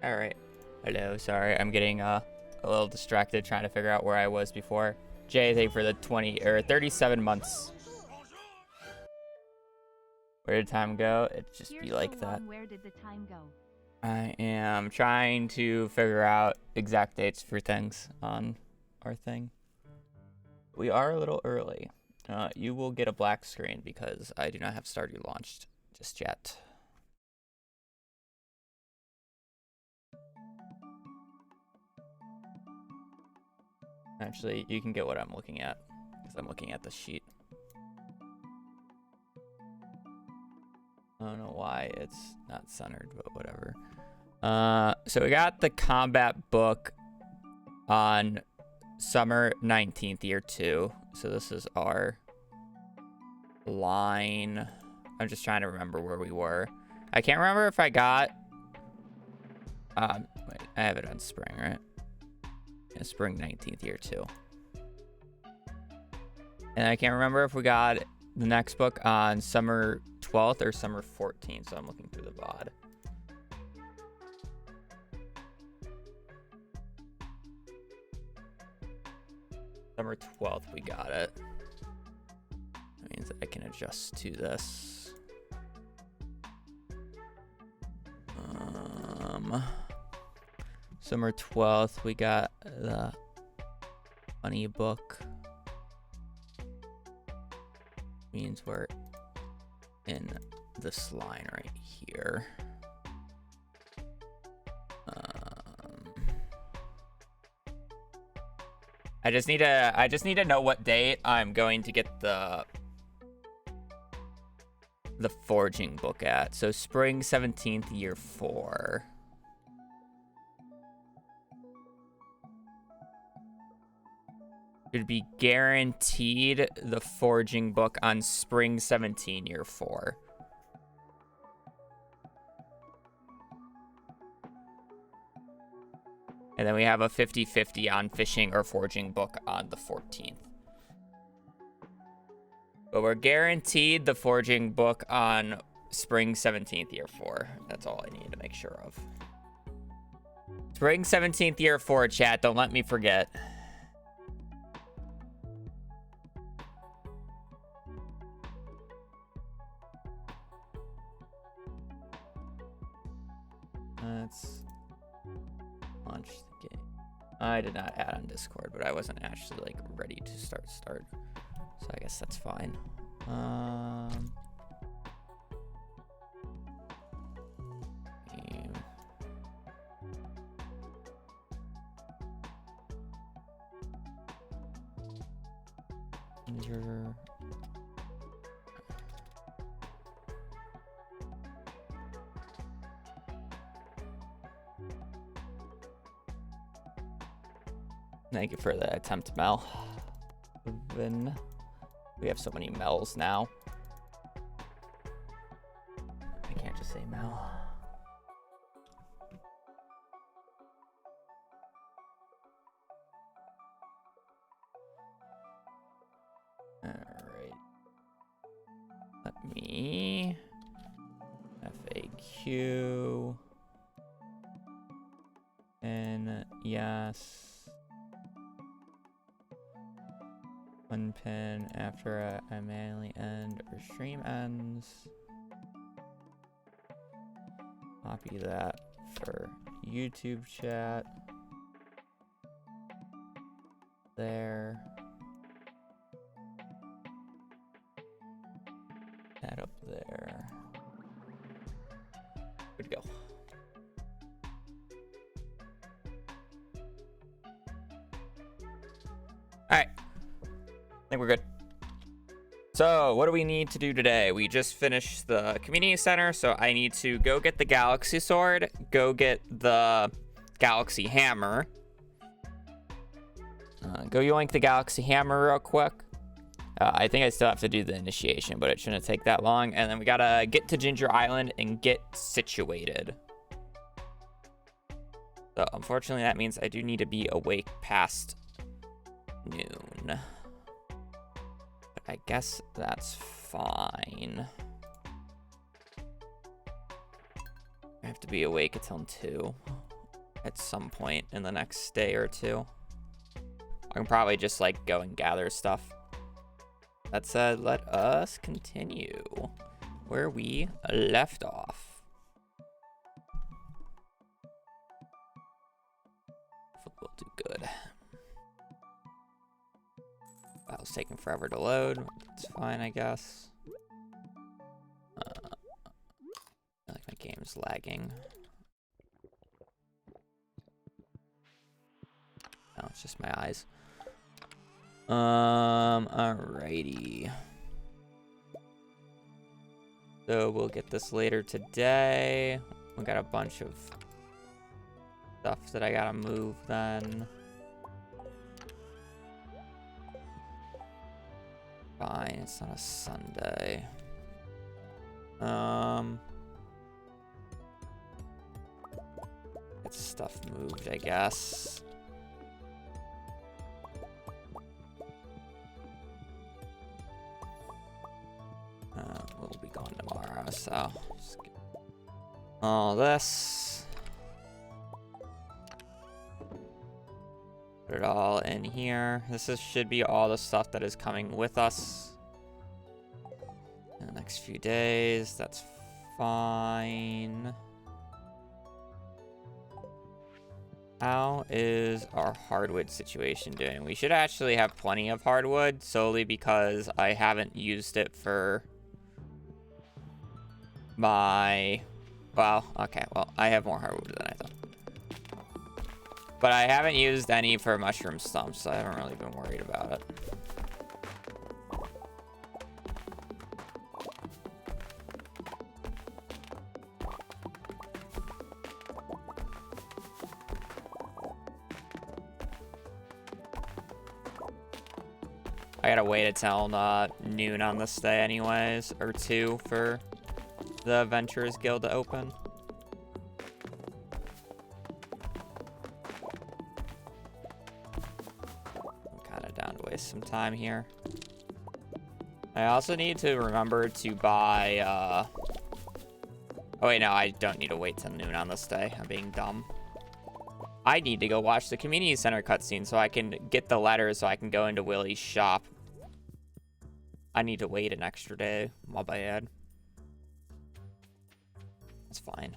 All right. Hello. Sorry, I'm getting a little distracted trying to figure out where I was before. Jay, thank you for the 20 or 37 months. Where did time go? It just be like that. Where did the time go? I am trying to figure out exact dates for things on our thing. We are a little early. You will get a black screen because I do not have Stardew launched just yet. Actually, you can get what I'm looking at because I'm looking at the sheet. I don't know why it's not centered, but whatever. So we got the combat book on summer 19th, year 2. So this is our line. I'm just trying to remember where we were. I can't remember if I got... wait, I have it on spring, right? Yeah, spring 19th, year 2. And I can't remember if we got the next book on summer 12th or summer 14th, so I'm looking through the VOD. Summer 12th, we got it. That means I can adjust to this. Summer 12th, we got the funny book. Means we're in this line right here. I just need to know what date I'm going to get the forging book at. So spring 17th, year 4. Should be guaranteed the forging book on spring 17, year 4. And then we have a 50-50 on fishing or forging book on the 14th. But we're guaranteed the forging book on spring 17th, year 4. That's all I need to make sure of. Spring 17th, year 4, chat. Don't let me forget. Let's launch the game. I did not add on Discord, but I wasn't actually like ready to start. So I guess that's fine. Thank you for the attempt, Mel. Then we have so many Mels now. I can't just say Mel. All right. Let me FAQ. And yes. One pin after I manually end or stream ends. Copy that for YouTube chat. There. That up there. Good to go. All right. I think we're good. So what do we need to do today? We just finished the community center, so I need to go get the galaxy sword, go get the galaxy hammer. Go yoink the galaxy hammer real quick. I think I still have to do the initiation, but it shouldn't take that long. And then we gotta get to Ginger Island and get situated. So unfortunately, that means I do need to be awake past noon. I guess that's fine. I have to be awake until 2. at some point in the next day or two. I can probably just like go and gather stuff. That said, let us continue where we left off. We'll do good. That was taking forever to load. It's fine, I guess. I feel like my game's lagging. No, it's just my eyes. Alrighty. So we'll get this later today. We got a bunch of stuff that I gotta move then. Fine, it's not a Sunday. Get stuff moved, I guess. We'll be gone tomorrow, so just get all this. Put it all in here. Should be all the stuff that is coming with us in the next few days. That's fine. How is our hardwood situation doing? We should actually have plenty of hardwood, solely because I haven't used it for my... Well, okay, well, I have more hardwood than I thought. But I haven't used any for mushroom stumps, so I haven't really been worried about it. I gotta wait until noon on this day anyways, or 2 for the Adventurers Guild to open. I'm kind of down to waste some time here. I also need to remember to buy, oh wait, no, I don't need to wait till noon on this day. I'm being dumb. I need to go watch the community center cutscene so I can get the letter so I can go into Willie's shop. I need to wait an extra day. My bad. That's fine.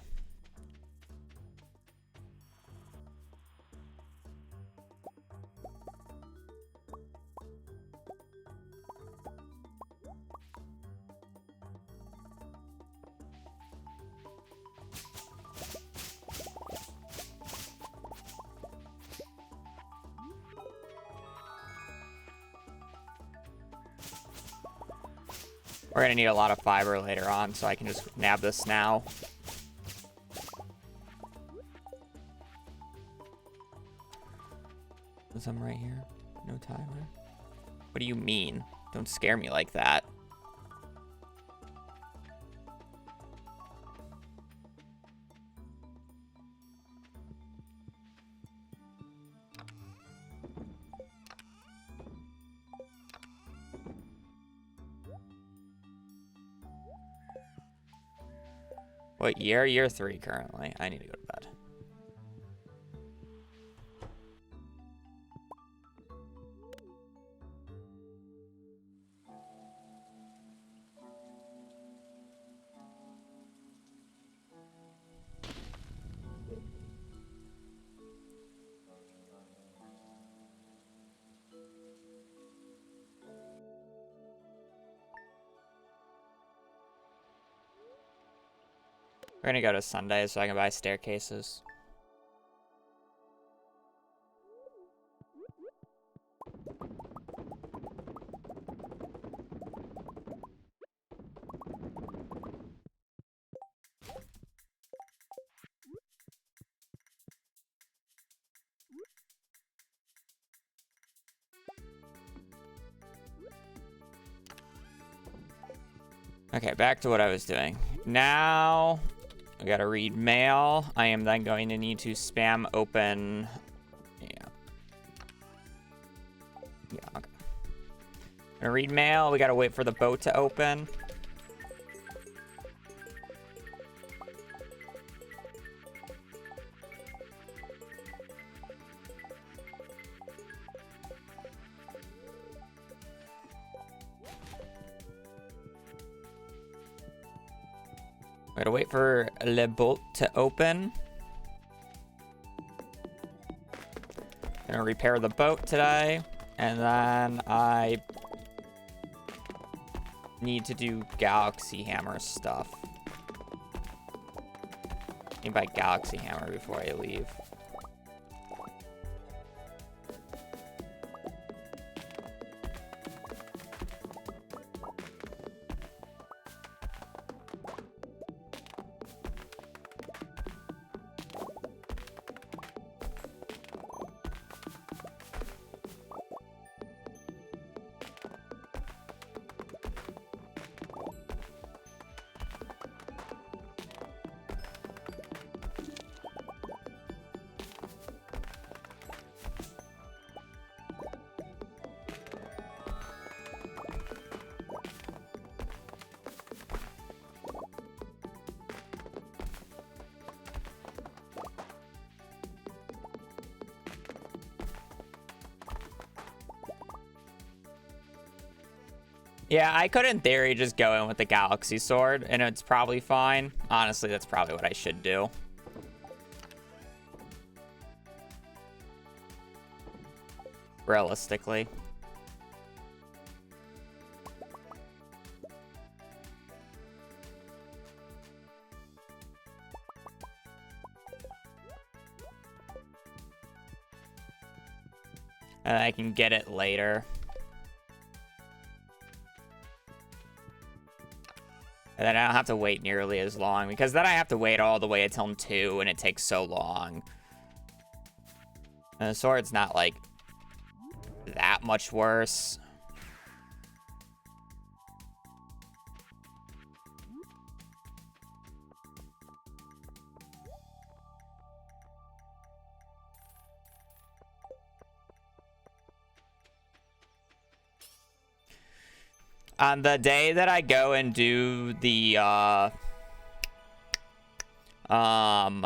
We're gonna need a lot of fiber later on, so I can just nab this now. Is I'm right here? No timer? What do you mean? Don't scare me like that. What year? Year 3 currently. I need to go to bed. We're gonna go to Sunday so I can buy staircases. Okay, back to what I was doing. Now... I gotta read mail. I am then going to need to spam open. Yeah, okay. Gonna read mail. We gotta wait for the boat to open. Gotta wait for Le Bolt to open. Gonna repair the boat today. And then I need to do Galaxy Hammer stuff. I need to buy Galaxy Hammer before I leave. Yeah, I could in theory just go in with the Galaxy Sword, and it's probably fine. Honestly, that's probably what I should do. Realistically. And I can get it later. And then I don't have to wait nearly as long, because then I have to wait all the way until 2, and it takes so long. And the sword's not, like, that much worse. On the day that I go and do the, like, I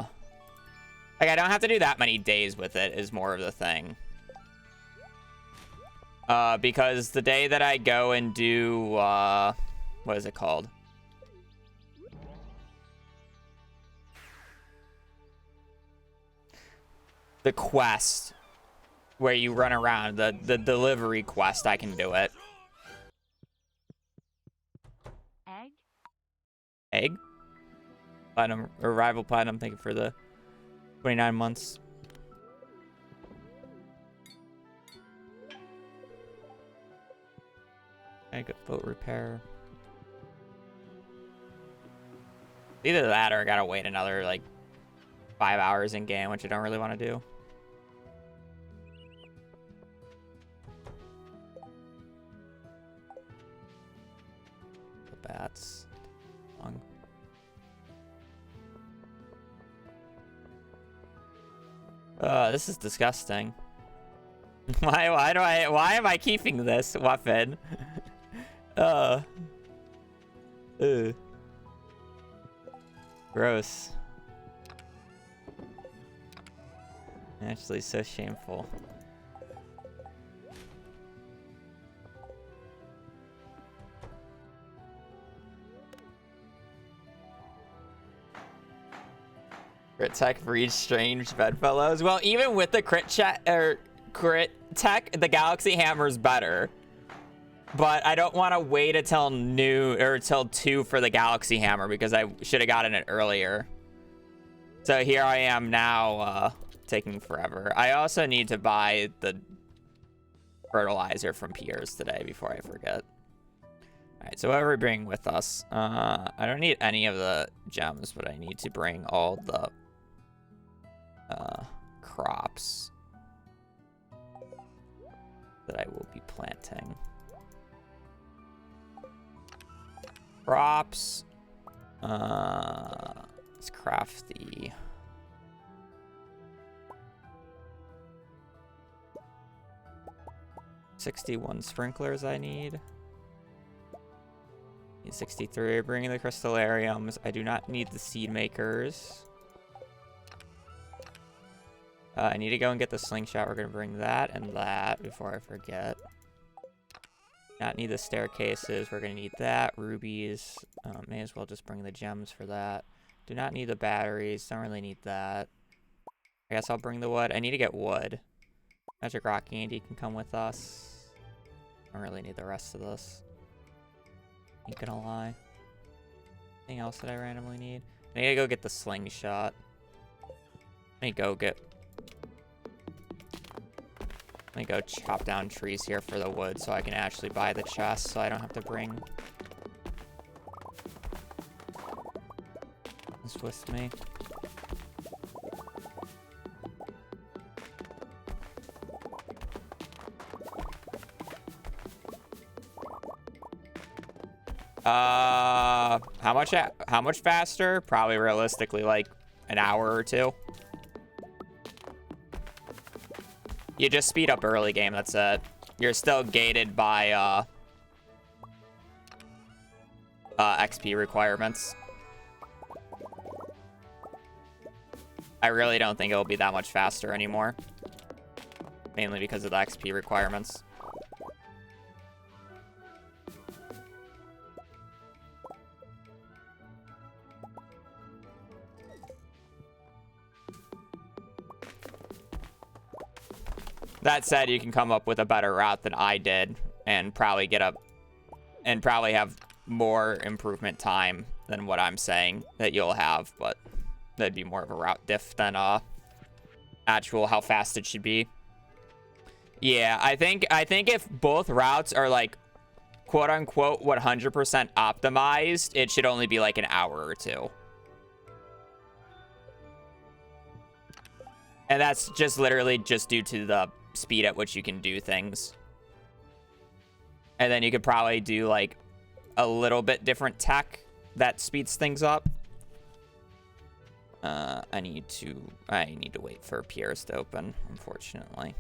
don't have to do that many days with it is more of the thing. Because the day that I go and do, what is it called? The quest, where you run around, the delivery quest, I can do it. Egg? Platinum, or rival platinum, thank you for the 29 months. I got boat repair. Either that or I gotta wait another, like, 5 hours in game, which I don't really want to do. The bats. This is disgusting. Why am I keeping this weapon? Gross. Actually, so shameful. Crit tech for each strange bedfellows. Well, even with the crit tech, the Galaxy Hammer's better. But I don't want to wait until till 2 for the Galaxy Hammer, because I should have gotten it earlier. So here I am now, taking forever. I also need to buy the fertilizer from Piers today before I forget. Alright, so what are we bringing with us? I don't need any of the gems, but I need to bring all the crops that I will be planting. Crops. Let's craft the 61 sprinklers I need. 63. Bringing the crystallariums. I do not need the seed makers. I need to go and get the slingshot. We're going to bring that and that before I forget. Not need the staircases. We're gonna need that. Rubies. May as well just bring the gems for that. Do not need the batteries. Don't really need that. I guess I'll bring the wood. I need to get wood. Magic rock candy can come with us. Don't really need the rest of this. Ain't gonna lie. Anything else that I randomly need? I need to go get the slingshot. Let me go chop down trees here for the wood so I can actually buy the chest so I don't have to bring this with me. How much faster? Probably realistically like an hour or two. You just speed up early game, that's it. You're still gated by XP requirements. I really don't think it'll be that much faster anymore. Mainly because of the XP requirements. That said, you can come up with a better route than I did and probably have more improvement time than what I'm saying that you'll have, but that'd be more of a route diff than actual how fast it should be. Yeah, I think if both routes are like quote unquote 100% optimized, it should only be like an hour or two. And that's just literally just due to the speed at which you can do things. And then you could probably do like a little bit different tech that speeds things up. I need to wait for Pierre's to open, unfortunately.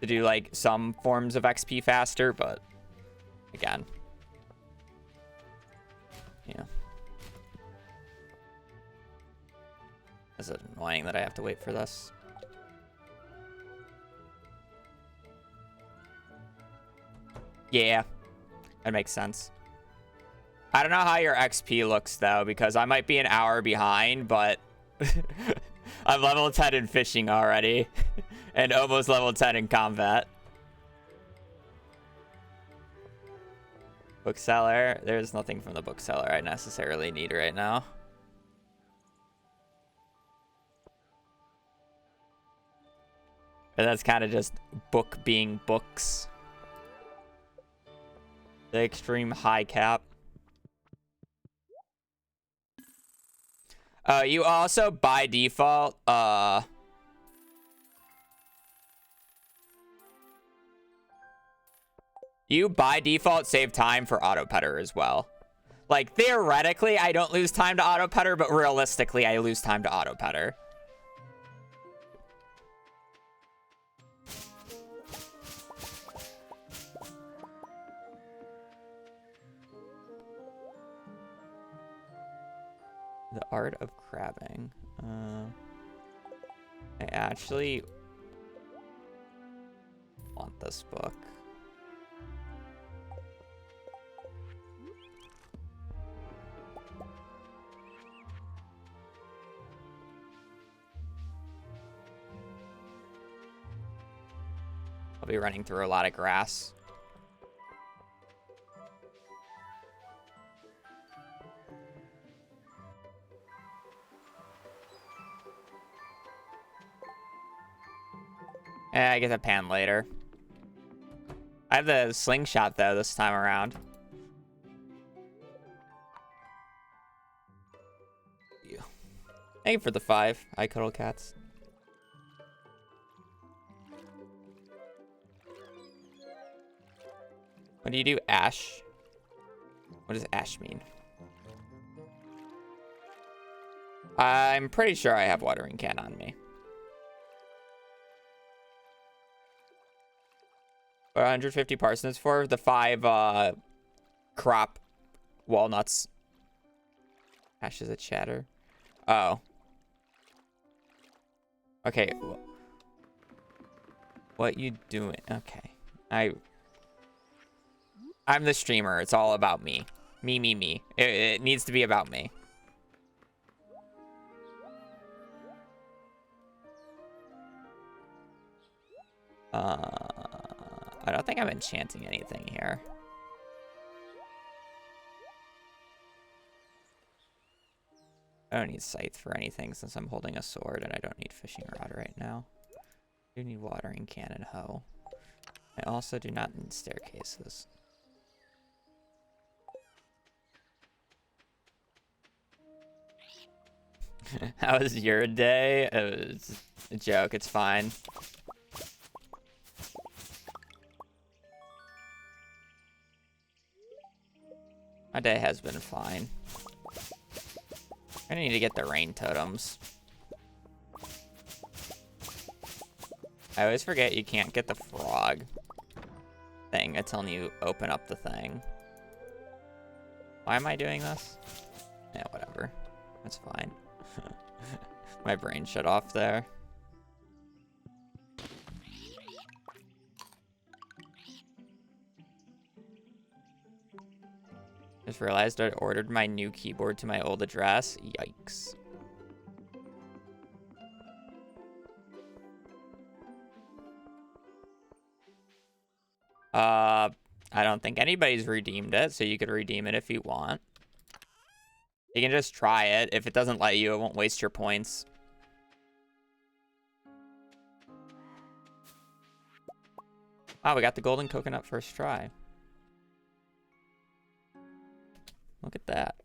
To do like some forms of XP faster, but again. Yeah. Is it annoying that I have to wait for this? Yeah, that makes sense. I don't know how your XP looks, though, because I might be an hour behind, but I'm level 10 in fishing already, and almost level 10 in combat. Bookseller. There's nothing from the bookseller I necessarily need right now. But that's kind of just book being books. The extreme high cap. You also, by default, you by default save time for auto petter as well. Like, theoretically, I don't lose time to auto petter, but realistically, I lose time to auto petter. The art of crabbing. I actually want this book. I'll be running through a lot of grass. I get a pan later. I have the slingshot, though, this time around. Yeah. Thank you for the 5. I cuddle cats. What do you do, Ash? What does Ash mean? I'm pretty sure I have watering can on me. 150 parsnips for the 5 crop walnuts. Ash is a chatter. Oh. Okay. What you doing? Okay. I'm the streamer. It's all about me. Me, me, me. It needs to be about me. I don't think I'm enchanting anything here. I don't need Scythe for anything since I'm holding a sword and I don't need fishing rod right now. I do need watering can and hoe. I also do not need staircases. How was your day? It was a joke, it's fine. My day has been fine. I need to get the rain totems. I always forget you can't get the frog thing until you open up the thing. Why am I doing this? Yeah, whatever. That's fine. My brain shut off there. Just realized I ordered my new keyboard to my old address. Yikes. I don't think anybody's redeemed it, so you could redeem it if you want. You can just try it. If it doesn't let you, it won't waste your points. Oh, we got the golden coconut first try. Look at that.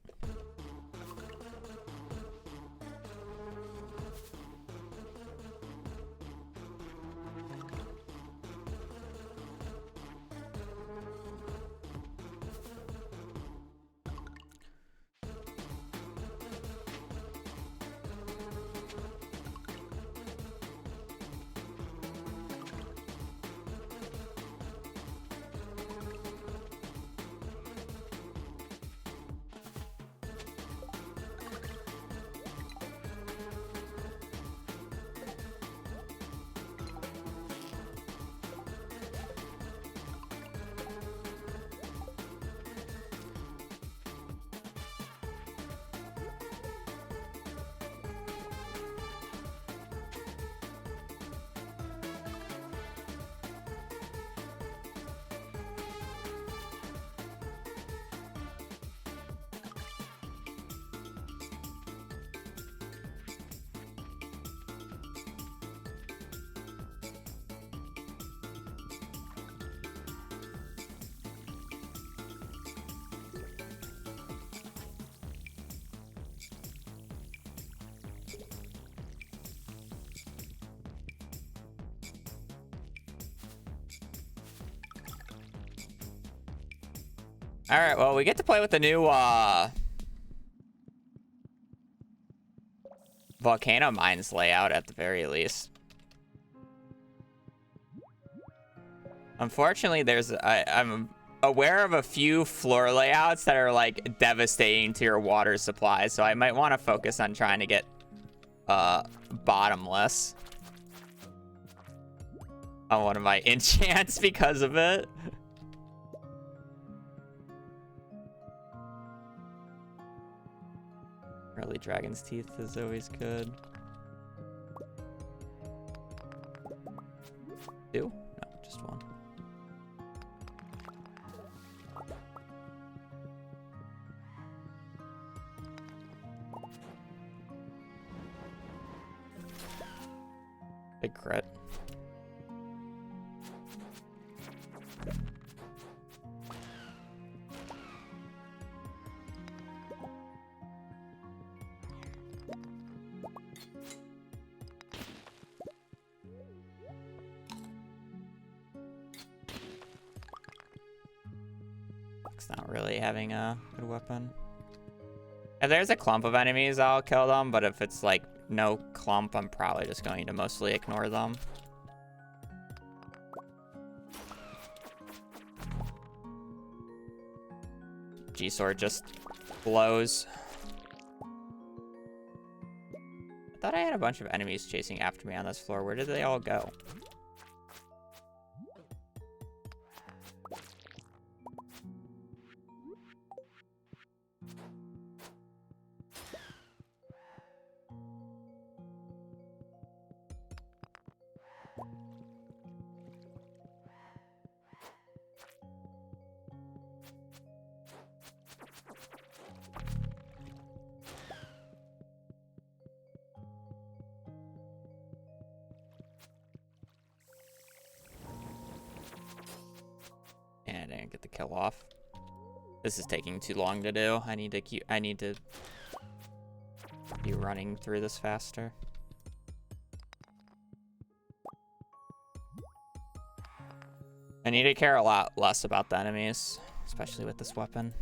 All right, well, we get to play with the new Volcano Mines layout at the very least. Unfortunately, I'm aware of a few floor layouts that are like devastating to your water supply, so I might want to focus on trying to get bottomless on one of my enchants because of it. Early Dragon's Teeth is always good. Two? No, just one. Big crit. It's not really having a good weapon. If there's a clump of enemies, I'll kill them, but if it's like no clump, I'm probably just going to mostly ignore them. G-Sword just blows. I thought I had a bunch of enemies chasing after me on this floor. Where did they all go? didn't get the kill off. This is taking too long to do. I need to be running through this faster. I need to care a lot less about the enemies, especially with this weapon.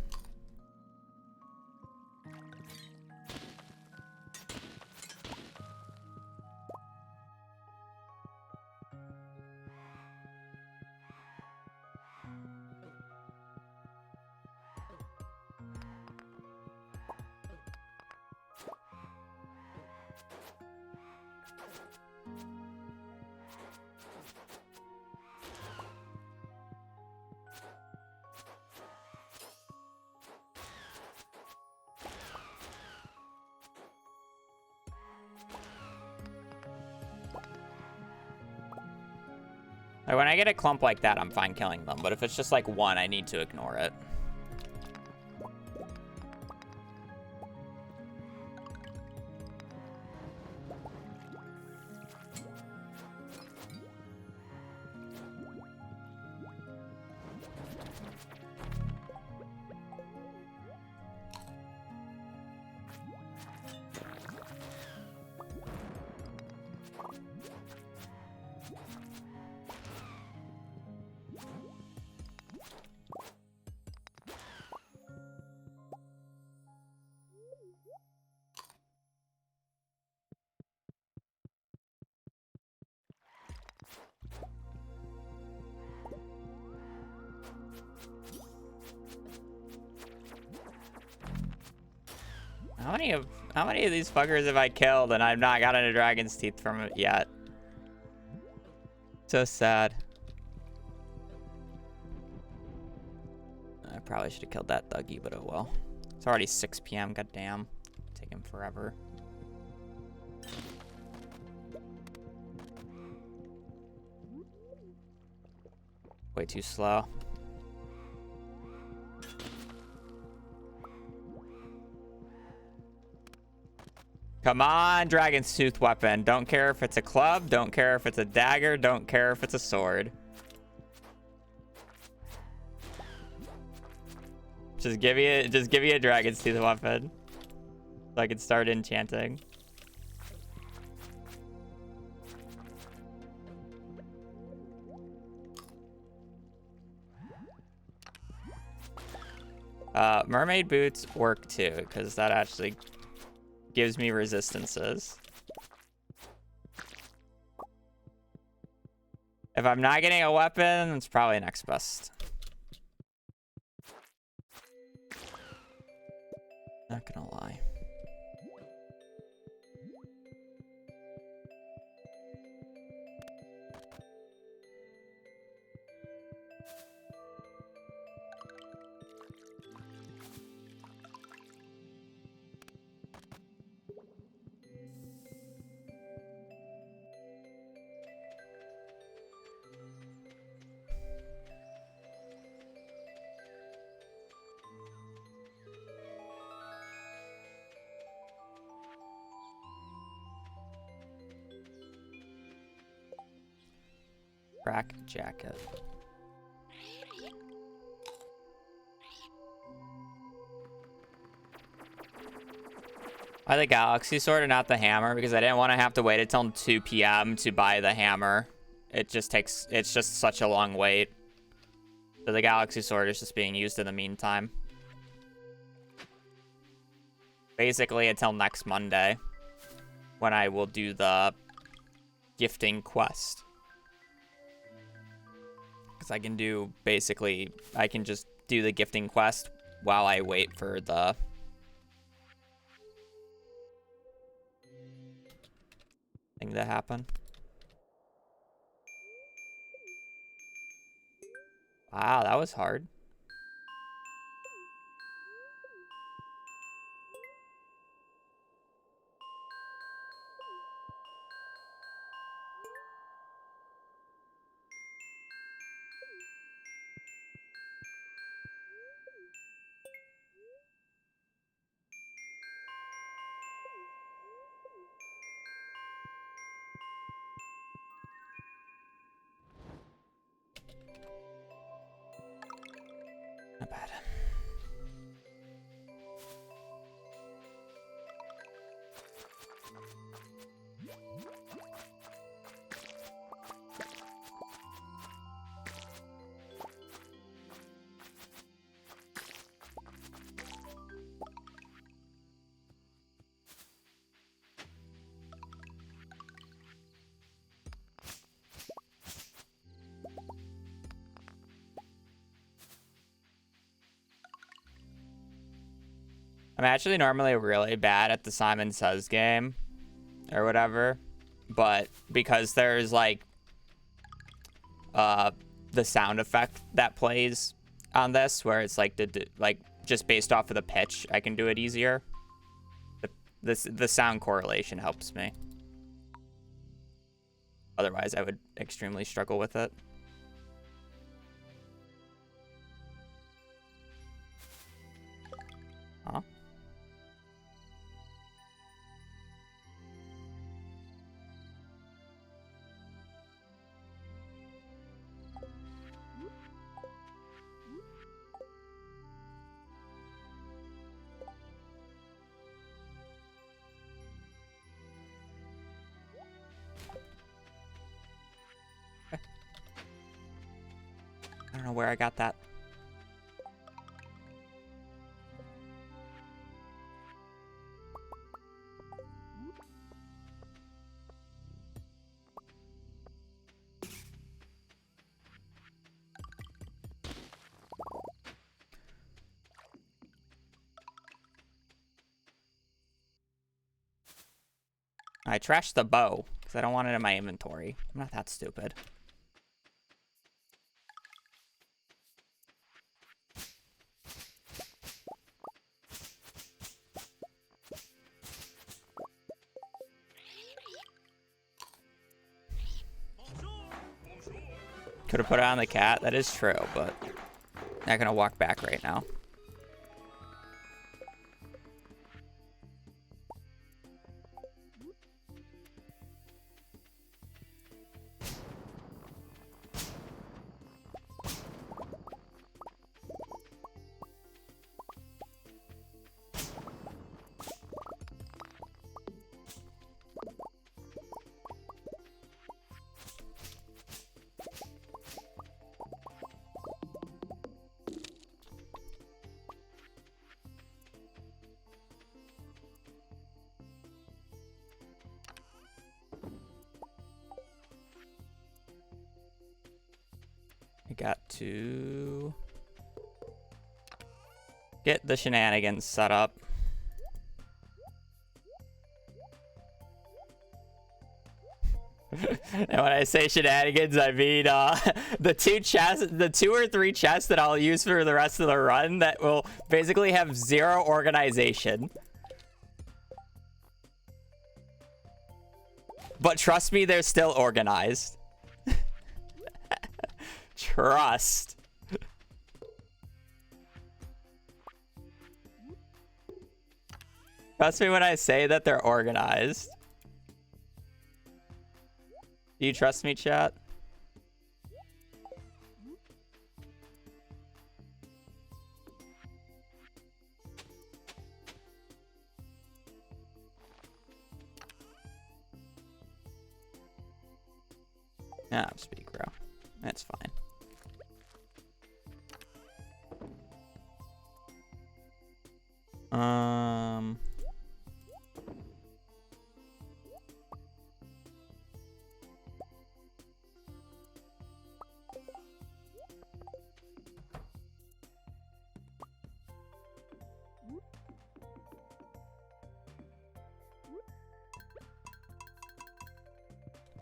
Like when I get a clump like that, I'm fine killing them. But if it's just like one, I need to ignore it. How many of these fuckers have I killed and I've not gotten a dragon's teeth from it yet? So sad. I probably should have killed that thuggy, but oh well. It's already 6 p.m. Goddamn, taking forever. Way too slow. Come on, dragon's tooth weapon. Don't care if it's a club. Don't care if it's a dagger. Don't care if it's a sword. Just give me a dragon's tooth weapon, so I can start enchanting. Mermaid boots work too, because that actually gives me resistances. If I'm not getting a weapon, it's probably next best. Not gonna lie. Crack jacket. Why the galaxy sword and not the hammer? Because I didn't want to have to wait until 2 p.m. to buy the hammer. It's just such a long wait. So the galaxy sword is just being used in the meantime. Basically until next Monday, when I will do the gifting quest. I can do I can just do the gifting quest while I wait for the thing to happen. Wow, that was hard. not bad. I'm actually normally really bad at the Simon Says game or whatever, but because there's like the sound effect that plays on this where it's like like just based off of the pitch, I can do it easier. The sound correlation helps me. Otherwise, I would extremely struggle with it. Huh? I don't know where I got that. I trashed the bow because I don't want it in my inventory. I'm not that stupid. Could have put it on the cat. That is true, but not gonna walk back right now. I got to get the shenanigans set up. And when I say shenanigans, I mean the two or three chests that I'll use for the rest of the run that will basically have zero organization. But trust me, they're still organized. Trust. Trust me when I say that they're organized. Do you trust me, chat? Ah, speak, bro. That's fine.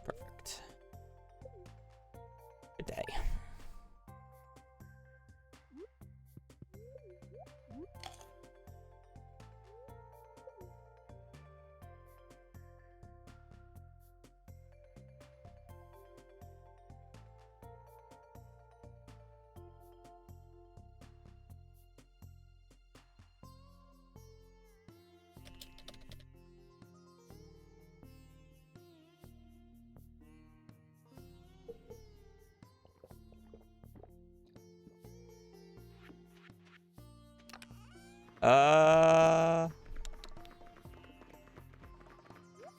Perfect. Good day.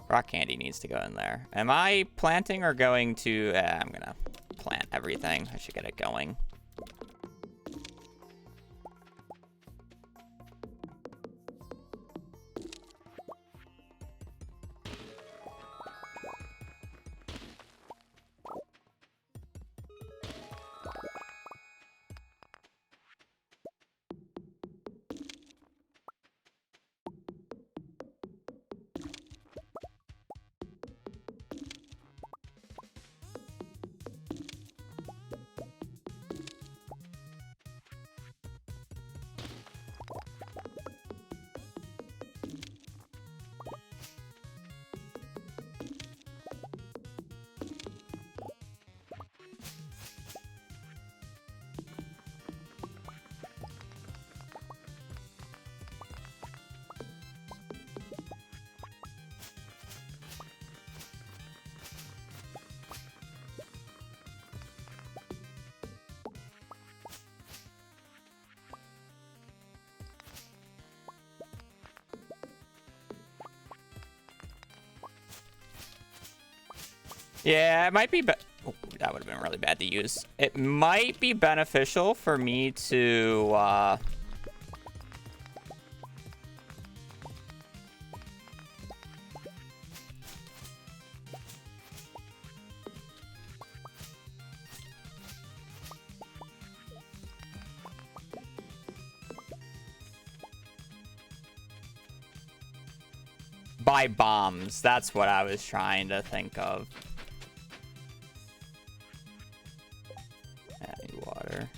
Rock candy needs to go in there. Am I planting or going to... I'm gonna plant everything. I should get it going. Yeah, it might be... Oh, that would have been really bad to use. It might be beneficial for me to... buy bombs. That's what I was trying to think of. Add water.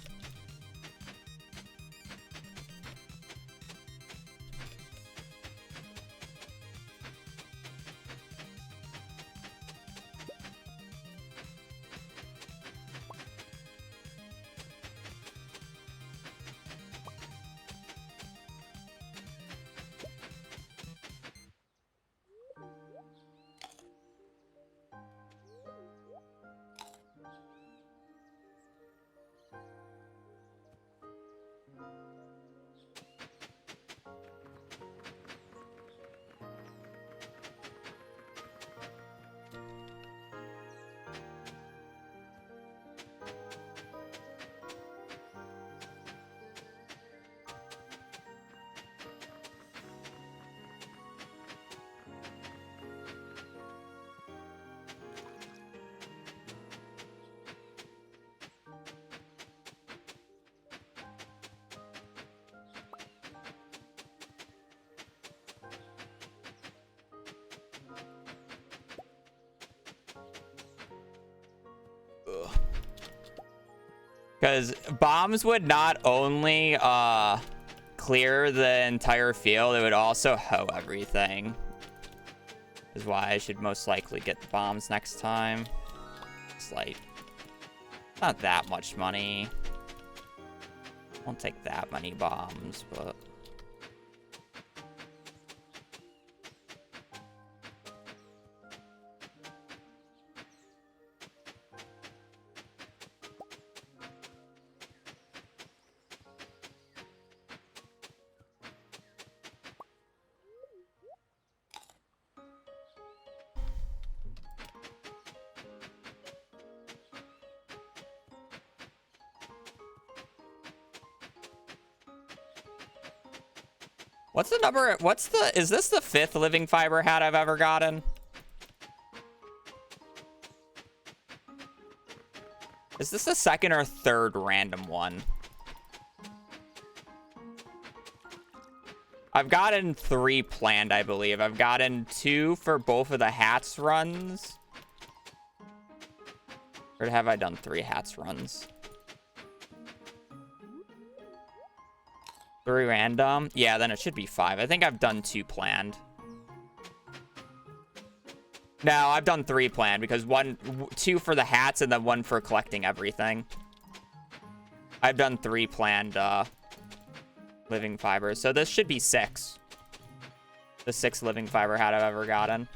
Because bombs would not only clear the entire field, it would also hoe everything. Is why I should most likely get the bombs next time. It's like not that much money. Won't take that many bombs, but what's the number? Is this the 5th living fiber hat I've ever gotten? Is this the 2nd or 3rd random one? I've gotten 3 planned, I believe. I've gotten 2 for both of the hats runs. Or have I done 3 hats runs? 3 random? Yeah, then it should be 5. I think I've done 2 planned. No, I've done 3 planned because 2 for the hats and then 1 for collecting everything. I've done 3 planned living fibers. So this should be 6. The 6th living fiber hat I've ever gotten.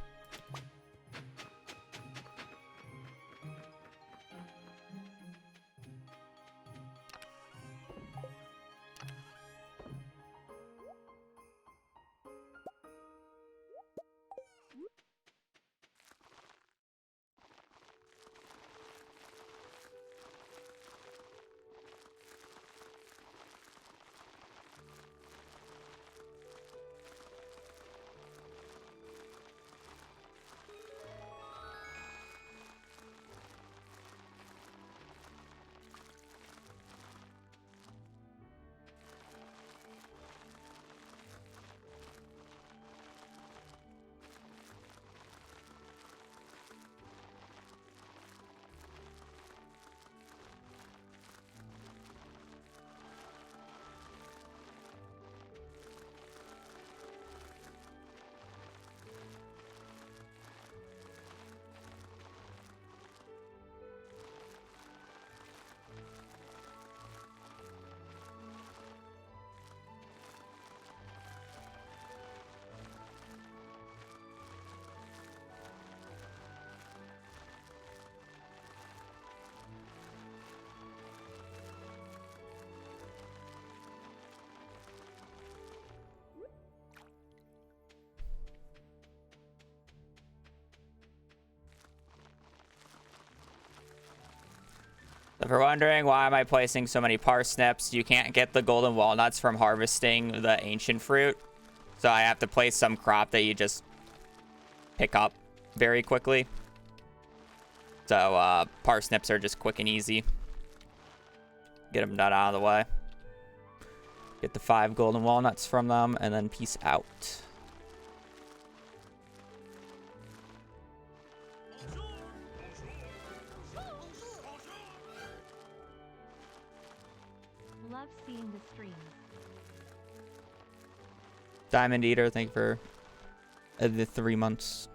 If you're wondering why am I placing so many parsnips, you can't get the golden walnuts from harvesting the ancient fruit. So I have to place some crop that you just pick up very quickly. So parsnips are just quick and easy. Get them done out of the way. Get the 5 golden walnuts from them and then peace out. Love seeing the streams. Diamond Eater, thank you for the 3 months.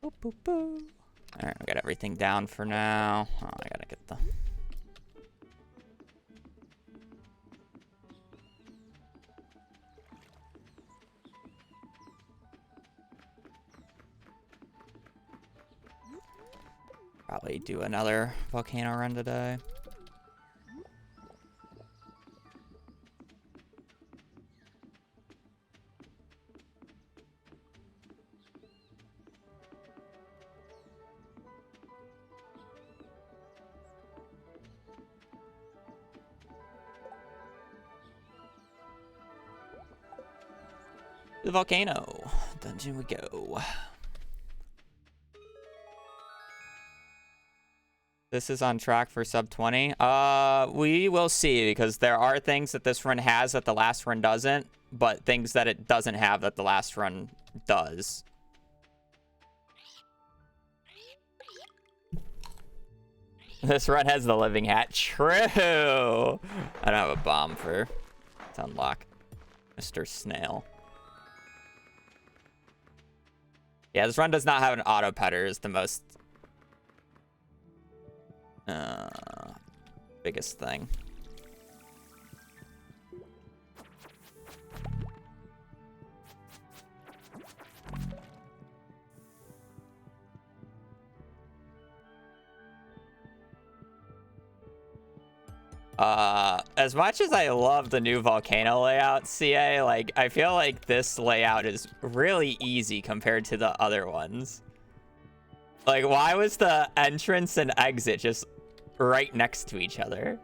Boop, boop, boop. All right, we got everything down for now. Oh, I gotta get probably do another volcano run today. The volcano dungeon we go. This is on track for sub 20. We will see, because there are things that this run has that the last run doesn't, but things that it doesn't have that the last run does. This run has the living hat. True. I don't have a bomb to unlock Mr. Snail. Yeah, this run does not have an auto petter, is the most biggest thing. As much as I love the new volcano layout, CA, like, I feel like this layout is really easy compared to the other ones. Like, why was the entrance and exit just right next to each other?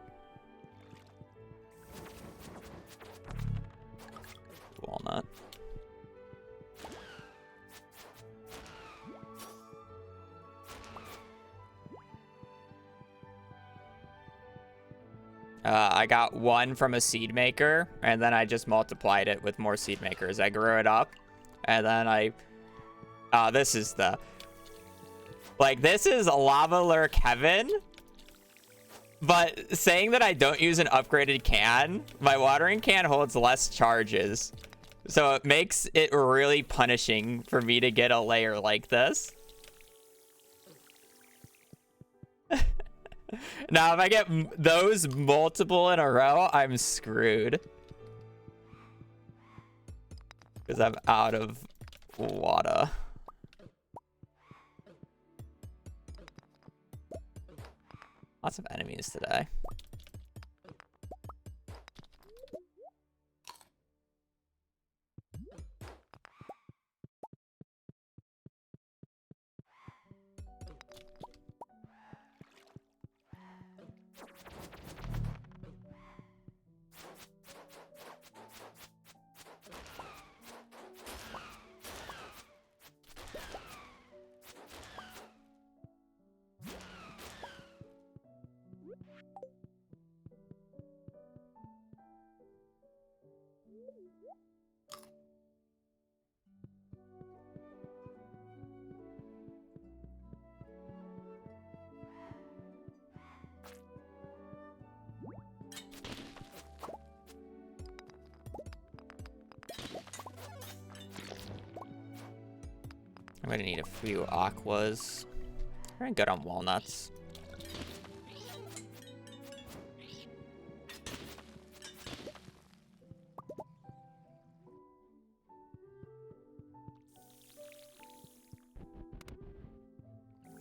Walnut. I got 1 from a seed maker, and then I just multiplied it with more seed makers. I grew it up, and then this is the... Like, this is Lava Lure Cavern, but saying that I don't use an upgraded can, my watering can holds less charges. So it makes it really punishing for me to get a layer like this. Now, if I get those multiple in a row, I'm screwed. Because I'm out of water. Lots of enemies today. I'm gonna need a few aquas. We're good on walnuts.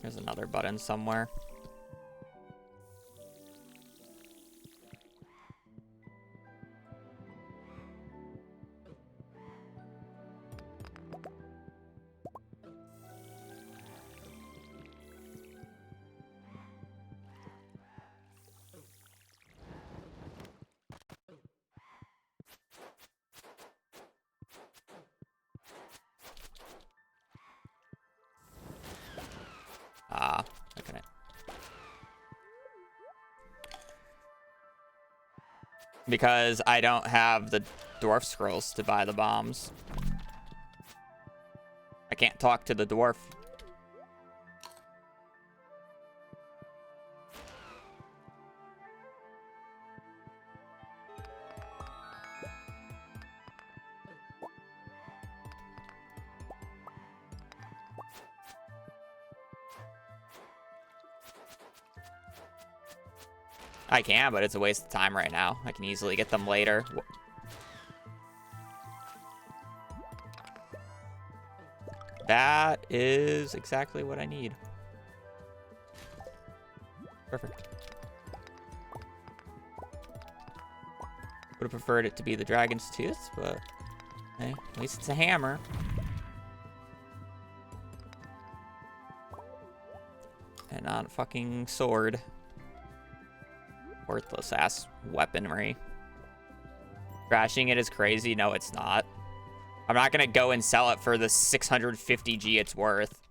There's another button somewhere. Look at it. Because I don't have the dwarf scrolls to buy the bombs. I can't talk to the dwarf. I can, but it's a waste of time right now. I can easily get them later. That is exactly what I need. Perfect. Would have preferred it to be the dragon's tooth, but hey, at least it's a hammer. And not a fucking sword. Worthless ass weaponry. Crashing it is crazy. No, it's not. I'm not gonna go and sell it for the 650G it's worth.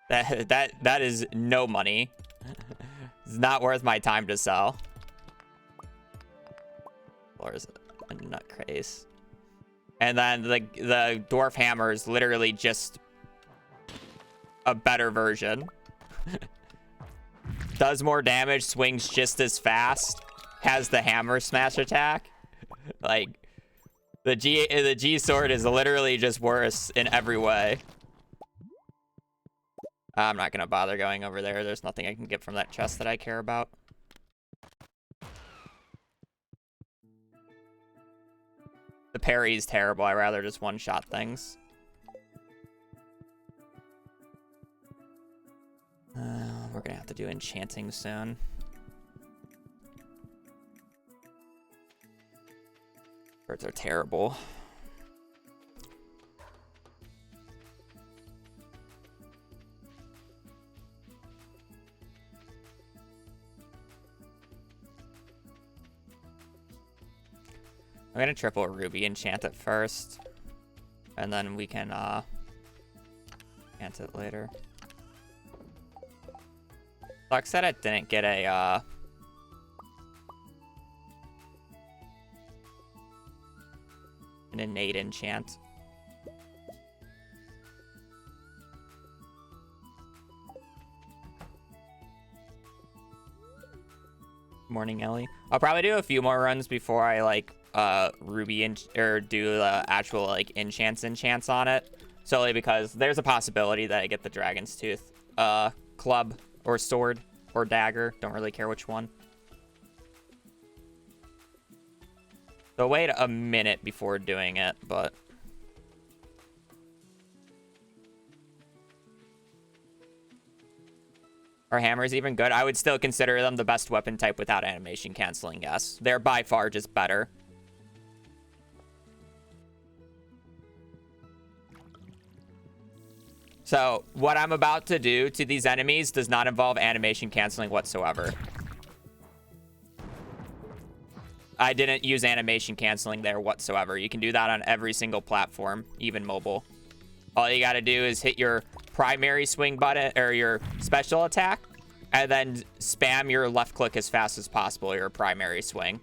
That is no money. It's not worth my time to sell. Or is it a nutcase? And then the dwarf hammer is literally just a better version. Does more damage, swings just as fast, has the hammer smash attack. Like, the G sword is literally just worse in every way. I'm not gonna bother going over there. There's nothing I can get from that chest that I care about. The parry is terrible. I'd rather just one-shot things. We're gonna have to do enchanting soon. Birds are terrible. I'm gonna triple ruby enchant it first, and then we can enchant it later. Sucks that it didn't get a an innate enchant. Morning, Ellie. I'll probably do a few more runs before I like ruby or do the actual like enchants on it. Solely because there's a possibility that I get the dragon's tooth club or sword or dagger. Don't really care which one. So wait a minute before doing it, but are hammers even good? I would still consider them the best weapon type without animation canceling, yes. They're by far just better. So, what I'm about to do to these enemies does not involve animation canceling whatsoever. I didn't use animation canceling there whatsoever. You can do that on every single platform, even mobile. All you gotta do is hit your primary swing button, or your special attack, and then spam your left click as fast as possible, your primary swing.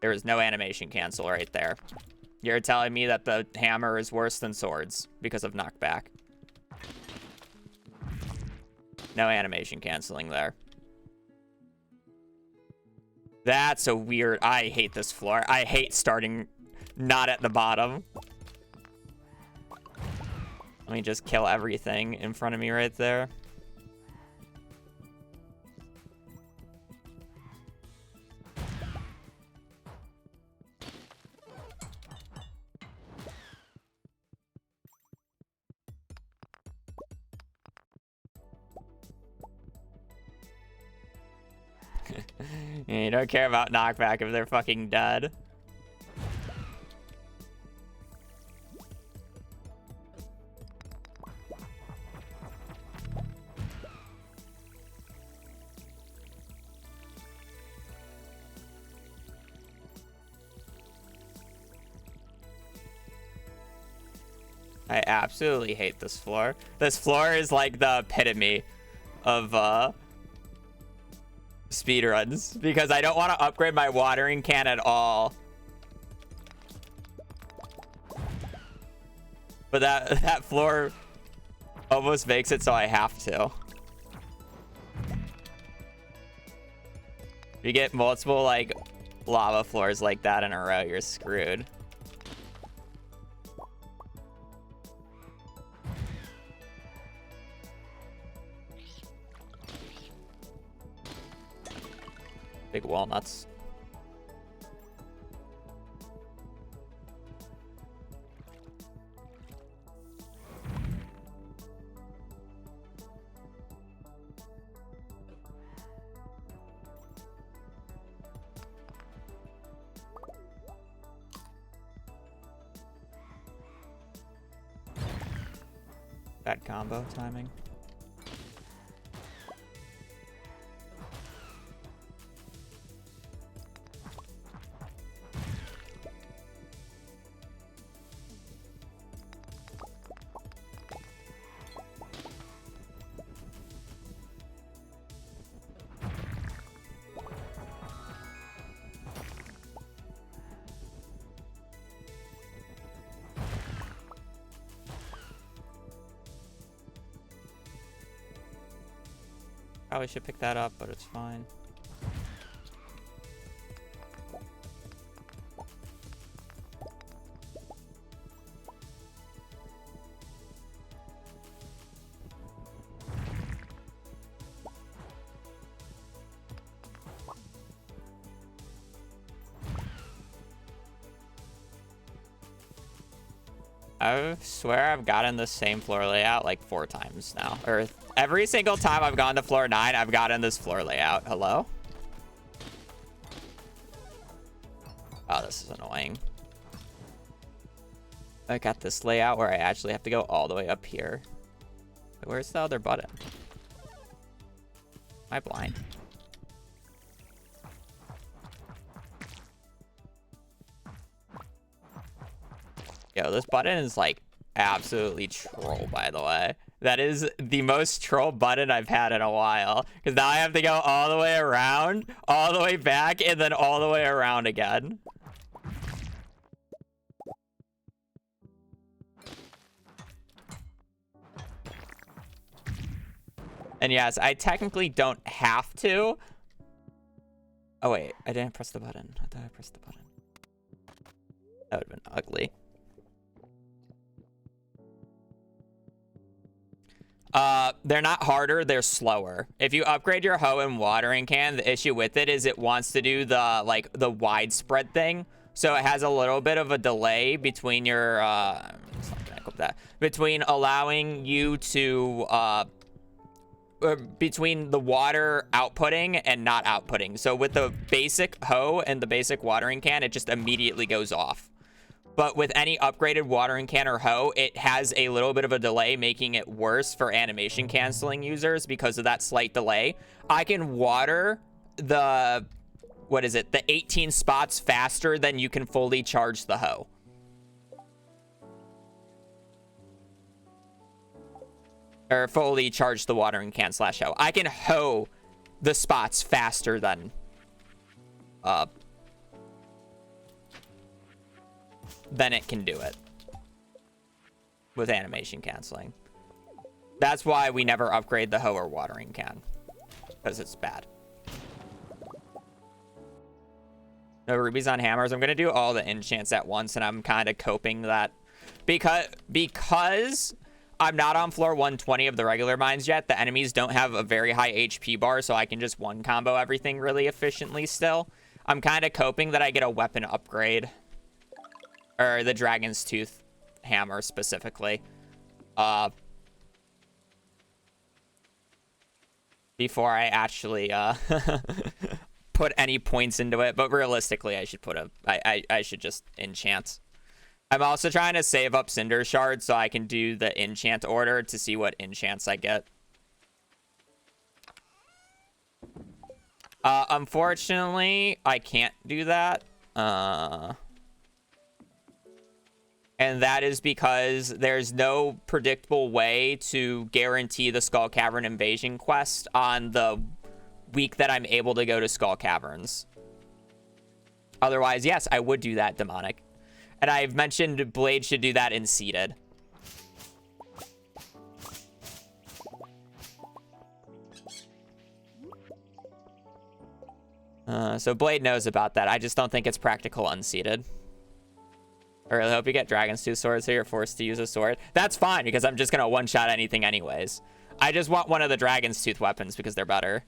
There is no animation cancel right there. You're telling me that the hammer is worse than swords because of knockback. No animation canceling there. That's a weird... I hate this floor. I hate starting not at the bottom. Let me just kill everything in front of me right there. You don't care about knockback if they're fucking dead. I absolutely hate this floor. This floor is like the epitome of speedruns because I don't want to upgrade my watering can at all. But that floor almost makes it so I have to. If you get multiple like lava floors like that in a row, you're screwed. Big walnuts. Bad combo timing. Probably should pick that up, but it's fine. I swear I've gotten the same floor layout like 4 times now. Or every single time I've gone to floor 9, I've gotten this floor layout. Hello? Oh, this is annoying. I got this layout where I actually have to go all the way up here. Where's the other button? Am I blind? Yo, this button is like absolutely troll, by the way. That is the most troll button I've had in a while. Because now I have to go all the way around, all the way back, and then all the way around again. And yes, I technically don't have to. Oh wait, I didn't press the button. I thought I pressed the button. That would have been ugly. They're not harder, they're slower. If you upgrade your hoe and watering can, the issue with it is it wants to do the like the widespread thing. So it has a little bit of a delay between your between allowing you to between the water outputting and not outputting. So with the basic hoe and the basic watering can, it just immediately goes off. But with any upgraded watering can or hoe, it has a little bit of a delay, making it worse for animation canceling users because of that slight delay. I can water the, what is it, the 18 spots faster than you can fully charge the hoe. Or fully charge the watering can / hoe. I can hoe the spots faster than it can do it with animation canceling. That's why we never upgrade the hoe or watering can, because it's bad. No rubies on hammers. I'm gonna do all the enchants at once, and I'm kind of coping that because I'm not on floor 120 of the regular mines yet. The enemies don't have a very high HP bar, so I can just one combo everything really efficiently still. I'm kind of coping that I get a weapon upgrade. Or the Dragon's Tooth hammer specifically. Before I actually put any points into it, but realistically, I should put I should just enchant. I'm also trying to save up Cinder Shards so I can do the enchant order to see what enchants I get. Unfortunately, I can't do that. And that is because there's no predictable way to guarantee the Skull Cavern Invasion quest on the week that I'm able to go to Skull Caverns. Otherwise, yes, I would do that, Demonic. And I've mentioned Blade should do that in Seeded. So Blade knows about that. I just don't think it's practical unseated. I really hope you get Dragon's Tooth swords so you're forced to use a sword. That's fine, because I'm just going to one-shot anything anyways. I just want one of the Dragon's Tooth weapons because they're better.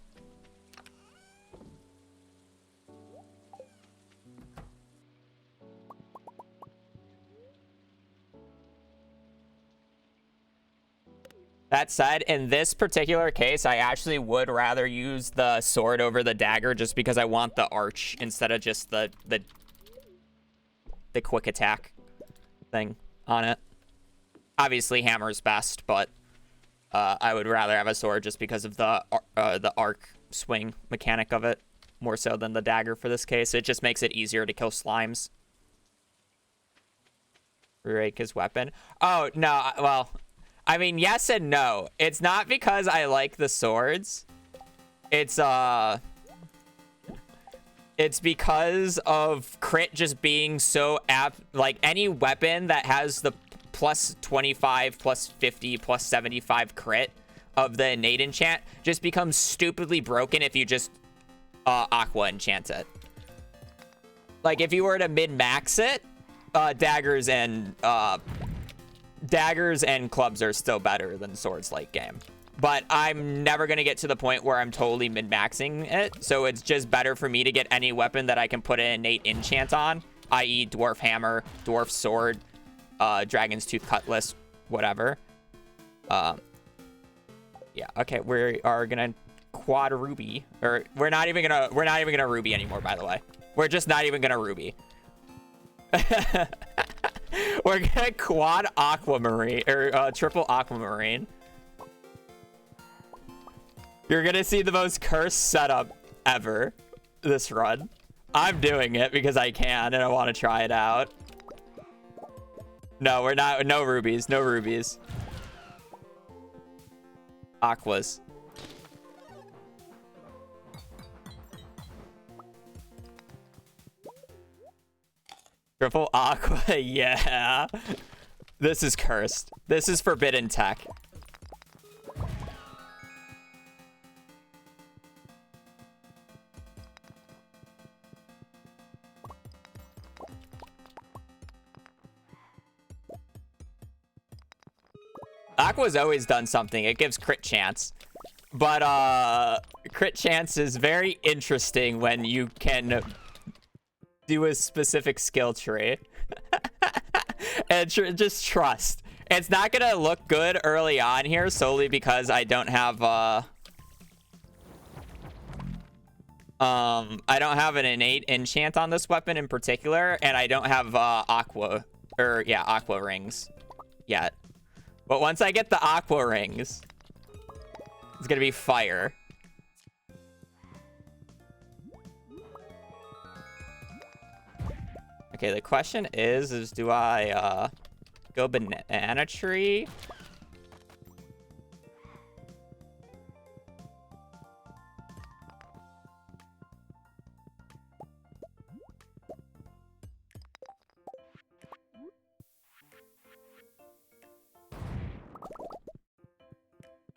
That said, in this particular case, I actually would rather use the sword over the dagger just because I want the arch instead of just the quick attack thing on it. Obviously, hammer's best, but I would rather have a sword just because of the arc swing mechanic of it, more so than the dagger for this case. It just makes it easier to kill slimes. Rake his weapon. Oh, no, well... I mean, yes and no. It's not because I like the swords. It's because of crit just being so apt. Like, any weapon that has the plus 25, plus 50, plus 75 crit of the innate enchant just becomes stupidly broken if you just aqua enchant it. Like, if you were to min-max it, daggers and clubs are still better than swords late game. But I'm never going to get to the point where I'm totally min-maxing it. So it's just better for me to get any weapon that I can put an innate enchant on, i.e. Dwarf Hammer, Dwarf Sword, Dragon's Tooth Cutlass, whatever. Yeah, okay, we are going to quad ruby. Or we're not even going to ruby anymore, by the way. We're just not even going to ruby. We're gonna quad aquamarine, or triple aquamarine. You're gonna see the most cursed setup ever this run. I'm doing it because I can and I want to try it out. No, we're not. No rubies. No rubies. Aquas. Triple aqua, yeah. This is cursed. This is forbidden tech. Aqua's always done something. It gives crit chance. But crit chance is very interesting when you can do a specific skill tree. And just trust. It's not gonna look good early on here solely because I don't have I don't have an innate enchant on this weapon in particular, and I don't have aqua rings yet. But once I get the aqua rings, it's gonna be fire. Okay, the question is do I go banana tree?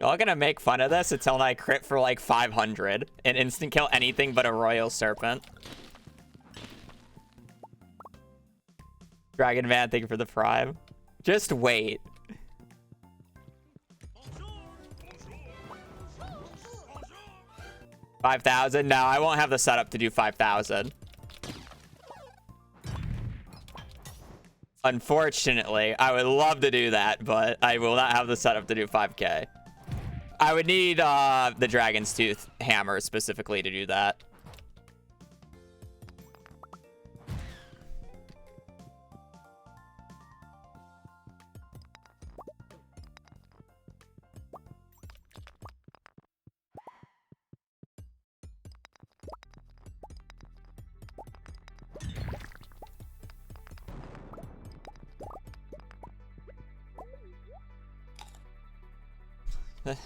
Y'all gonna make fun of this until I crit for like 500 and instant kill anything but a royal serpent. Dragon Man, thank you for the prime. Just wait. $5,000? No, I won't have the setup to do 5,000. Unfortunately, I would love to do that, but I will not have the setup to do 5K. I would need the Dragon's Tooth hammer specifically to do that.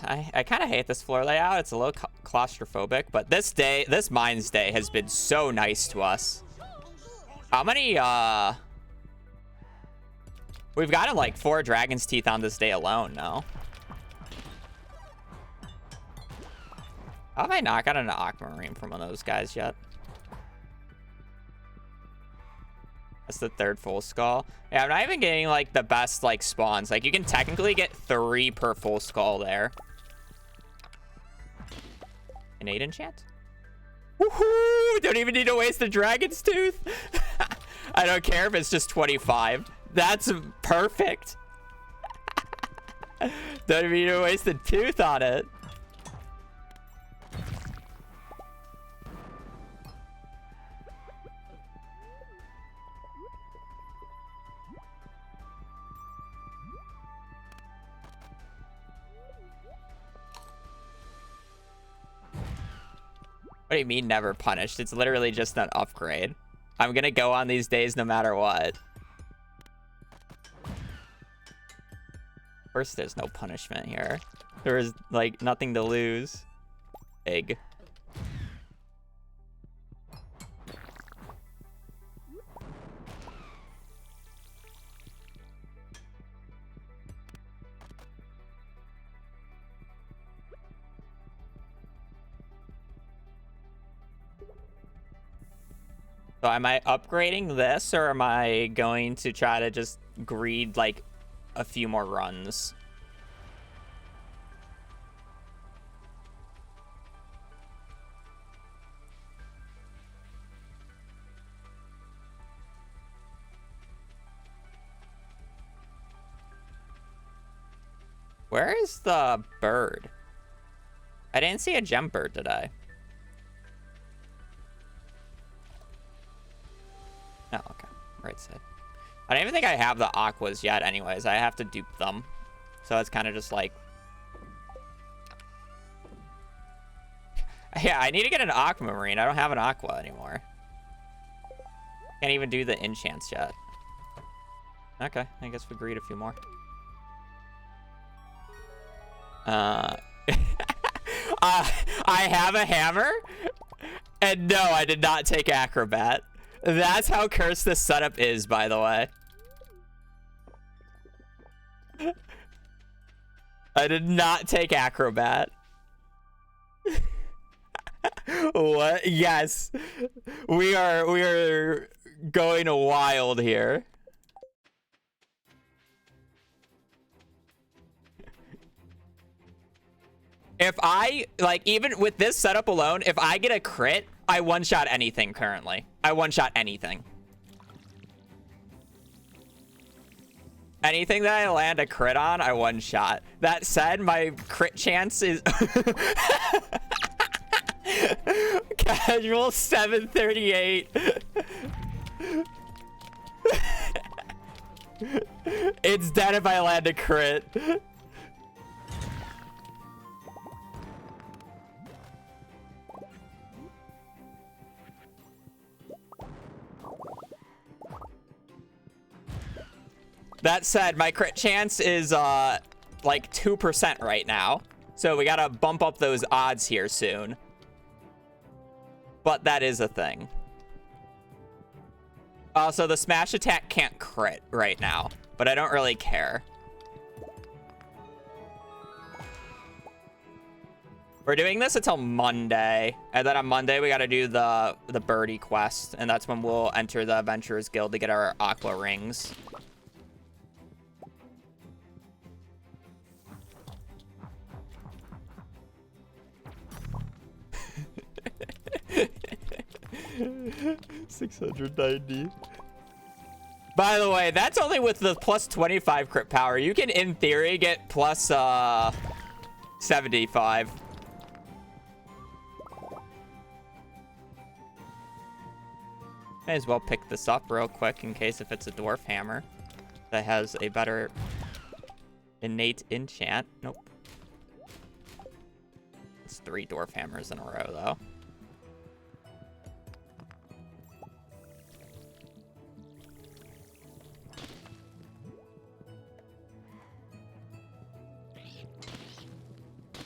I kind of hate this floor layout. It's a little claustrophobic, but this Mines Day has been so nice to us. How many, we've gotten like 4 Dragon's Teeth on this day alone, no? How have I not gotten an Aquamarine from one of those guys yet? That's the 3rd full skull. Yeah, I'm not even getting like the best like spawns. Like you can technically get 3 per full skull there. An 8 enchant? Woohoo! Don't even need to waste the Dragon's Tooth. I don't care if it's just 25. That's perfect. Don't even need to waste the tooth on it. What do you mean never punished? It's literally just an upgrade. I'm gonna go on these days no matter what. Of course there's no punishment here. There is like nothing to lose. Egg. So am I upgrading this, or am I going to try to just greed like a few more runs? Where is the bird? I didn't see a gem bird today. Oh, okay. Right side. I don't even think I have the aquas yet anyways. I have to dupe them. So it's kind of just like... Yeah, I need to get an aquamarine. I don't have an aqua anymore. Can't even do the enchants yet. Okay, I guess we greed a few more. I have a hammer? And no, I did not take acrobat. That's how cursed this setup is, by the way. I did not take acrobat. What? Yes. We are going wild here. If I, like, even with this setup alone, if I get a crit, I one-shot anything currently. I one-shot anything. Anything that I land a crit on, I one-shot. That said, my crit chance is... Casual 738. It's dead if I land a crit. That said, my crit chance is like 2% right now. So we gotta bump up those odds here soon. But that is a thing. Also, the smash attack can't crit right now, but I don't really care. We're doing this until Monday, and then on Monday we gotta do the birdie quest, and that's when we'll enter the Adventurers Guild to get our aqua rings. $690. By the way, that's only with the plus 25 crit power. You can, in theory, get plus 75. May as well pick this up real quick in case if it's a dwarf hammer that has a better innate enchant. Nope. It's 3 dwarf hammers in a row, though.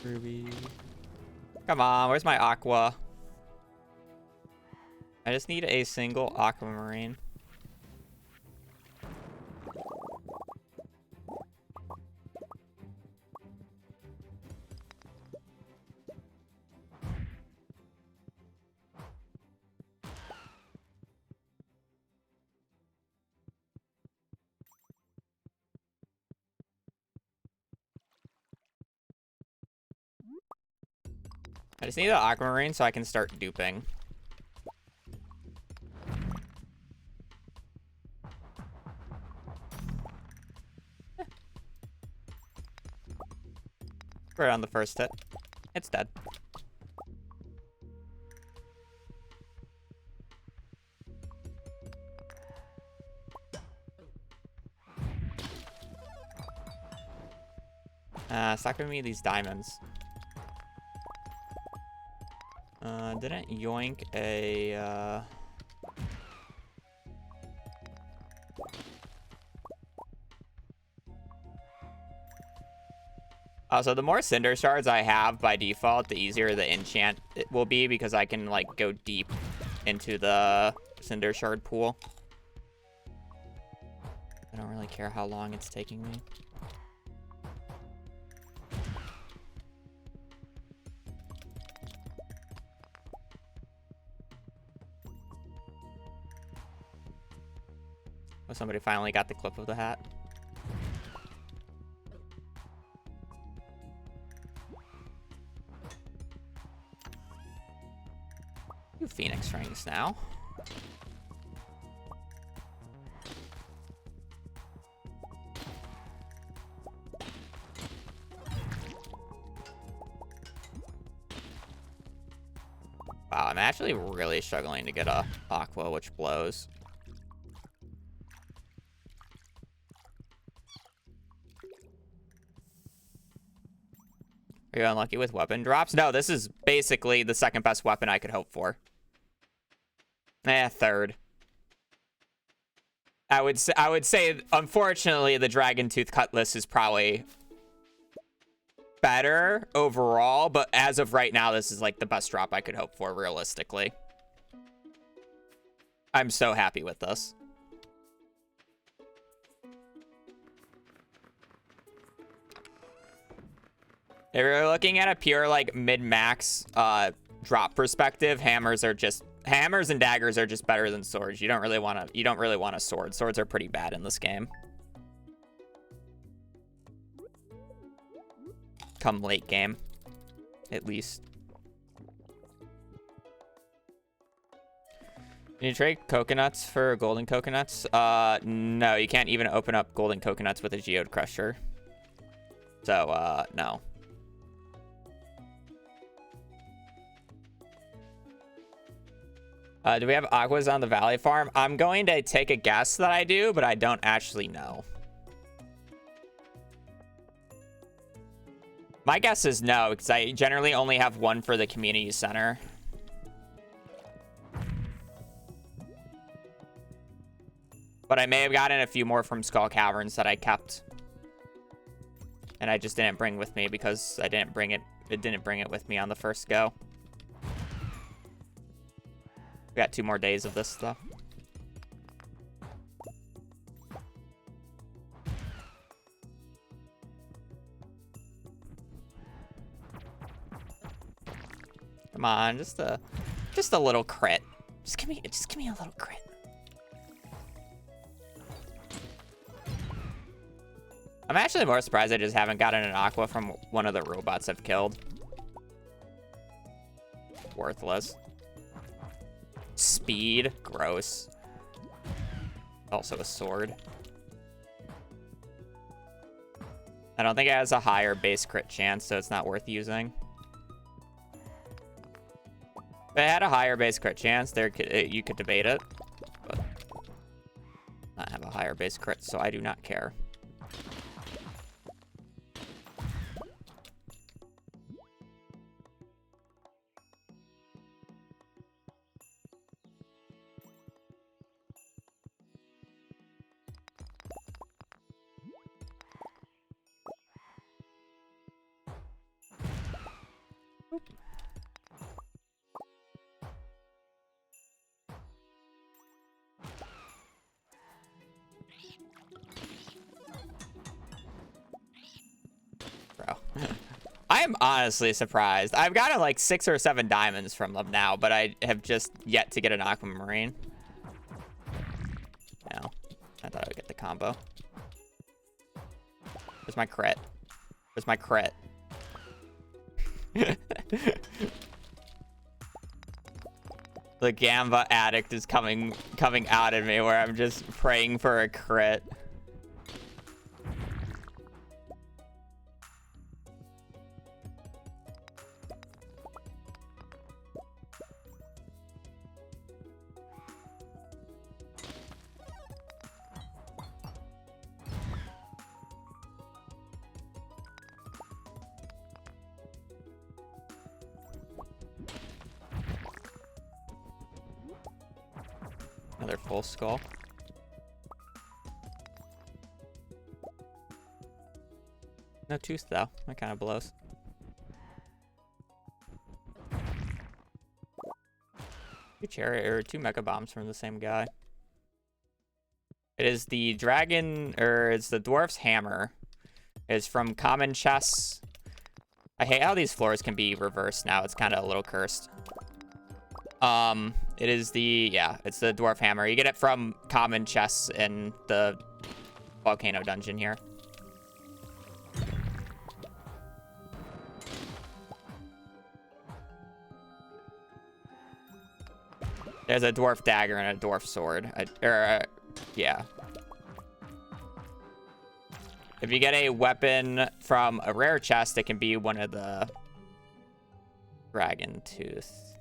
Ruby. Come on, where's my aqua? I just need a single aquamarine. I just need an aquamarine so I can start duping. Right on the first hit. It's dead. Stop giving me these diamonds. Didn't yoink a, so the more cinder shards I have by default, the easier the enchant it will be because I can, like, go deep into the cinder shard pool. I don't really care how long it's taking me. Oh, somebody finally got the clip of the hat. You Phoenix rings now. Wow, I'm actually really struggling to get a aqua, which blows. Are you unlucky with weapon drops? No, this is basically the second best weapon I could hope for. Third. I would say, unfortunately, the Dragon Tooth Cutlass is probably better overall, but as of right now, this is like the best drop I could hope for, realistically. I'm so happy with this. If you're looking at a pure, like, mid-max drop perspective, hammers and daggers are just better than swords. You don't really want a sword. Swords are pretty bad in this game. Come late game, at least. Can you trade coconuts for golden coconuts? No, you can't even open up golden coconuts with a geode crusher. So, no. Do we have aquas on the valley farm? I'm going to take a guess that I do, but I don't actually know. My guess is no, because I generally only have one for the community center. But I may have gotten a few more from Skull Caverns that I kept. And I just didn't bring with me because I didn't bring it. It didn't bring it with me on the first go. We got 2 more days of this stuff. Come on, just a little crit. Just give me a little crit. I'm actually more surprised I just haven't gotten an aqua from one of the robots I've killed. Worthless. Speed, gross. Also a sword. I don't think it has a higher base crit chance, so it's not worth using. If it had a higher base crit chance, you could debate it. But not have a higher base crit, so I do not care. Bro. I am honestly surprised. I've gotten like 6 or 7 diamonds from them now, but I have just yet to get an aquamarine. No. I thought I would get the combo. Where's my crit? Where's my crit? The Gamba addict is coming out at me where I'm just praying for a crit. Another full skull. No tooth though. That kind of blows. Two mega bombs from the same guy. It is the dragon, or it's the dwarf's hammer. It's from common chests. I hate how these floors can be reversed now. It's kind of a little cursed. It is it's the dwarf hammer. You get it from common chests in the volcano dungeon here. There's a dwarf dagger and a dwarf sword. Yeah. If you get a weapon from a rare chest, it can be one of the dragon tooth.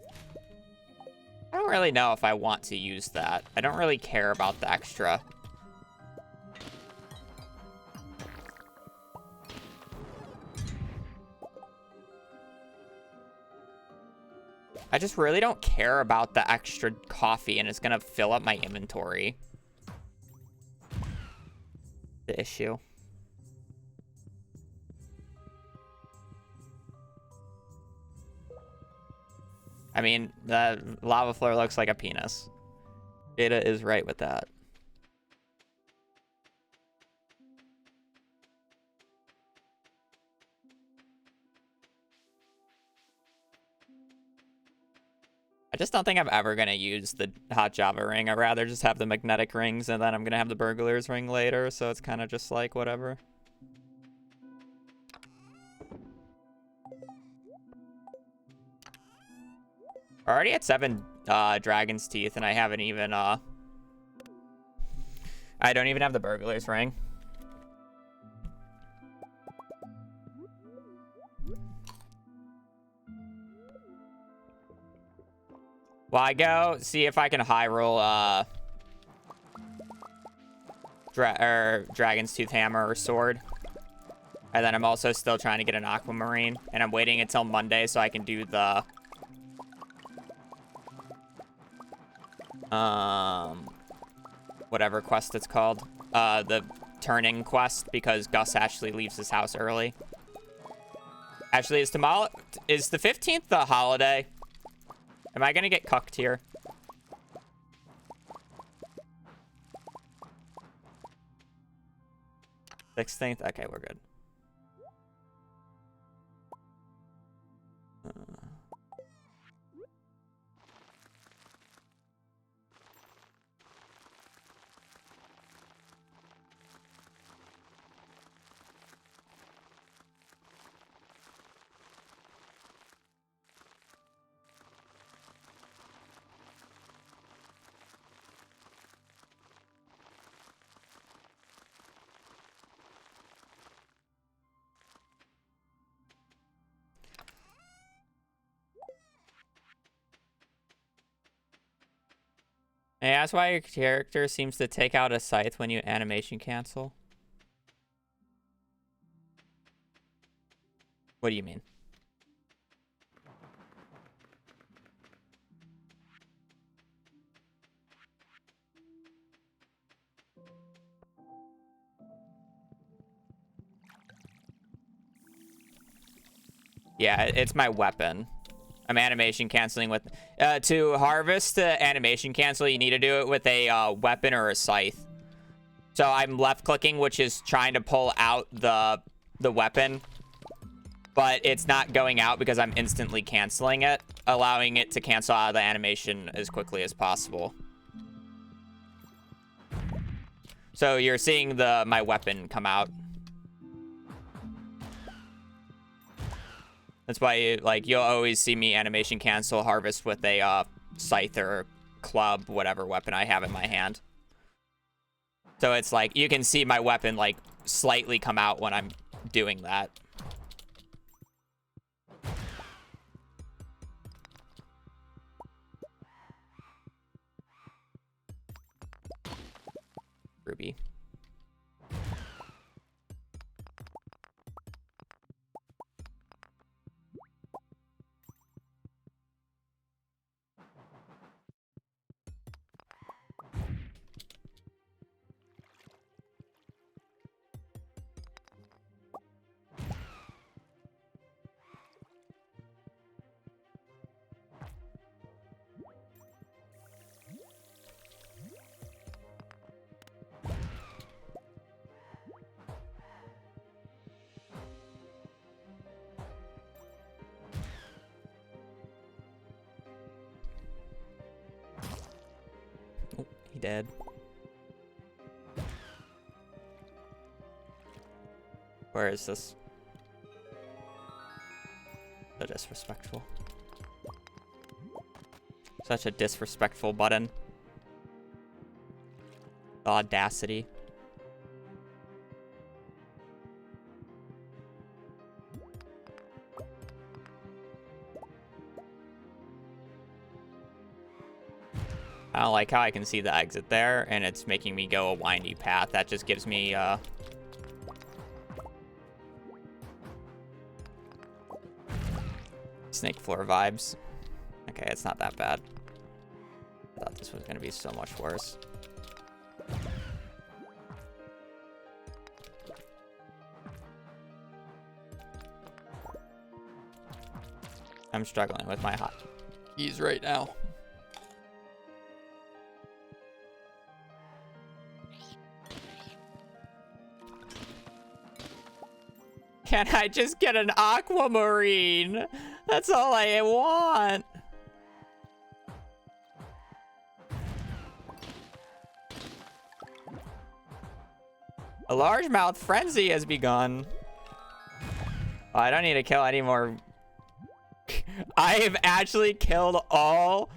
I don't really know if I want to use that. I don't really care about the extra. I just really don't care about the extra coffee, and it's gonna fill up my inventory. The issue. I mean, the lava floor looks like a penis. Data is right with that. I just don't think I'm ever going to use the hot Java ring. I'd rather just have the magnetic rings, and then I'm going to have the burglar's ring later, so it's kind of just like whatever. Already at 7 dragon's teeth, and I haven't even I don't even have the burglar's ring. Well, I go see if I can high roll dragon's tooth hammer or sword. And then I'm also still trying to get an aquamarine, and I'm waiting until Monday so I can do the whatever quest it's called, the turning quest, because Gus actually leaves his house early. Actually, is the 15th the holiday? Am I gonna get cucked here? Sixteenth? Okay, we're good. Hey, that's why your character seems to take out a scythe when you animation cancel. What do you mean? Yeah, it's my weapon. I'm animation canceling with... to harvest the animation cancel, you need to do it with a weapon or a scythe. So I'm left-clicking, which is trying to pull out the weapon. But it's not going out because I'm instantly canceling it, allowing it to cancel out of the animation as quickly as possible. So you're seeing my weapon come out. That's why you'll always see me animation cancel harvest with a scythe or club, whatever weapon I have in my hand. So it's like you can see my weapon like slightly come out when I'm doing that. Ruby. Oh, he dead. Where is this? So disrespectful. Such a disrespectful button. The audacity. I don't like how I can see the exit there, and it's making me go a windy path. That just gives me, snake floor vibes. Okay, it's not that bad. I thought this was gonna be so much worse. I'm struggling with my hotkeys right now. Can I just get an aquamarine? That's all I want. A largemouth frenzy has begun. Oh, I don't need to kill any more. I have actually killed all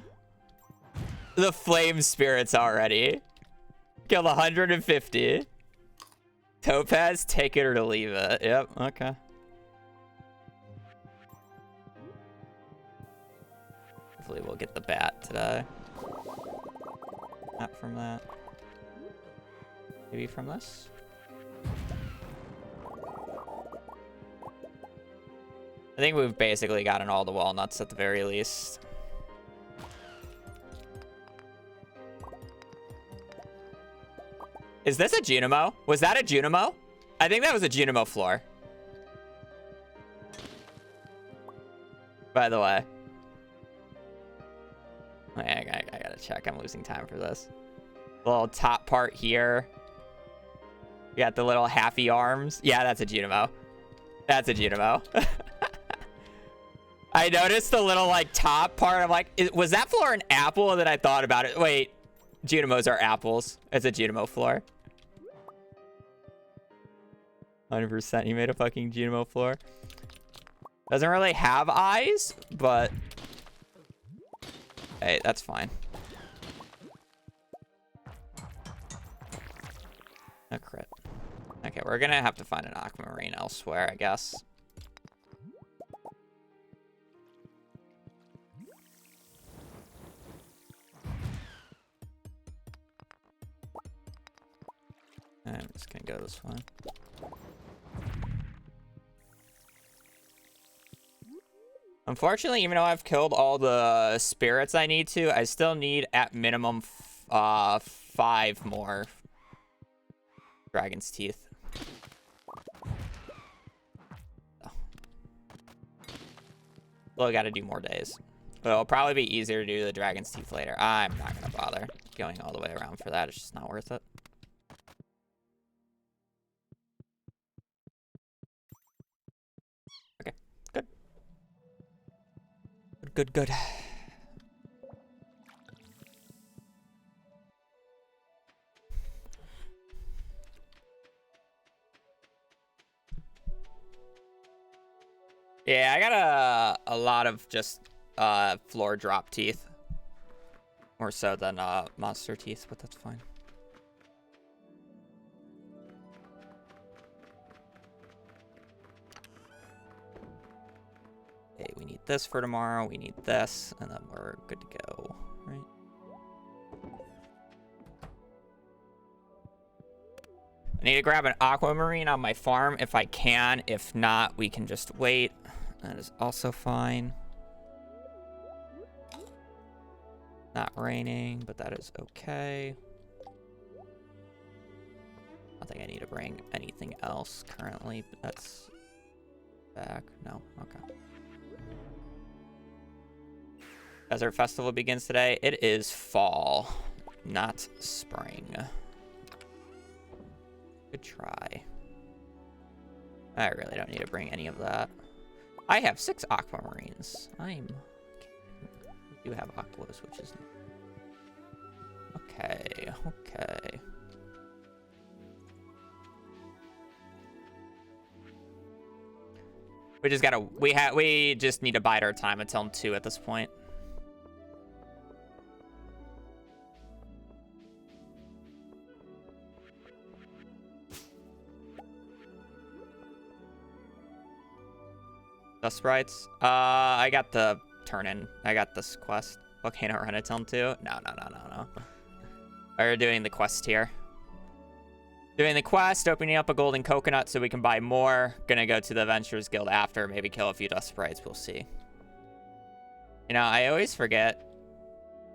the flame spirits already. Killed 150. Topaz, take it or leave it. Yep, okay. Hopefully we'll get the bat today. Not from that. Maybe from this? I think we've basically gotten all the walnuts at the very least. Is this a Junimo? Was that a Junimo? I think that was a Junimo floor. By the way. I gotta check. I'm losing time for this. The little top part here. You got the little halfy arms. Yeah, that's a Junimo. That's a Junimo. I noticed the little like top part. I'm like, was that floor an apple? And then I thought about it. Wait, Junimos are apples. It's a Junimo floor. 100% you made a fucking Junimo floor. Doesn't really have eyes, but hey, that's fine. A crit. Okay, we're gonna have to find an aquamarine elsewhere, I guess. I'm just gonna go this way. Unfortunately, even though I've killed all the spirits I need to, I still need at minimum 5 more dragon's teeth. Oh. Well, I gotta do more days. But it'll probably be easier to do the Dragon's Teeth later. I'm not gonna bother going all the way around for that. It's just not worth it. Okay, good. Good, good, good. Yeah, I got a lot of just floor drop teeth. More so than monster teeth, but that's fine. Okay, we need this for tomorrow, we need this, and then we're good to go, right? I need to grab an aquamarine on my farm if I can. If not, we can just wait. That is also fine. Not raining, but that is okay. I don't think I need to bring anything else currently, but that's back. No, okay. Desert Festival begins today. It is fall, not spring. Good try. I really don't need to bring any of that. I have 6 aquamarines. We do have aquas, which is... Okay, okay. We just gotta... We just need to bide our time until 2 at this point. Dust Sprites. I got the turn-in. I got this quest. Volcano run until 2. No. We're doing the quest here. Doing the quest, opening up a golden coconut so we can buy more. Gonna go to the Adventurers Guild after, maybe kill a few Dust Sprites, we'll see. You know, I always forget.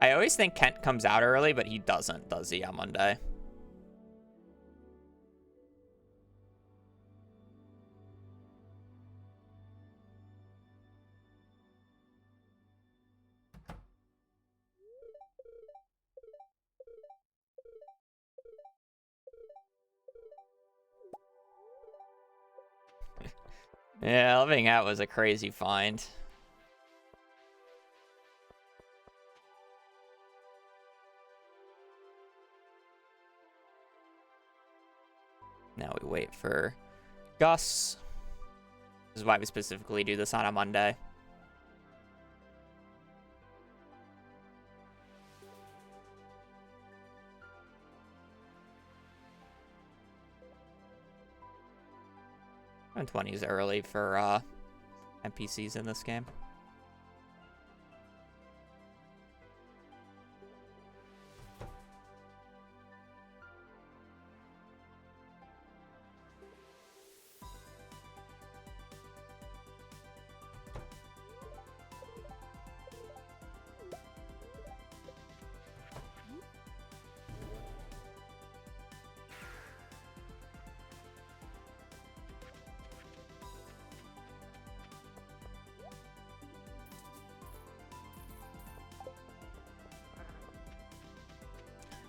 I always think Kent comes out early, but he doesn't, does he, on Monday? Yeah, living out was a crazy find. Now we wait for Gus. This is why we specifically do this on a Monday. And 20 is early for NPCs in this game.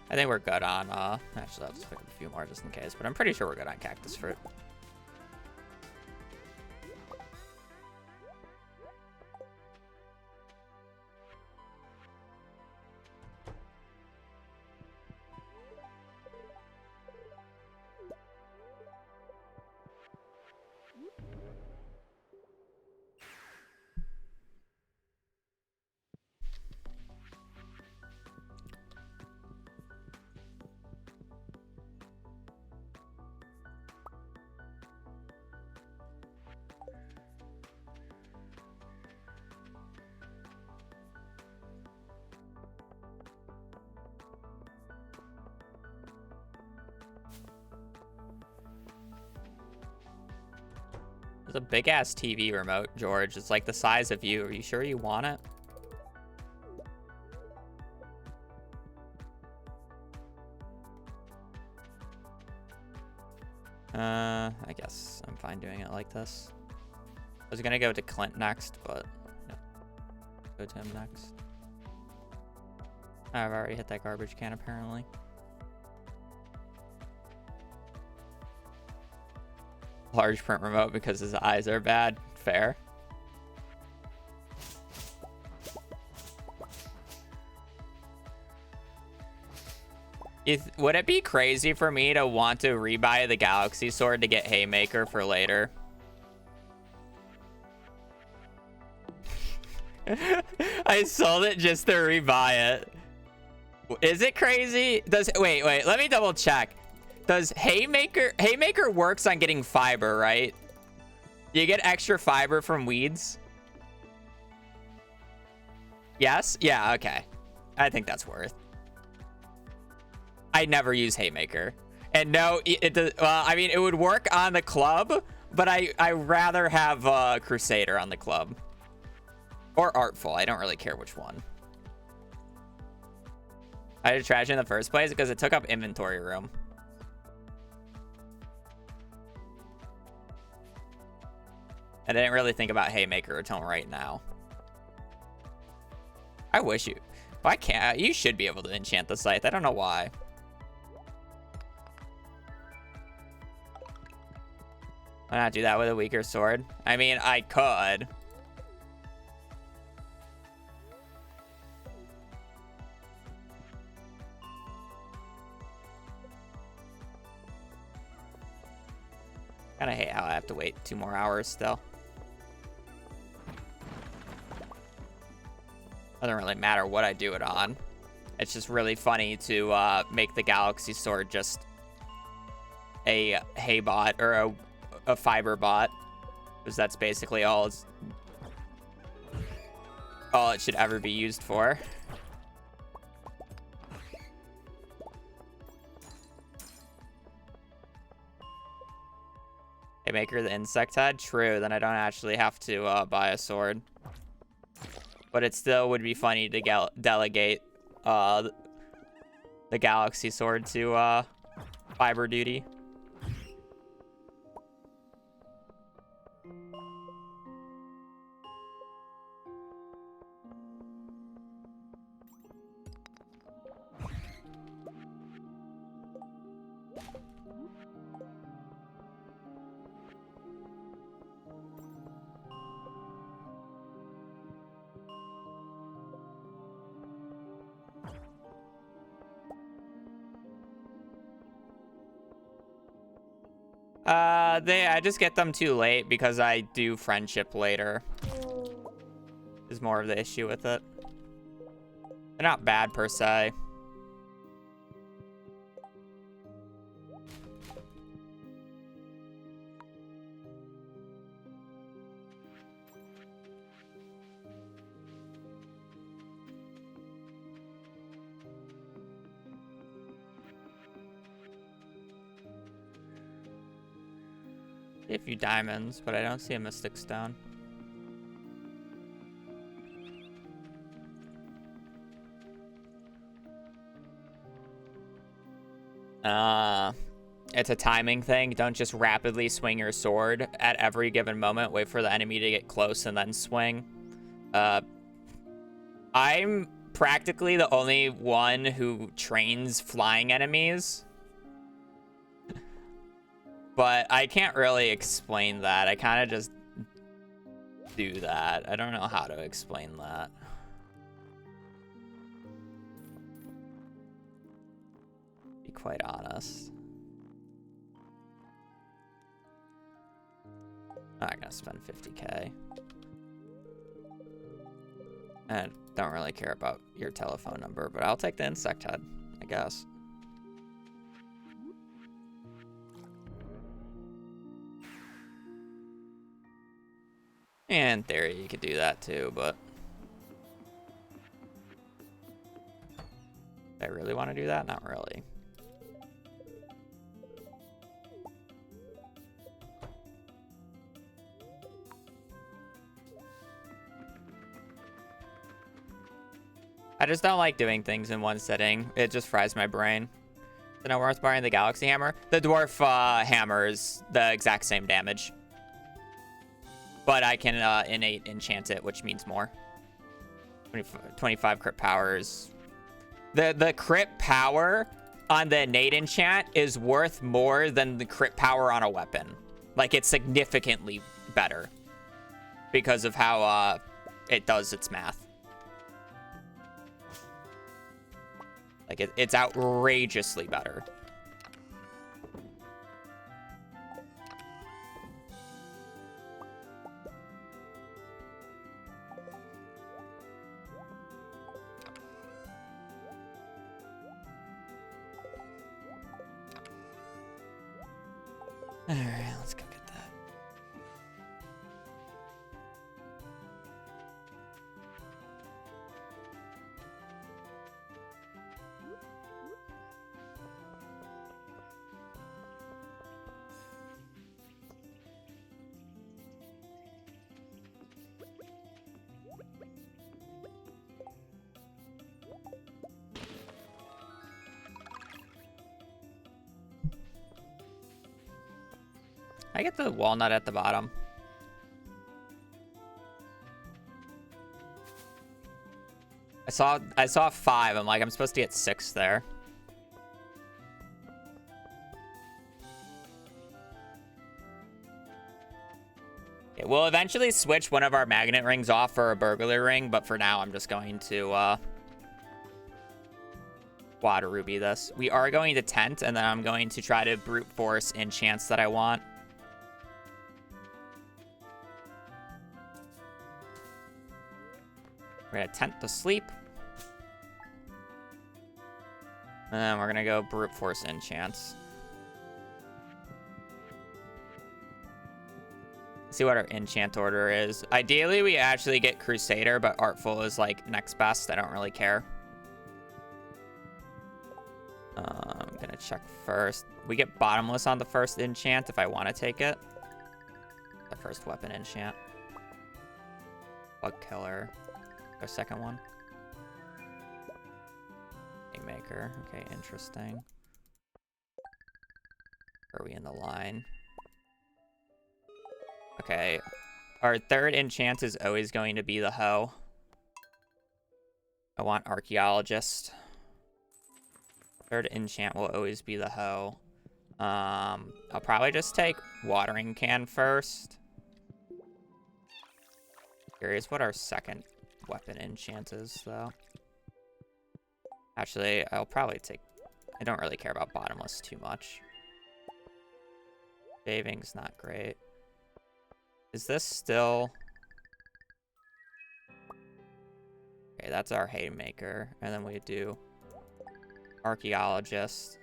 I think we're good on, actually, I'll just pick up a few more just in case, but I'm pretty sure we're good on cactus fruit. There's a big ass TV remote, George. It's like the size of you. Are you sure you want it? I guess I'm fine doing it like this. I was gonna go to Clint next, but no. Go to him next. I've already hit that garbage can, apparently. Large print remote because his eyes are bad. Fair. Would it be crazy for me to want to rebuy the Galaxy Sword to get Haymaker for later? I sold it just to rebuy it. Is it crazy? Wait, let me double check. Does Haymaker works on getting fiber, right? You get extra fiber from weeds? Yes? Yeah, okay. I think that's worth. I never use Haymaker. And no, it does. Well, I mean, it would work on the club, but I rather have Crusader on the club. Or Artful. I don't really care which one. I had to trash it in the first place because it took up inventory room. I didn't really think about Haymaker until right now. I wish you... Why can't... You should be able to enchant the Scythe. I don't know why. Why not do that with a weaker sword? I mean, I could. Kinda hate how I have to wait 2 more hours still. Doesn't really matter what I do it on. It's just really funny to make the Galaxy Sword just a hay bot or a fiber bot, because that's basically all it should ever be used for. Haymaker the insect head? True, then I don't actually have to buy a sword. But it still would be funny to delegate the Galaxy Sword to fiber duty. I just get them too late because I do friendship later. Is more of the issue with it. They're not bad per se. A few diamonds, but I don't see a mystic stone. It's a timing thing. Don't just rapidly swing your sword at every given moment. Wait for the enemy to get close and then swing. I'm practically the only one who trains flying enemies. But I can't really explain that. I kind of just do that. I don't know how to explain that. Be quite honest. I'm not gonna spend 50k. And don't really care about your telephone number, but I'll take the insect head, I guess. In theory, you could do that too, but do I really want to do that? Not really. I just don't like doing things in one sitting. It just fries my brain. Is it not worth buying the Galaxy Hammer? The Dwarf Hammer is the exact same damage. But I can innate enchant it, which means more. 25 crit powers. The crit power on the innate enchant is worth more than the crit power on a weapon. Like, it's significantly better because of how it does its math. Like, it's outrageously better. All right, let's go get that. I get the walnut at the bottom. I saw 5. I'm like, I'm supposed to get 6 there. Okay, we'll eventually switch one of our magnet rings off for a burglar ring, but for now I'm just going to quad ruby this. We are going to tent, and then I'm going to try to brute force enchants that I want. We're gonna tent to sleep. And then we're gonna go brute force enchants. See what our enchant order is. Ideally, we actually get Crusader, but Artful is like next best. I don't really care. I'm gonna check first. We get Bottomless on the first enchant if I want to take it. The first weapon enchant. Bug Killer. Our second one. Maker. Okay, interesting. Are we in the line? Okay. Our third enchant is always going to be the hoe. I want Archaeologist. Third enchant will always be the hoe. I'll probably just take Watering Can first. Curious what our second weapon enchant is, though. Actually, I'll probably take... I don't really care about Bottomless too much. Shaving's not great. Is this still... Okay, that's our Haymaker. And then we do Archaeologist.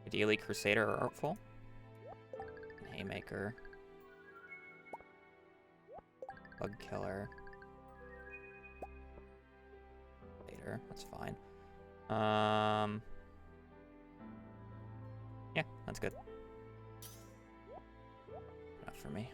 Ideally Crusader or Artful. And Haymaker. Bug Killer. Later, that's fine. Yeah, that's good. Enough for me.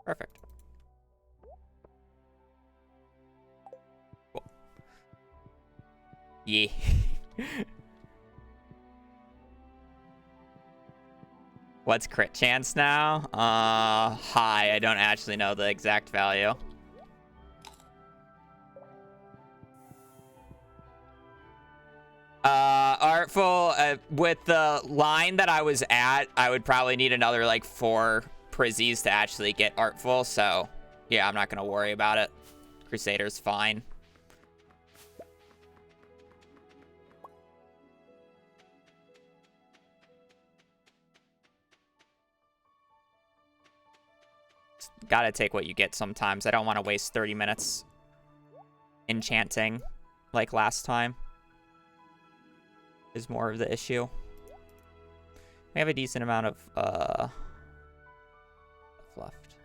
Perfect. Cool. Yeah. What's crit chance now? High. I don't actually know the exact value. Artful, with the line that I was at, I would probably need another, like, 4 Prizzies to actually get Artful, so, yeah, I'm not gonna worry about it. Crusader's fine. Gotta take what you get sometimes. I don't want to waste 30 minutes enchanting like last time. Is more of the issue. We have a decent amount of left.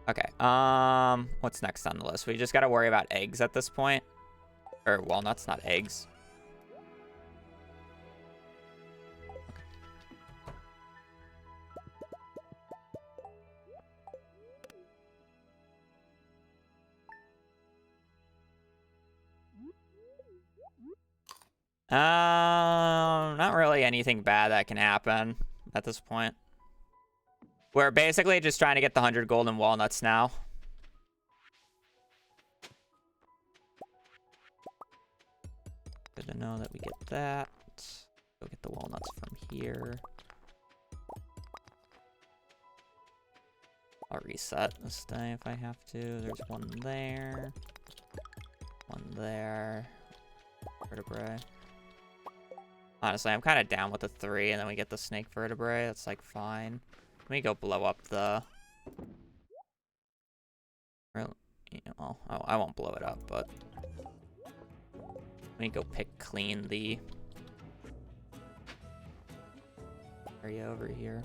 Okay. What's next on the list? We just gotta worry about eggs at this point. Or walnuts, not eggs. Not really anything bad that can happen at this point. We're basically just trying to get the 100 golden walnuts now. Good to know that we get that. Go get the walnuts from here. I'll reset this day if I have to. There's one there. One there. Vertebrae. Honestly, I'm kind of down with the 3, and then we get the snake vertebrae. That's, like, fine. Let me go blow up the... Well, I won't blow it up, but... Let me go pick clean the... area over here.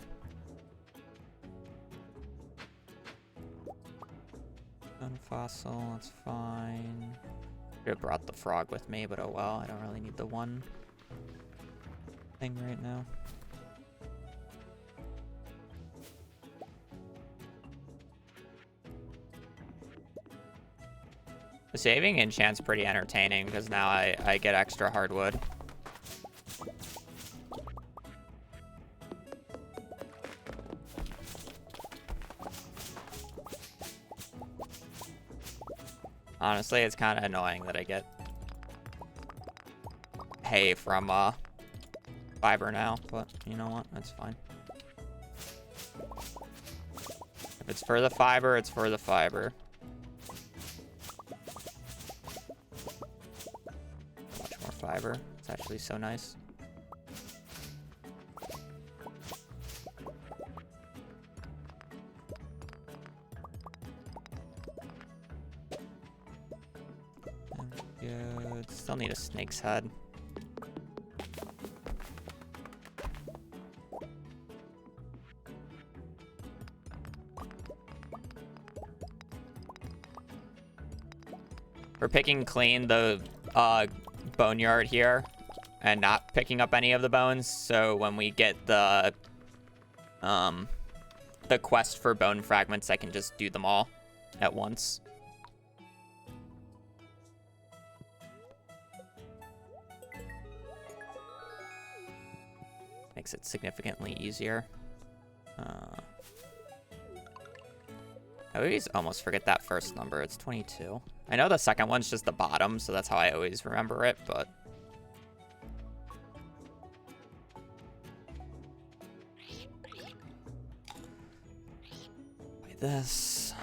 Fossil, that's fine. Could have brought the frog with me, but oh well. I don't really need the one thing right now. The saving enchant's pretty entertaining because now I get extra hardwood. Honestly, it's kind of annoying that I get hay from fiber now, but you know what? That's fine. If it's for the fiber, it's for the fiber. Much more fiber. It's actually so nice. Good. Still need a snake's head. We're picking clean the boneyard here and not picking up any of the bones, so when we get the quest for bone fragments, I can just do them all at once. Makes it significantly easier. I always almost forget that first number. It's 22. I know the second one's just the bottom, so that's how I always remember it, but... By this...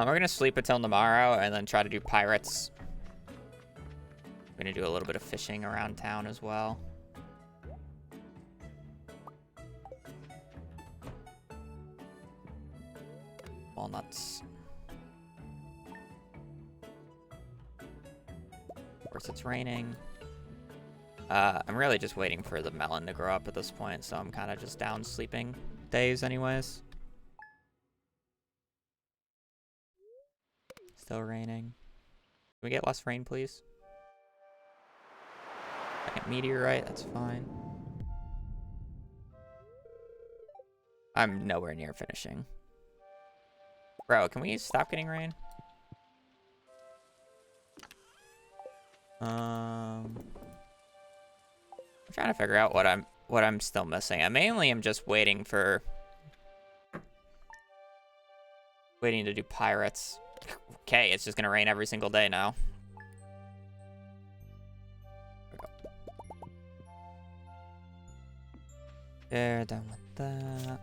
We're gonna sleep until tomorrow and then try to do pirates. We're gonna do a little bit of fishing around town as well. Walnuts. Of course it's raining. I'm really just waiting for the melon to grow up at this point, so I'm kind of just down sleeping days anyways. Still raining. Can we get less rain, please? Second meteorite, that's fine. I'm nowhere near finishing. Bro, can we stop getting rain? I'm trying to figure out what I'm still missing. I mainly am just waiting to do pirates. Okay, it's just gonna rain every single day now. There, done with that.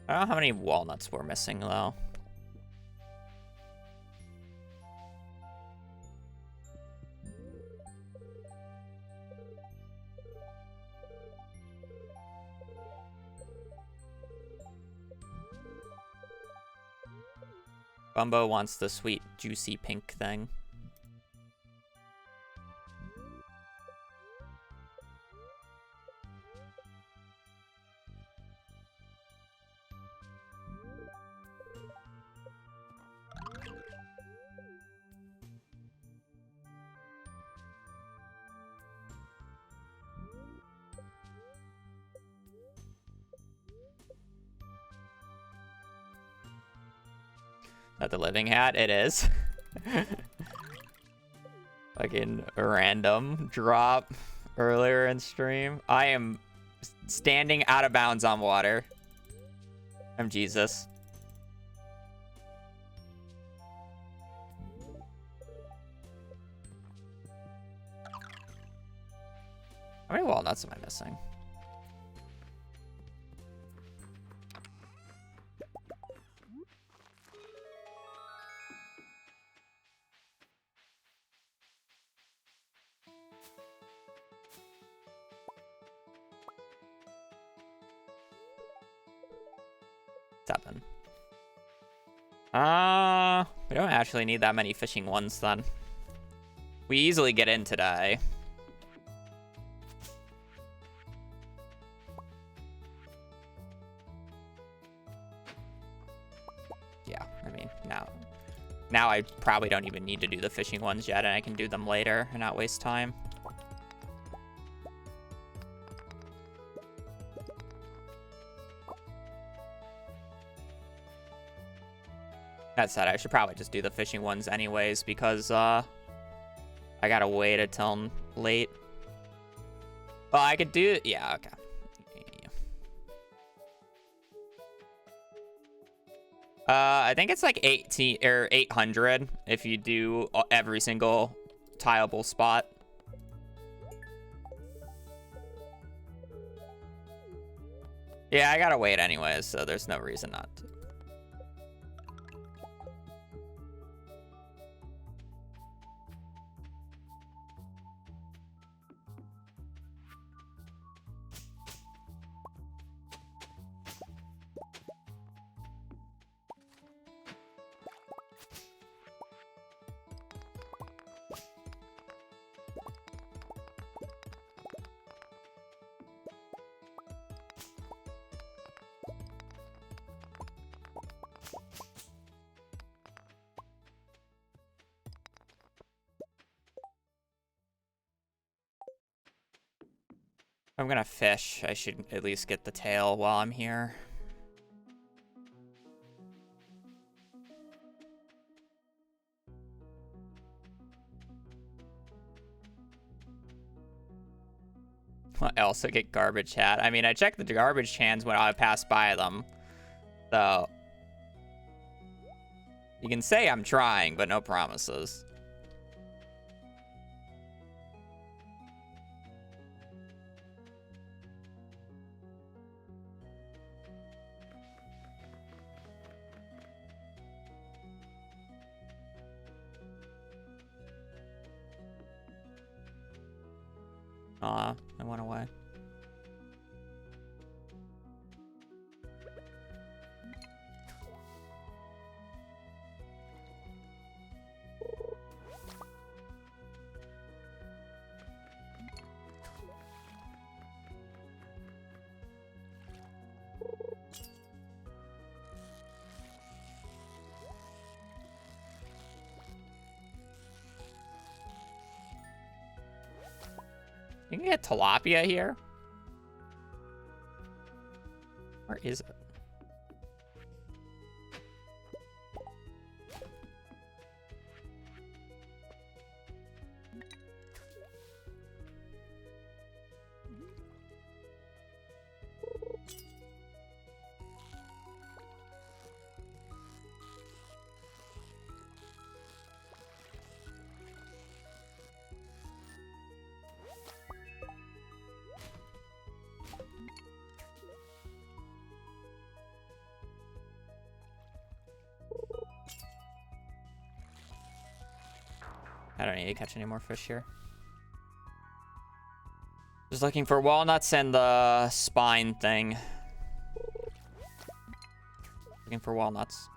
I don't know how many walnuts we're missing though. Bumbo wants the sweet, juicy pink thing. That the living hat? It is. Fucking random drop earlier in stream. I am standing out of bounds on water. I'm Jesus. How many walnuts am I missing? Seven. We don't actually need that many fishing ones then. We easily get in today. Yeah, I mean, now I probably don't even need to do the fishing ones yet, and I can do them later and not waste time. That said, I should probably just do the fishing ones anyways, because I gotta wait until late. Well, I could do, yeah, okay. I think it's like 18 or 800 if you do every single tileable spot. Yeah, I gotta wait anyways, so there's no reason not to. I'm gonna fish. I should at least get the tail while I'm here. I also get garbage hat. I mean, I check the garbage cans when I pass by them. So you can say I'm trying, but no promises. Aw, I went away. You can get tilapia here. Where is it? I don't need to catch any more fish here. Just looking for walnuts and the spine thing. Looking for walnuts.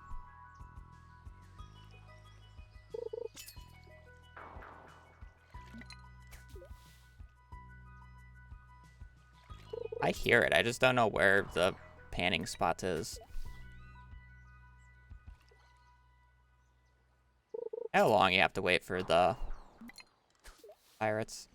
I hear it. I just don't know where the panning spot is. How long you have to wait for the pirates?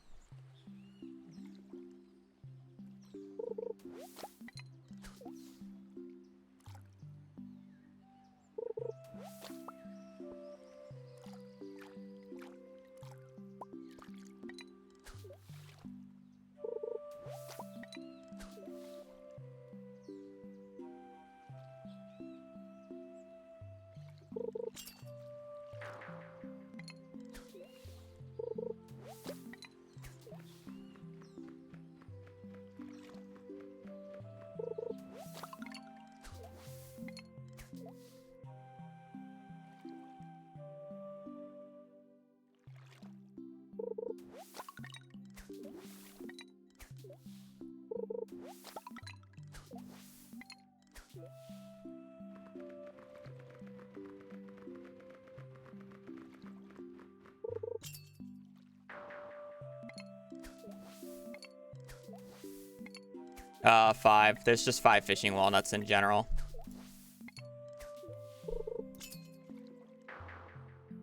5. There's just 5 fishing walnuts in general.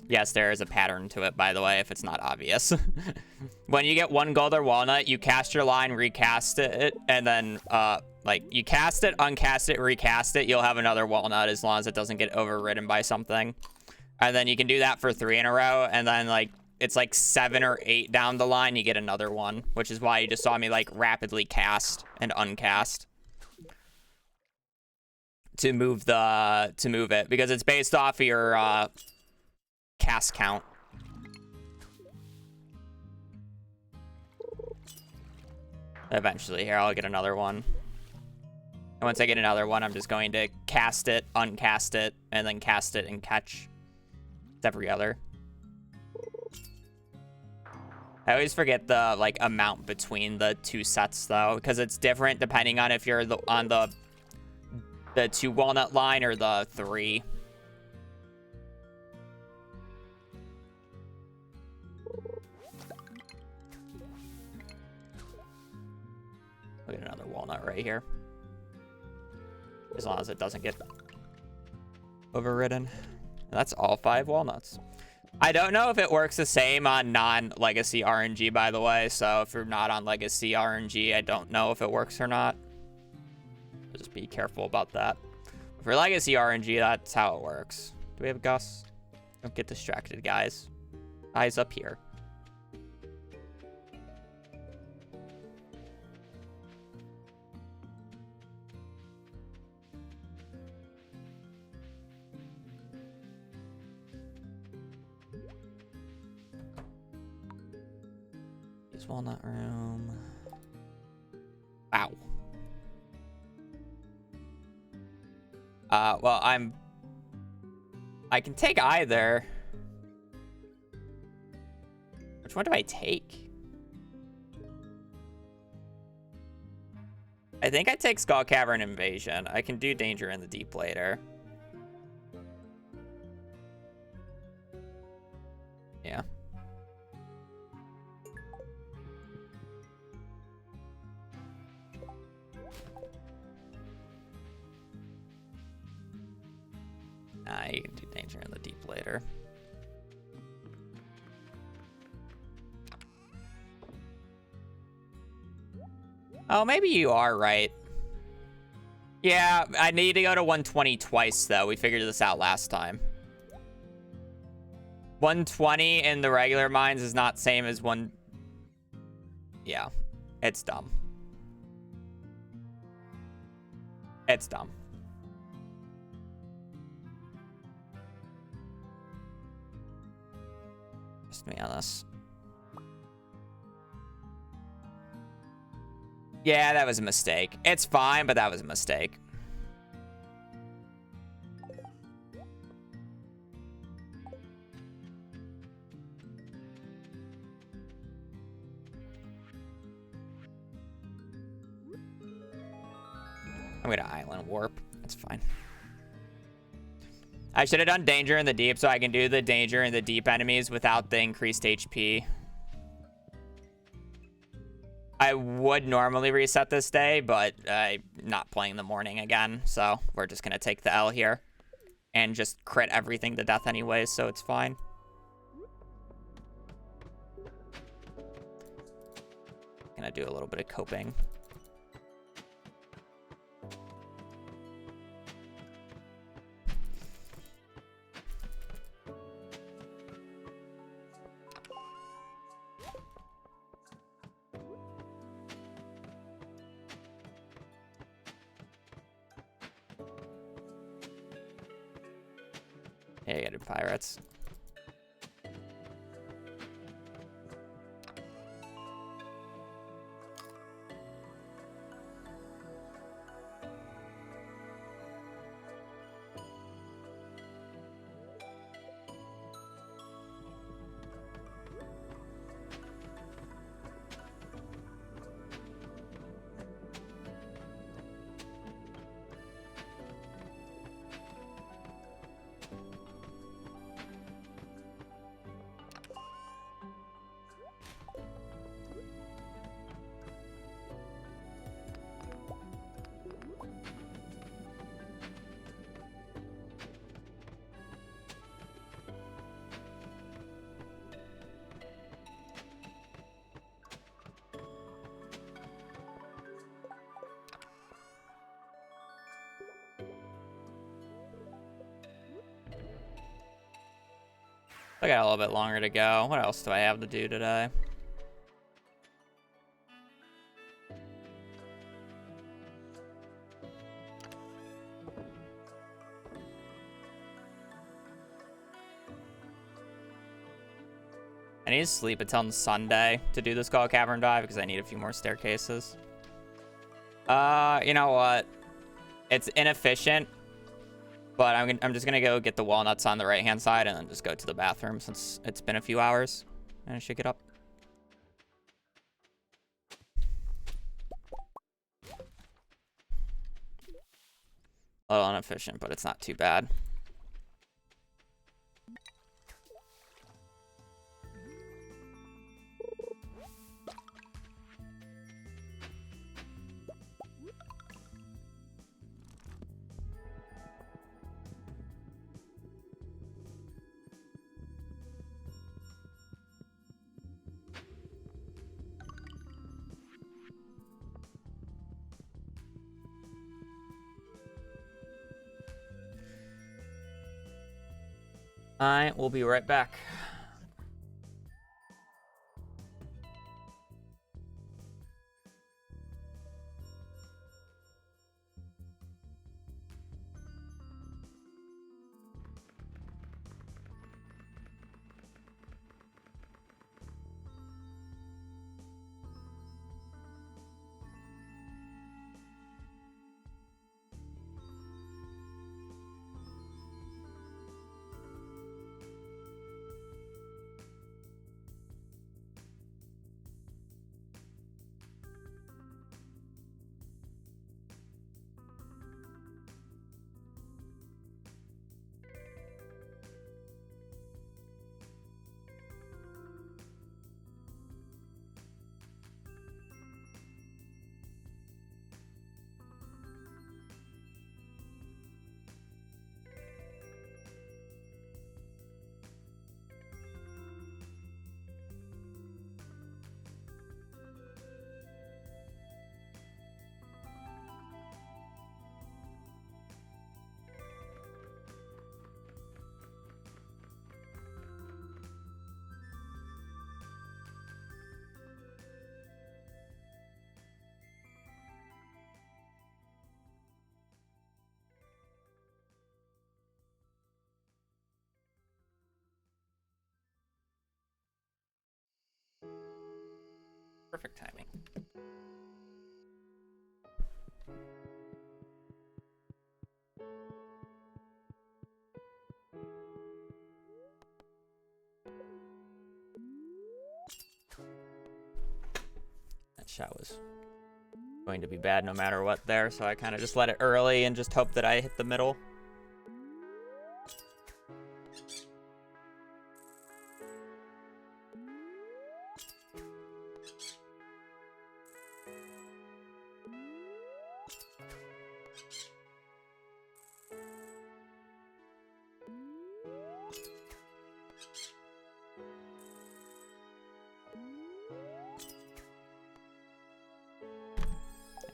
Yes, there is a pattern to it, by the way, if it's not obvious. When you get 1 gold or walnut, you cast your line, recast it, and then, like, you cast it, uncast it, recast it, you'll have another walnut as long as it doesn't get overridden by something. And then you can do that for 3 in a row, and then, like, it's like 7 or 8 down the line, you get another one, which is why you just saw me, like, rapidly cast and uncast to move it, because it's based off of your, cast count. Eventually, here, I'll get another one. And once I get another one, I'm just going to cast it, uncast it, and then cast it and catch. It's every other. I always forget the, like, amount between the 2 sets, though, because it's different depending on if you're on the 2 walnut line or the 3. Look at another walnut right here. As long as it doesn't get overridden. That's all 5 walnuts. I don't know if it works the same on non-legacy RNG, by the way. So if you're not on legacy RNG, I don't know if it works or not. Just be careful about that. For legacy RNG, that's how it works. Do we have Gus? Don't get distracted, guys. Eyes up here. Walnut room. Wow. Well, I can take either. Which one do I take? I think I take Skull Cavern Invasion. I can do Danger in the Deep later. Yeah. You can do Danger in the Deep later. Oh, maybe you are right. Yeah, I need to go to 120 twice, though. We figured this out last time. 120 in the regular mines is not same as one... Yeah, it's dumb. It's dumb. Trust me on this. Yeah, that was a mistake. It's fine, but that was a mistake. I'm gonna island warp. That's fine. I should have done Danger in the Deep so I can do the Danger in the Deep enemies without the increased HP. I would normally reset this day, but I'm not playing the morning again, so we're just gonna take the L here and just crit everything to death anyways, so it's fine. Gonna do a little bit of coping. Yeah, you gotta do pirates. I got a little bit longer to go. What else do I have to do today? I need to sleep until Sunday to do this Skull Cavern dive because I need a few more staircases. You know what? It's inefficient, but I'm just gonna go get the walnuts on the right-hand side and then just go to the bathroom since it's been a few hours. And I should get up. A little inefficient, but it's not too bad. I will be right back. Perfect timing. That shot was going to be bad no matter what there, so I kind of just let it early and just hope that I hit the middle.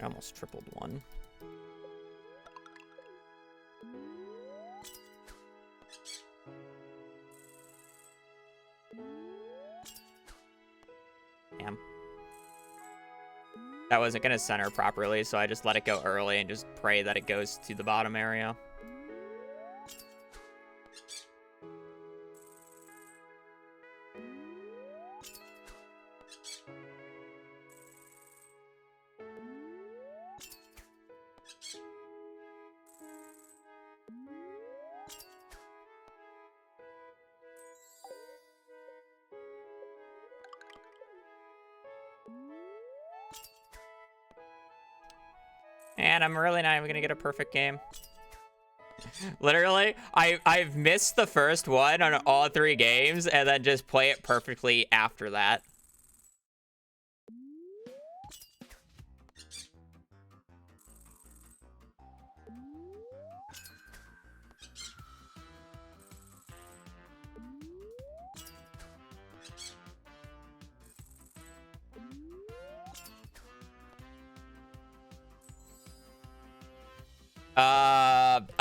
I almost tripled one. Damn. That wasn't going to center properly, so I just let it go early and just pray that it goes to the bottom area. And I'm really not even gonna get a perfect game. Literally, I've missed the first one on all 3 games and then just play it perfectly after that.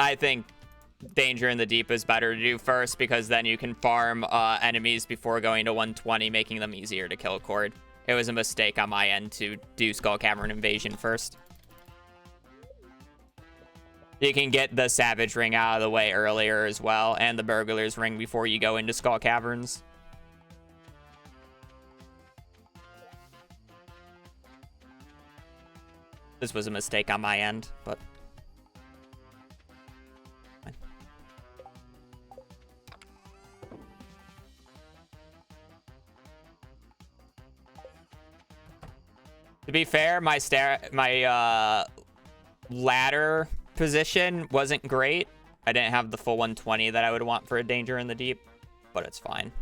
I think Danger in the Deep is better to do first, because then you can farm enemies before going to 120, making them easier to kill Cord. It was a mistake on my end to do Skull Cavern Invasion first. You can get the Savage Ring out of the way earlier as well, and the Burglar's Ring before you go into Skull Caverns. This was a mistake on my end, but... To be fair, my ladder position wasn't great. I didn't have the full 120 that I would want for a Danger in the Deep, but it's fine.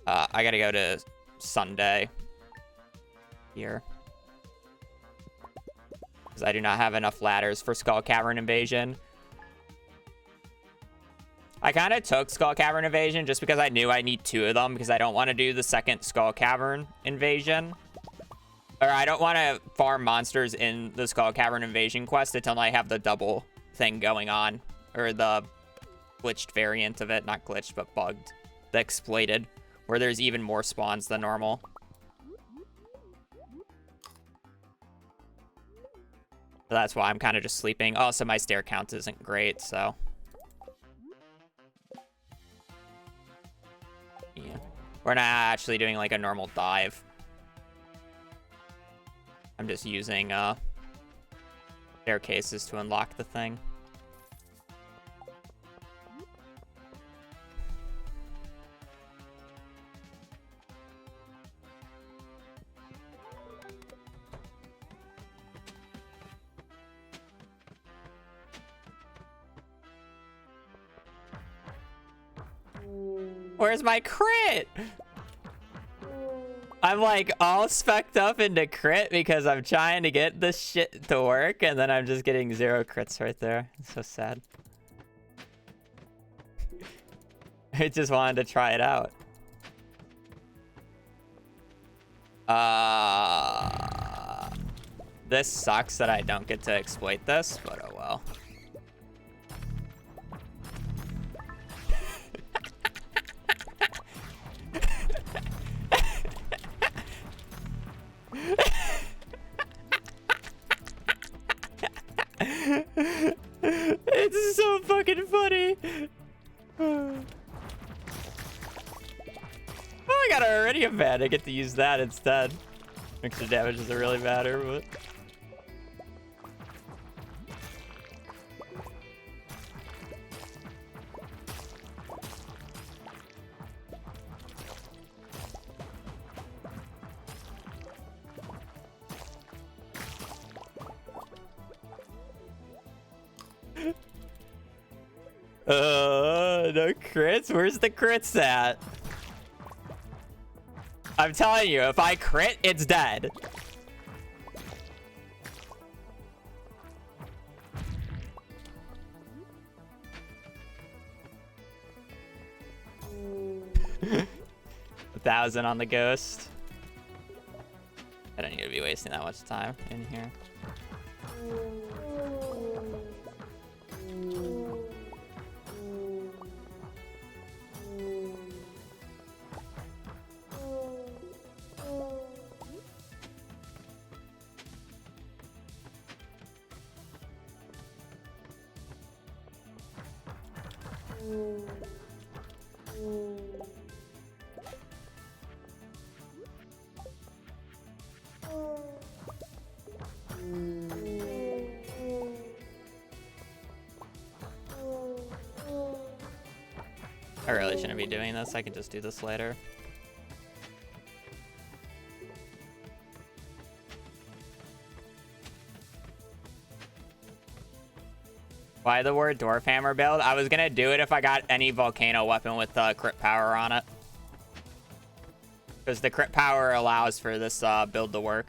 I gotta go to Sunday here, because I do not have enough ladders for Skull Cavern Invasion. I kind of took Skull Cavern Invasion just because I knew I need 2 of them, because I don't want to do the second Skull Cavern Invasion. Or I don't want to farm monsters in the Skull Cavern Invasion quest until I have the double thing going on. Or the glitched variant of it. Not glitched, but bugged. The exploited. Where there's even more spawns than normal. So that's why I'm kind of just sleeping. Also, my stair count isn't great, so... Yeah. We're not actually doing like a normal dive. I'm just using staircases to unlock the thing. Where's my crit? I'm like all specced up into crit because I'm trying to get this shit to work, and then I'm just getting 0 crits right there. It's so sad. I just wanted to try it out. This sucks that I don't get to exploit this, but oh well. It's so fucking funny. Oh, I got an Iridium Band. I get to use that instead. Extra damage doesn't really matter, but... No crits? Where's the crits at? I'm telling you, if I crit, it's dead. $1,000 on the ghost. I don't need to be wasting that much time in here. I really shouldn't be doing this. I can just do this later. Why the word Dwarf Hammer build? I was gonna do it if I got any Volcano weapon with crit power on it. Because the crit power allows for this build to work.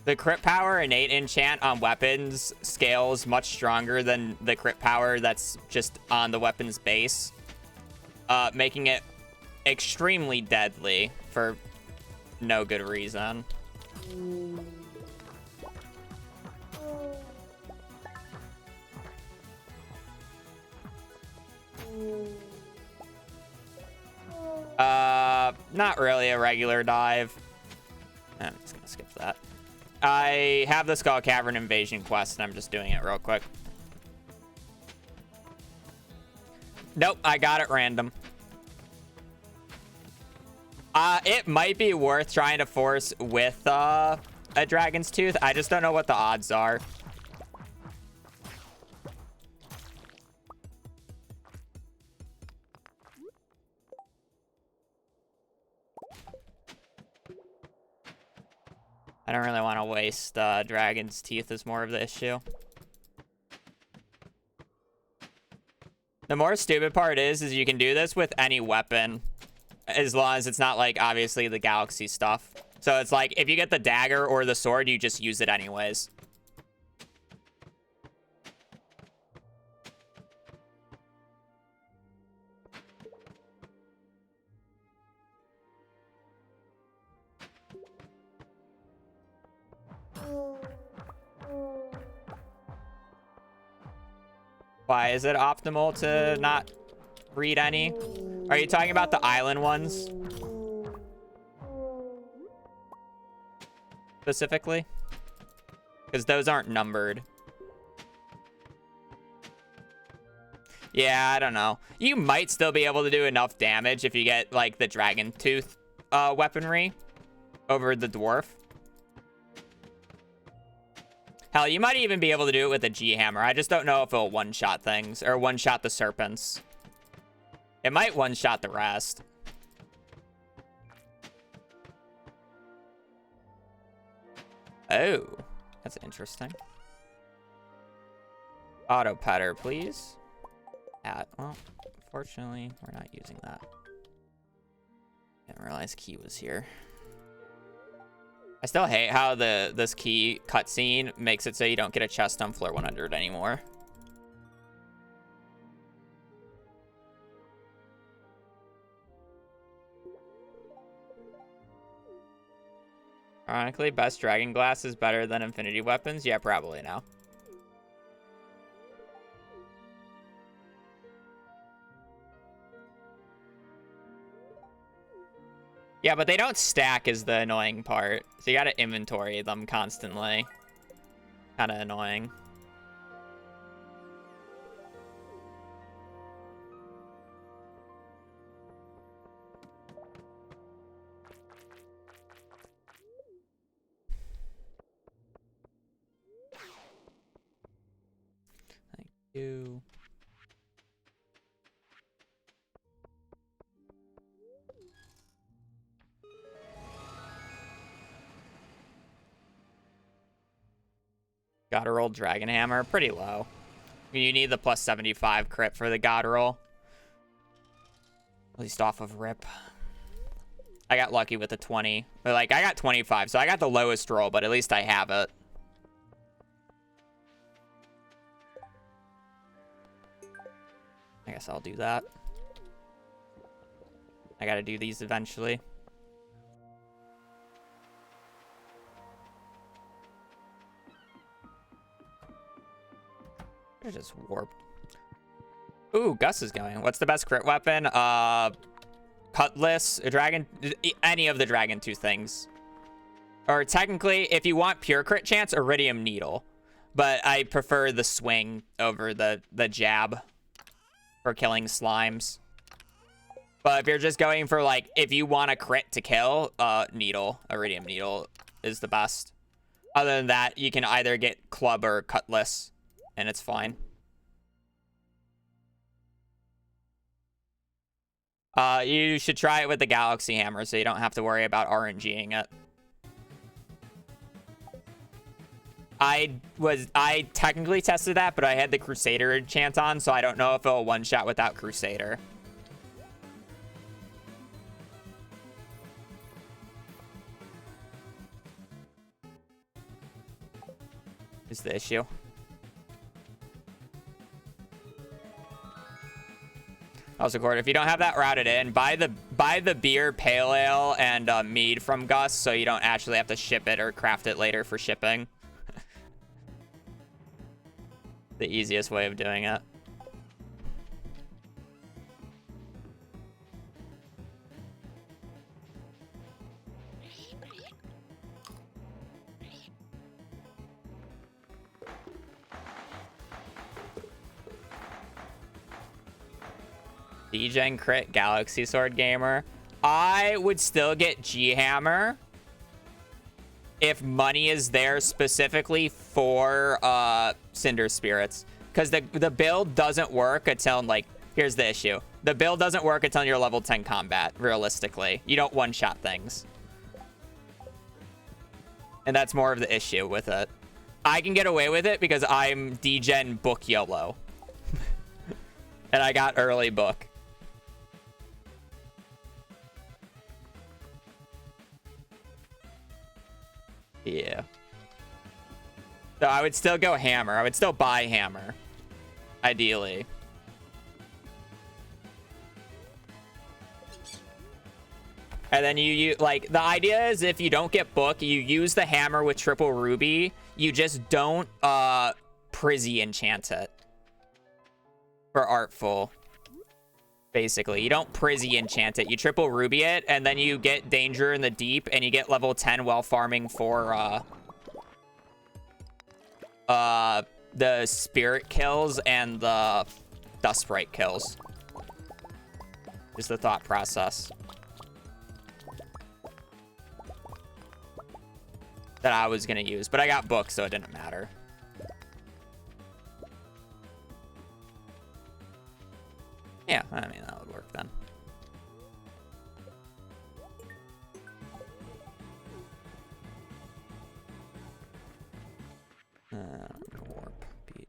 The crit power innate enchant on weapons scales much stronger than the crit power that's just on the weapon's base, making it extremely deadly for no good reason. not really a regular dive. I'm just gonna skip that. I have this called Cavern Invasion quest, and I'm just doing it real quick. Nope, I got it random. It might be worth trying to force with a Dragon's Tooth. I just don't know what the odds are. I don't really want to waste Dragon's Teeth is more of the issue. The more stupid part is you can do this with any weapon, as long as it's not, like, obviously the galaxy stuff. So it's like, if you get the dagger or the sword, you just use it anyways. Why is it optimal to not read any? Are you talking about the island ones? Specifically? Because those aren't numbered. Yeah, I don't know. You might still be able to do enough damage if you get, like, the Dragon Tooth weaponry over the dwarf. Hell, you might even be able to do it with a G-Hammer. I just don't know if it'll one-shot things, or one-shot the serpents. It might one-shot the rest. Oh, that's interesting. Auto petter, please. Well, unfortunately, we're not using that. Didn't realize key was here. I still hate how this key cutscene makes it so you don't get a chest on floor 100 anymore. Ironically, best dragon glass is better than infinity weapons. Yeah, probably now. Yeah, but they don't stack is the annoying part. So you gotta inventory them constantly. Kinda annoying. Thank you. God roll Dragon Hammer, pretty low. You need the plus 75 crit for the God roll. At least off of rip. I got lucky with the 20. But, like, I got 25, so I got the lowest roll, but at least I have it. I guess I'll do that. I gotta do these eventually. They're just warped. Ooh, Gus is going. What's the best crit weapon? Cutlass, a dragon, any of the Dragon Tooth things. Or technically, if you want pure crit chance, Iridium Needle. But I prefer the swing over the jab for killing slimes. But if you're just going for, like, if you want a crit to kill, Needle, Iridium Needle is the best. Other than that, you can either get Club or Cutlass, and it's fine. You should try it with the Galaxy Hammer so you don't have to worry about RNGing it. I technically tested that, but I had the Crusader enchant on, so I don't know if it'll one-shot without Crusader. Is the issue. Also, Gordon, if you don't have that routed in, buy the beer, pale ale, and mead from Gus, so you don't actually have to ship it or craft it later for shipping. The easiest way of doing it. Degen crit Galaxy Sword Gamer. I would still get G-Hammer if money is there specifically for Cinder Spirits. Because the build doesn't work until, like, here's the issue. The build doesn't work until you're level 10 combat, realistically. You don't one-shot things. And that's more of the issue with it. I can get away with it because I'm Degen book YOLO. And I got early book. Yeah. So I would still go hammer. I would still buy hammer. Ideally. And then you like, the idea is if you don't get book, you use the hammer with triple ruby. You just don't Prizzy enchant it. For artful. Basically, you don't Prizzy enchant it. You triple ruby it, and then you get danger in the deep, and you get level 10 while farming for the spirit kills and the dust sprite kills. Is the thought process that I was gonna use, but I got booked, so it didn't matter. Yeah, I mean, that would work then. Warp beat.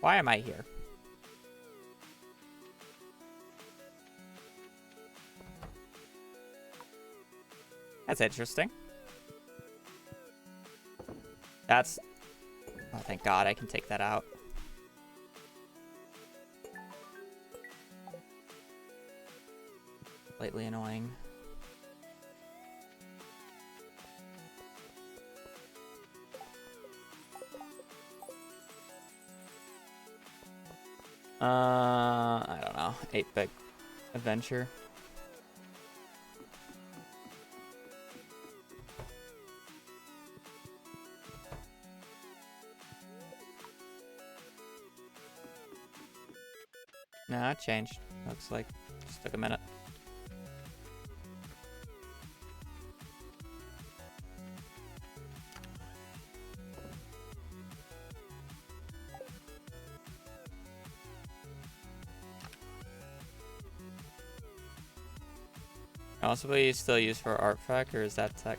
Why am I here? That's interesting. That's... Oh, thank God, I can take that out. Slightly annoying. I don't know. 8-bit adventure. Nah, it changed. Looks like just took a minute. Possibly still used for artifact, or is that tech?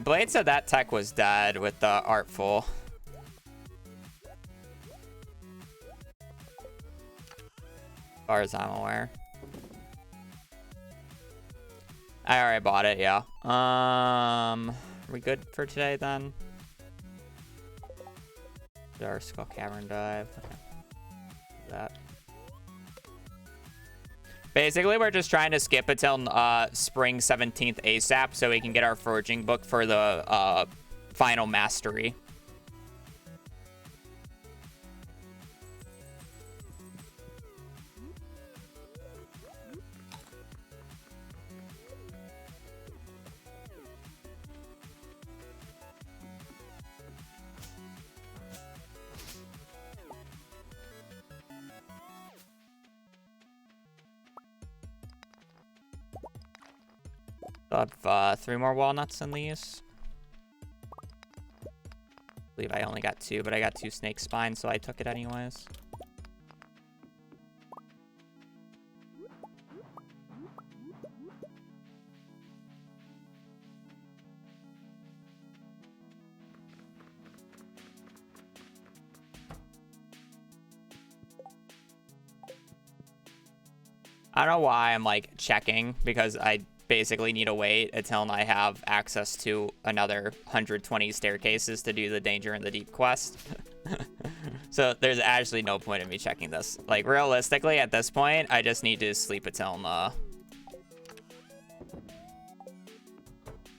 Blade said that tech was dead with the artful. As far as I'm aware. I already bought it, yeah. Are we good for today then? Did our Skull Cavern dive? Okay. That. Basically, we're just trying to skip until spring 17th ASAP so we can get our foraging book for the final mastery. I have 3 more walnuts in these. I believe I only got 2, but I got 2 snake spines, so I took it anyways. I don't know why I'm like checking, because I basically need to wait until I have access to another 120 staircases to do the danger in the deep quest. So there's actually no point in me checking this. Like, realistically, at this point, I just need to sleep until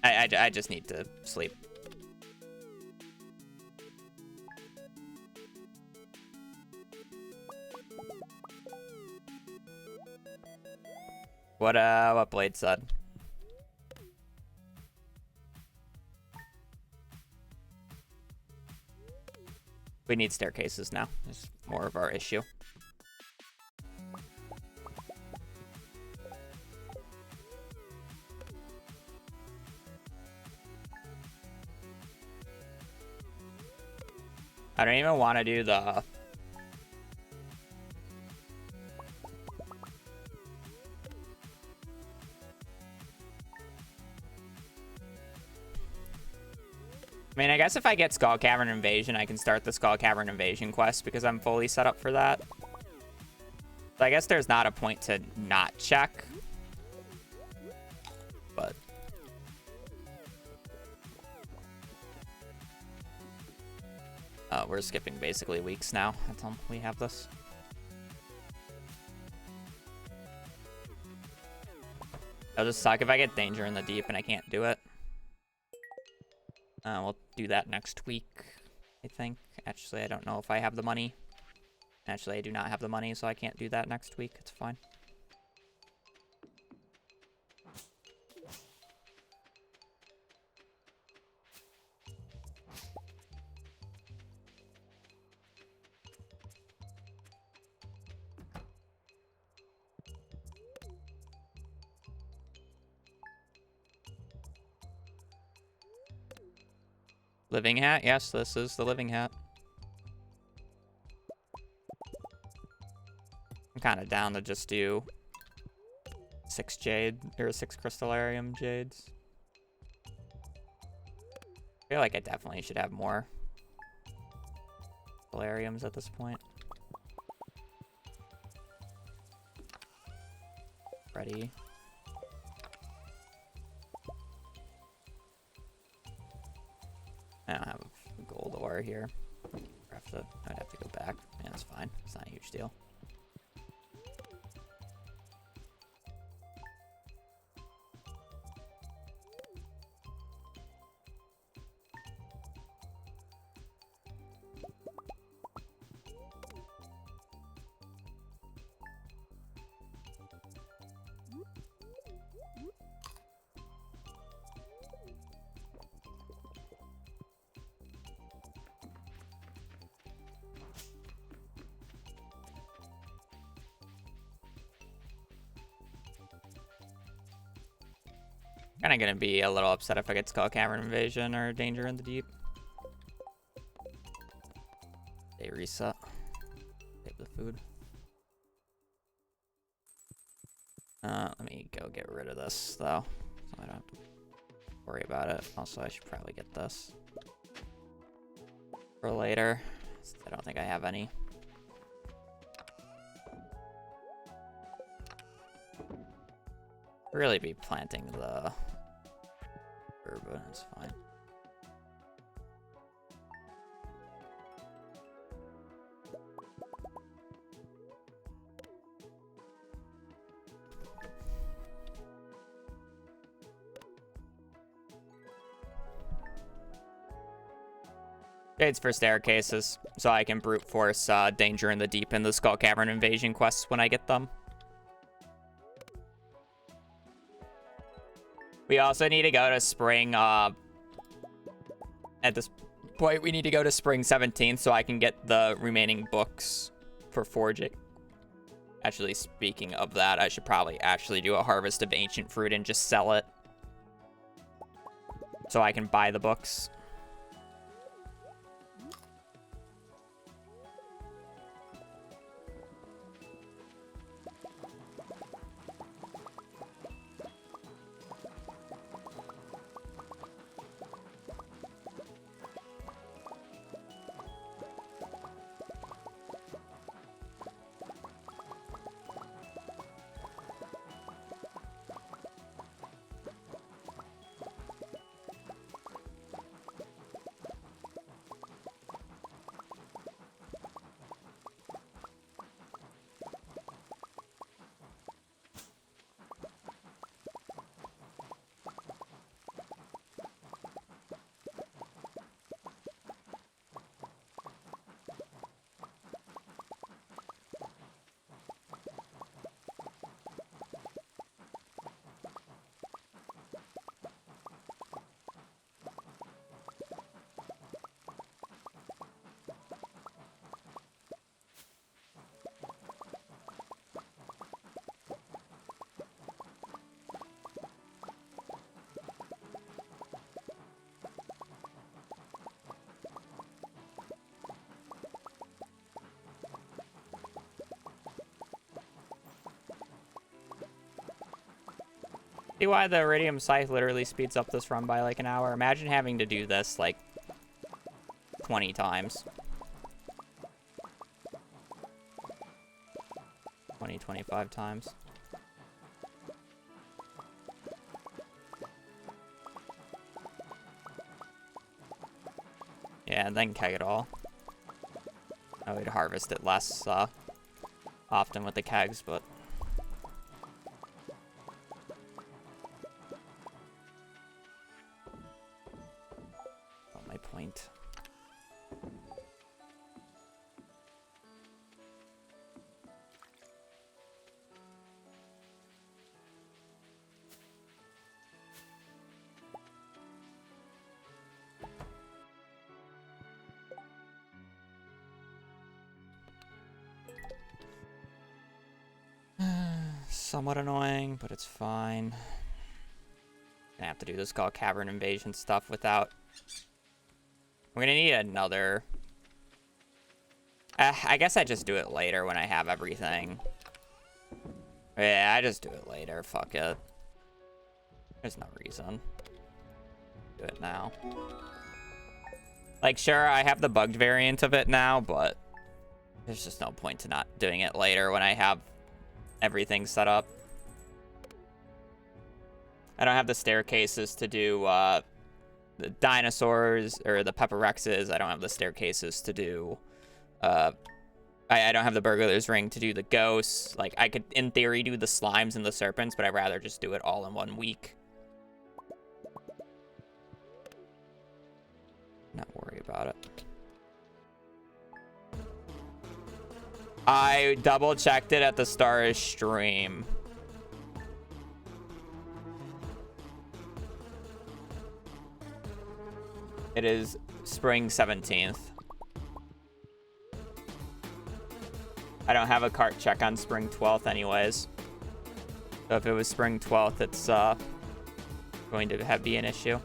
I just need to sleep. What Blade said. We need staircases now. It's more of our issue. I don't even want to do the... I mean, I guess if I get Skull Cavern Invasion, I can start the Skull Cavern Invasion quest because I'm fully set up for that. So I guess there's not a point to not check. But... we're skipping basically weeks now until we have this. It'll just suck if I get Danger in the Deep and I can't do it. We'll do that next week, I think. Actually, I don't know if I have the money. Actually, I do not have the money, so I can't do that next week. It's fine. Living hat? Yes, this is the living hat. I'm kind of down to just do 6 jade, or 6 crystallarium jades. I feel like I definitely should have more crystallariums at this point. Ready. I don't have gold ore here. I'd have to go back. Yeah, it's fine. It's not a huge deal. Kinda gonna be a little upset if I get Skull Cavern Invasion or Danger in the Deep. They reset. Save the food. Let me go get rid of this though, so I don't have to worry about it. Also, I should probably get this for later, since I don't think I have any. Really be planting the herb, but it's fine. Shades for staircases, so I can brute force Danger in the Deep and the Skull Cavern Invasion quests when I get them. We also need to go to Spring, at this point, we need to go to Spring 17th so I can get the remaining books for forging. Actually, speaking of that, I should probably actually do a Harvest of Ancient Fruit and just sell it, so I can buy the books. See why the Iridium Scythe literally speeds up this run by like an hour? Imagine having to do this like 20 times. 25 times. Yeah, and then keg it all. I would harvest it less often with the kegs, but... Not my point. Somewhat annoying, but it's fine. Gonna have to do this called Cavern invasion stuff without... We're gonna need another... I guess I just do it later when I have everything. Yeah, I just do it later. Fuck it. There's no reason. Do it now. Like, sure, I have the bugged variant of it now, but there's just no point to not doing it later when I have everything set up. I don't have the staircases to do the dinosaurs or the pepperexes. I don't have the staircases to do... I don't have the burglar's ring to do the ghosts. Like, I could, in theory, do the slimes and the serpents, but I'd rather just do it all in 1 week. Not worry about it. I double-checked it at the start of stream. It is spring 17th. I don't have a cart check on spring 12th anyways. So if it was spring 12th, it's going to be an issue.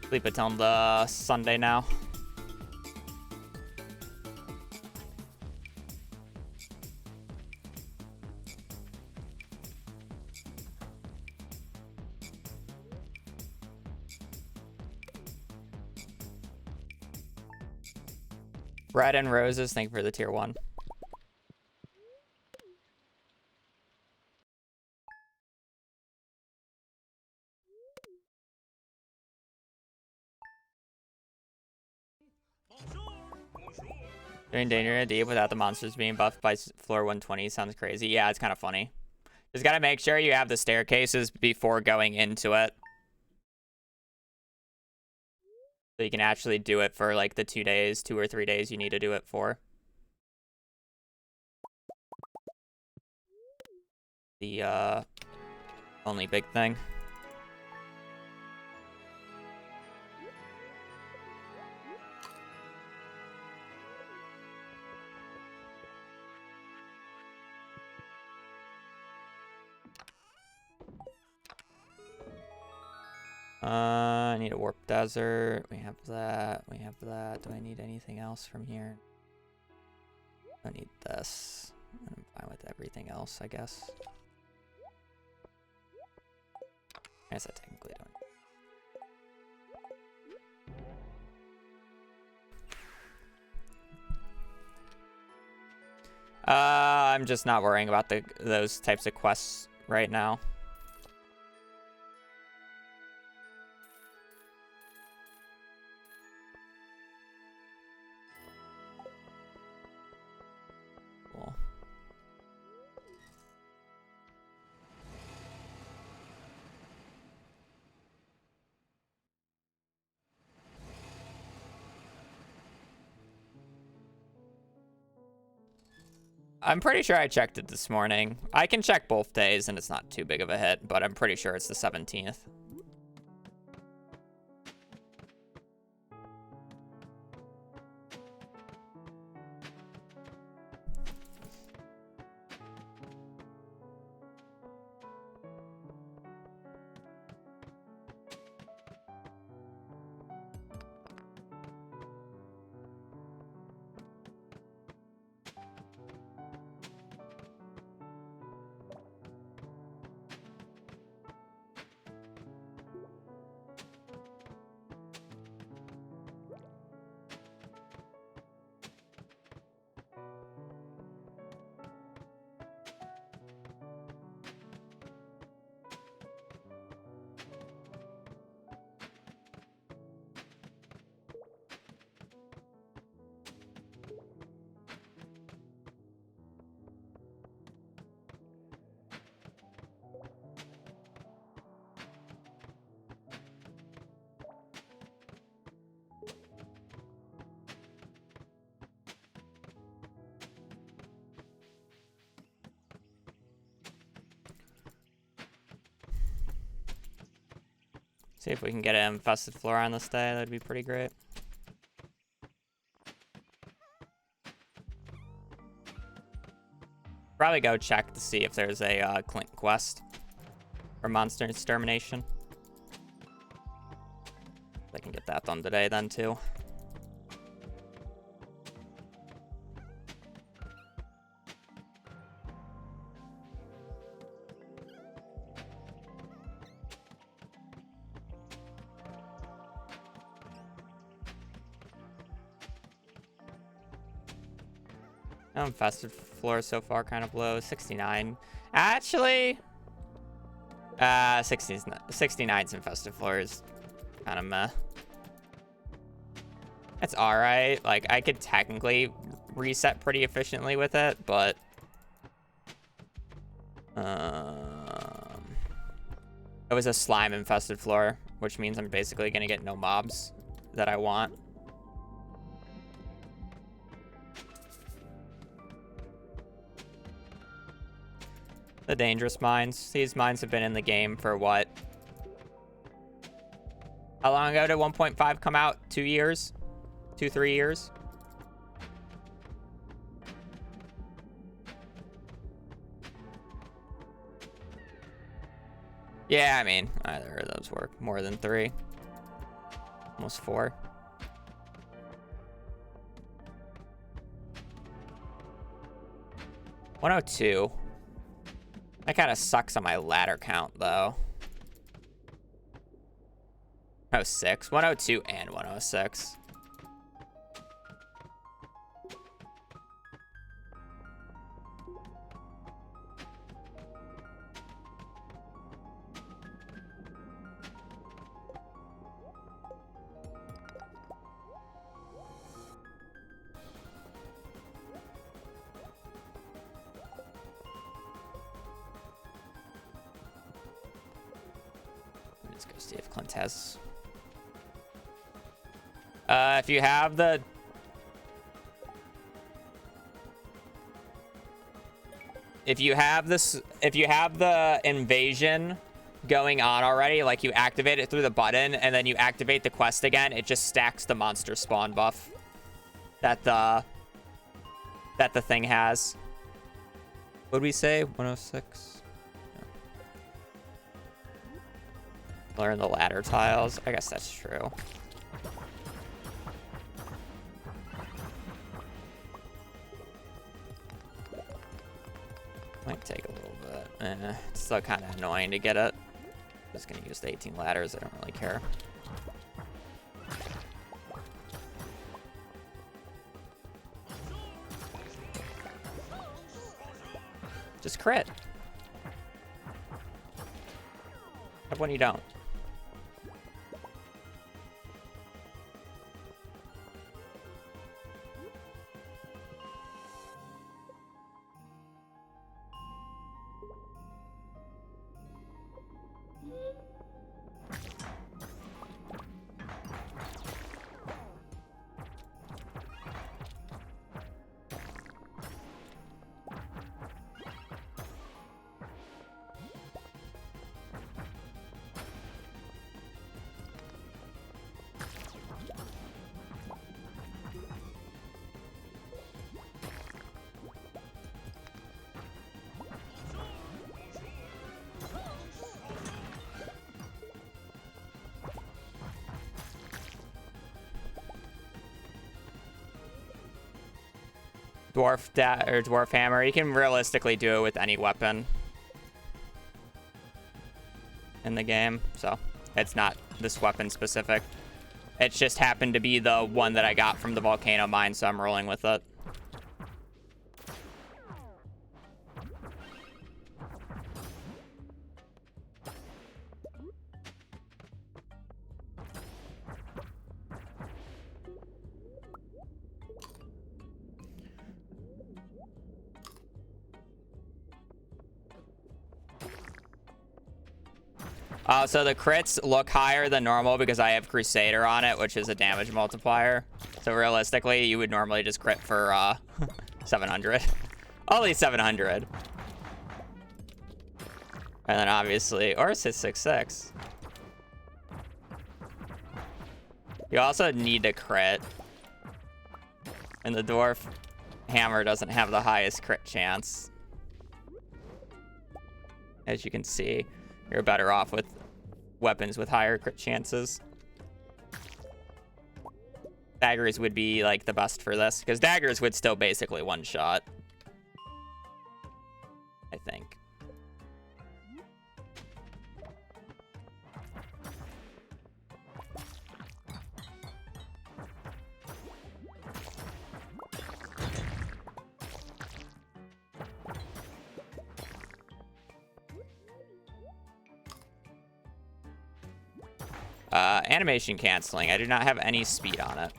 Sleep until the Sunday now. Red and Roses, thank you for the tier 1. Doing Danger Deep without the monsters being buffed by floor 120 sounds crazy. Yeah, it's kind of funny. Just gotta make sure you have the staircases before going into it. So you can actually do it for like the 2 days, 2 or 3 days you need to do it for. The only big thing. I need a warp desert. We have that. We have that. Do I need anything else from here? I need this. I'm fine with everything else, I guess. I guess I technically don't. I'm just not worrying about those types of quests right now. Cool. I'm pretty sure I checked it this morning. I can check both days and it's not too big of a hit, but I'm pretty sure it's the 17th. See if we can get an infested floor on this day. That'd be pretty great. Probably go check to see if there's a Clint quest for monster extermination. I can get that done today then too. No infested floor so far, kind of low. 69. Actually, 69's infested floor is kind of meh. It's alright. Like, I could technically reset pretty efficiently with it, but it was a slime infested floor, which means I'm basically gonna get no mobs that I want. The dangerous mines. These mines have been in the game for what? How long ago did 1.5 come out? 2 years? 3 years? Yeah, I mean, either of those work. More than 3. Almost 4. $102. That kind of sucks on my ladder count, though. 106. 102 and 106. Let's go see if Clint has. If you have the. If you have this, if you have the invasion going on already, like you activate it through the button and then you activate the quest again, it just stacks the monster spawn buff that the thing has. What would we say? 106. Learn the ladder tiles. I guess that's true. Might take a little bit. It's still kind of annoying to get it. I'm just gonna use the 18 ladders. I don't really care. Just crit. Have one you don't. dwarf hammer. You can realistically do it with any weapon in the game, so it's not this weapon specific. It just happened to be the one that I got from the volcano mine, so I'm rolling with it. So the crits look higher than normal because I have Crusader on it, which is a damage multiplier. So realistically, you would normally just crit for 700. Only 700. And then obviously, or 666. You also need to crit. And the dwarf hammer doesn't have the highest crit chance. As you can see, you're better off with weapons with higher crit chances. Daggers would be like the best for this, because daggers would still basically one shot, I think. Animation canceling. I do not have any speed on it.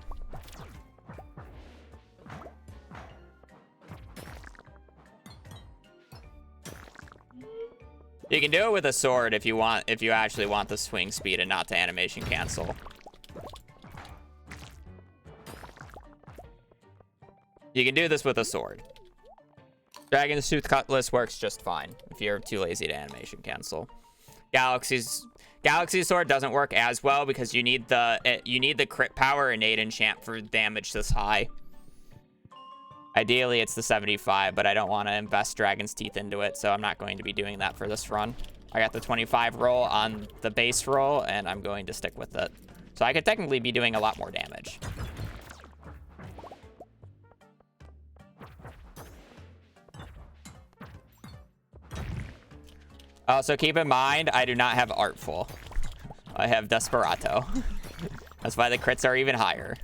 You can do it with a sword if you want, if you actually want the swing speed and not the animation cancel. You can do this with a sword. Dragon's Tooth Cutlass works just fine if you're too lazy to animation cancel. Galaxy Sword doesn't work as well because you need the crit power innate enchant for damage this high. Ideally, it's the 75, but I don't want to invest Dragon's Teeth into it, so I'm not going to be doing that for this run. I got the 25 roll on the base roll, and I'm going to stick with it. So I could technically be doing a lot more damage. Also, keep in mind, I do not have Artful. I have Desperado. That's why the crits are even higher.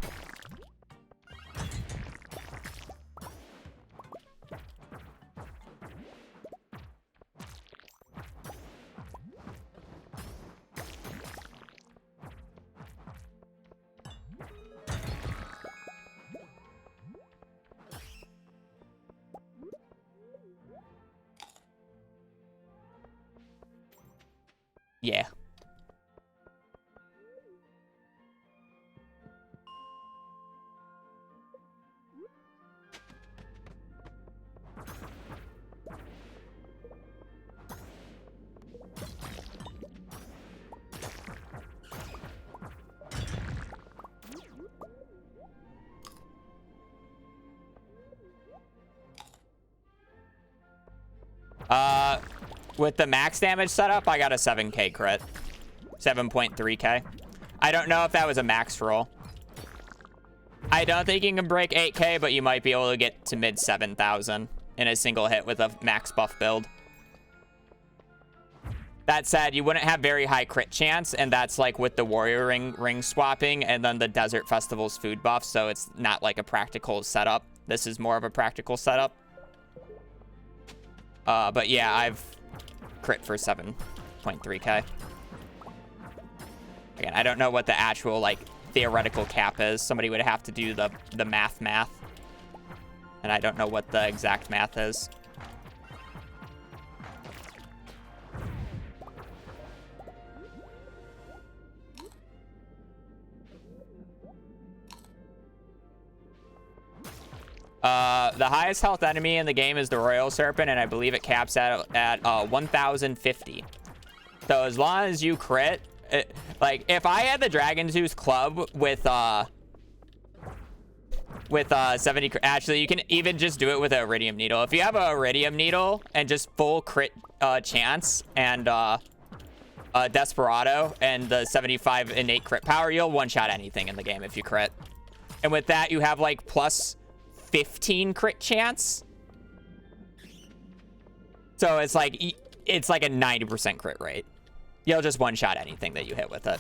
Yeah. With the max damage setup, I got a 7k crit. 7.3k. I don't know if that was a max roll. I don't think you can break 8k, but you might be able to get to mid 7,000 in a single hit with a max buff build. That said, you wouldn't have very high crit chance, and that's like with the warrior ring swapping and then the Desert Festival's food buff, so it's not like a practical setup. This is more of a practical setup. But yeah, I've crit for 7.3k. Again, I don't know what the actual like theoretical cap is. Somebody would have to do the math, and I don't know what the exact math is. The highest health enemy in the game is the Royal Serpent, and I believe it caps at 1,050. So as long as you crit, like if I had the Dragon Tooth Club with 70, actually you can even just do it with an Iridium Needle. If you have a Iridium Needle and just full crit chance and Desperado and the 75 innate crit power, you'll one-shot anything in the game if you crit. And with that, you have like plus 15 crit chance. So it's like a 90% crit rate. You'll just one-shot anything that you hit with it.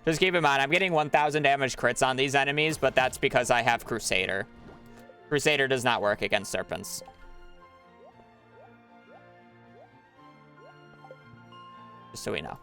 Just keep in mind, I'm getting 1,000 damage crits on these enemies, but that's because I have Crusader. Crusader does not work against serpents. Just so we know.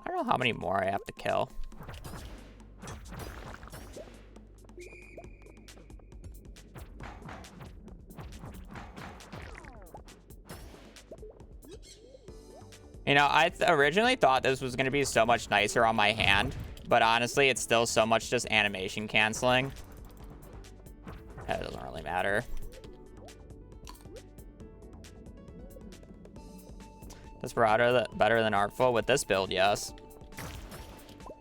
I don't know how many more I have to kill. You know, I originally thought this was going to be so much nicer on my hand, but honestly, it's still so much just animation canceling. That doesn't really matter. This better than Artful with this build, yes.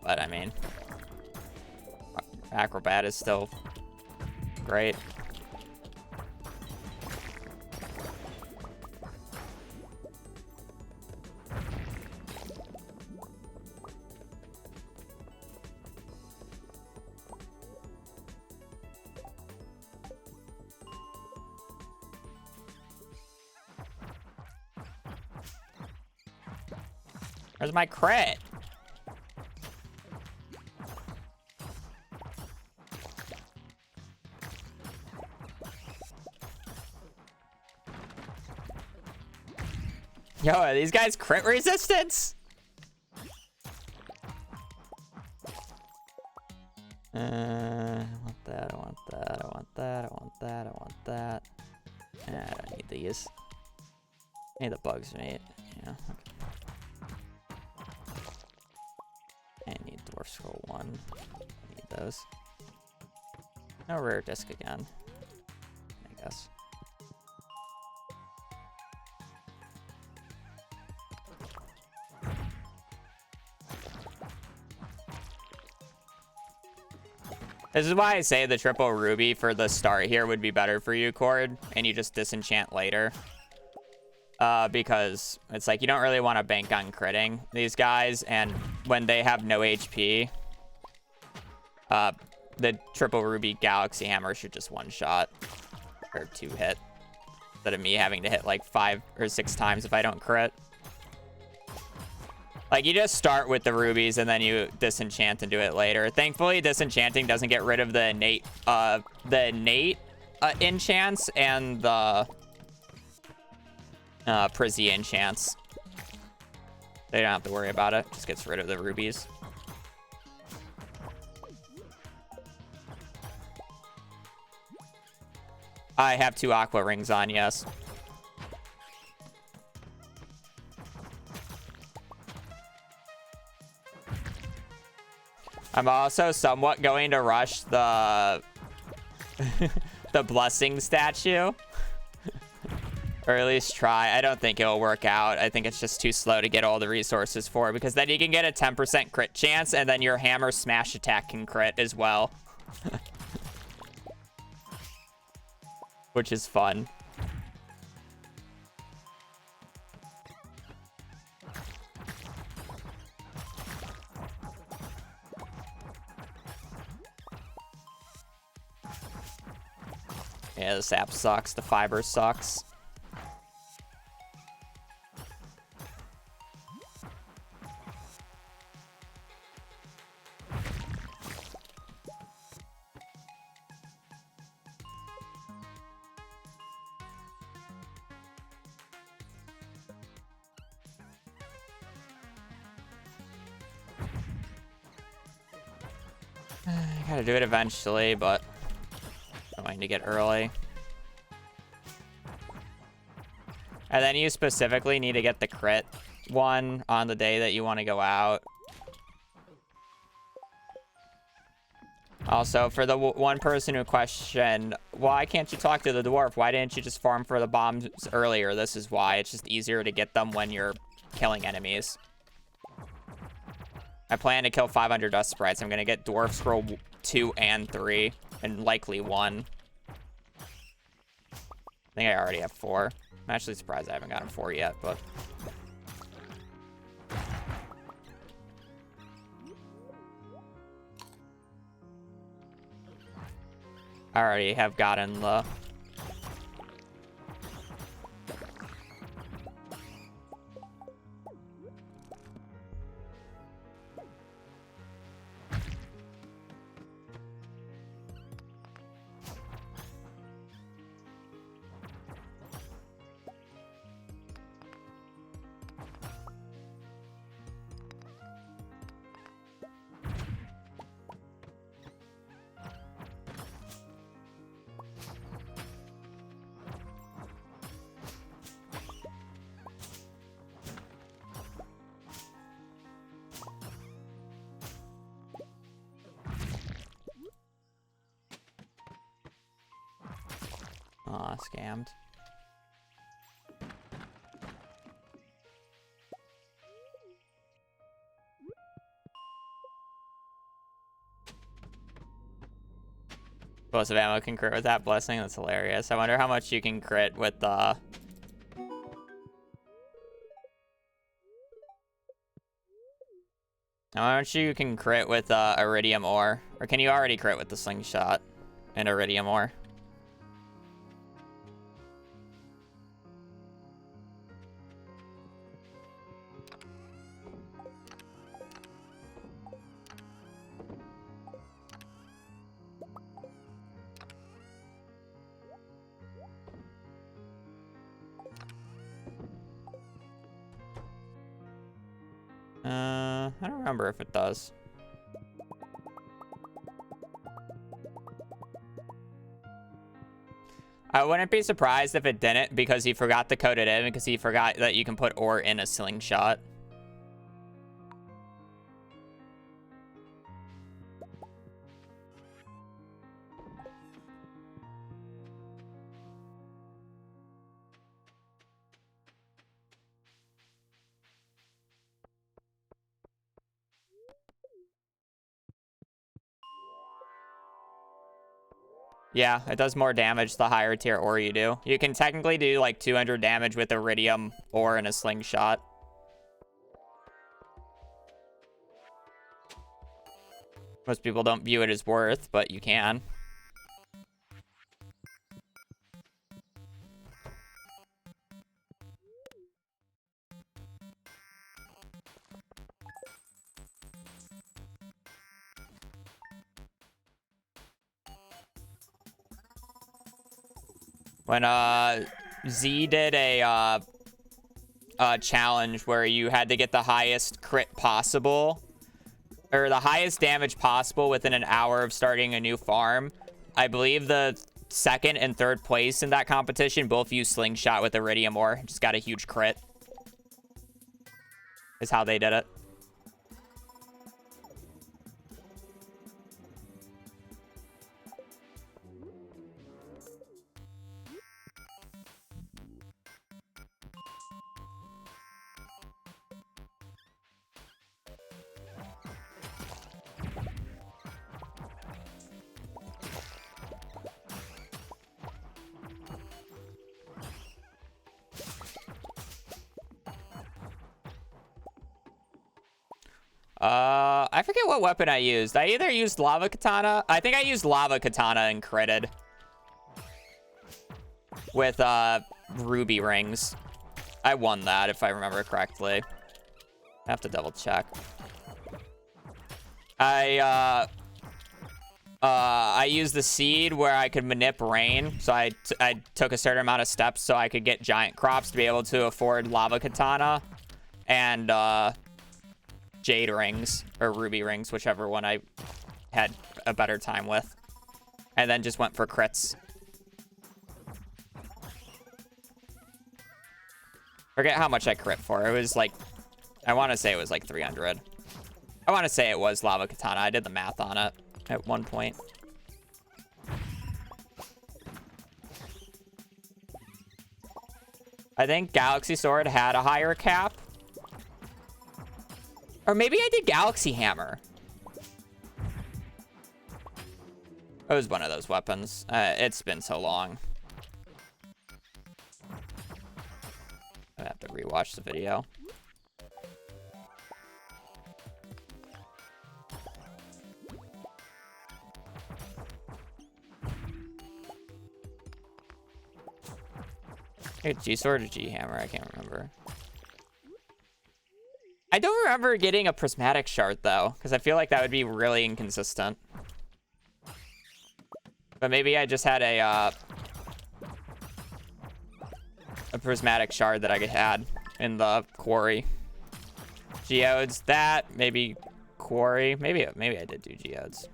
But I mean, Acrobat is still great. Where's my crit? Yo, are these guys crit resistance? I want that, I want that, I want that, I want that, I want that. I don't need these. I need the bugs, mate. Yeah, okay. I need Dwarf Scroll 1. I need those. No rare disc again, I guess. This is why I say the triple ruby for the start here would be better for you, Cord, and you just disenchant later. Because it's like you don't really want to bank on critting these guys, and when they have no HP, the triple ruby galaxy hammer should just one shot or 2 hit instead of me having to hit like 5 or 6 times if I don't crit. Like, you just start with the rubies and then you disenchant and do it later. Thankfully, disenchanting doesn't get rid of the innate enchants and the Prizzy enchants. They don't have to worry about it. Just gets rid of the rubies. I have 2 aqua rings on, yes. I'm also somewhat going to rush the the blessing statue. Or at least try. I don't think it'll work out. I think it's just too slow to get all the resources for, because then you can get a 10% crit chance and then your hammer smash attack can crit as well. Which is fun. Yeah, the sap sucks. The fiber sucks. Gotta do it eventually, but I'm going to get early. And then you specifically need to get the crit one on the day that you want to go out. Also, for the one person who questioned, why can't you talk to the dwarf? Why didn't you just farm for the bombs earlier? This is why. It's just easier to get them when you're killing enemies. I plan to kill 500 dust sprites. I'm going to get dwarf scroll 2 and 3, and likely 1. I think I already have 4. I'm actually surprised I haven't gotten 4 yet, but... I already have gotten the... Aw, scammed. Explosive ammo can crit with that blessing. That's hilarious. I wonder how much you can crit with how much you can crit with iridium ore. Or can you already crit with the slingshot and iridium ore? I don't remember if it does. I wouldn't be surprised if it didn't, because he forgot to code it in, because he forgot that you can put ore in a slingshot. Yeah, it does more damage the higher tier ore you do. You can technically do like 200 damage with iridium ore in a slingshot. Most people don't view it as worth, but you can. When Z did a challenge where you had to get the highest crit possible, or the highest damage possible within an hour of starting a new farm, I believe the second and third place in that competition both used slingshot with iridium ore. Just got a huge crit. Is how they did it. I forget what weapon I used. I either used lava katana. I think I used lava katana and critted with ruby rings. I won that if I remember correctly. I have to double check. I used the seed where I could manip rain, so I took a certain amount of steps so I could get giant crops to be able to afford lava katana and jade rings or ruby rings, whichever one I had a better time with. And then just went for crits. Forget how much I crit for. It was like, I want to say it was like 300. I want to say it was Lava Katana. I did the math on it at one point. I think Galaxy Sword had a higher cap. Or maybe I did Galaxy Hammer. It was one of those weapons. It's been so long. I have to rewatch the video. G Sword or G Hammer? I can't remember. I don't remember getting a prismatic shard though, because I feel like that would be really inconsistent. But maybe I just had a prismatic shard that I had in the quarry. Geodes, that maybe quarry, maybe I did do geodes.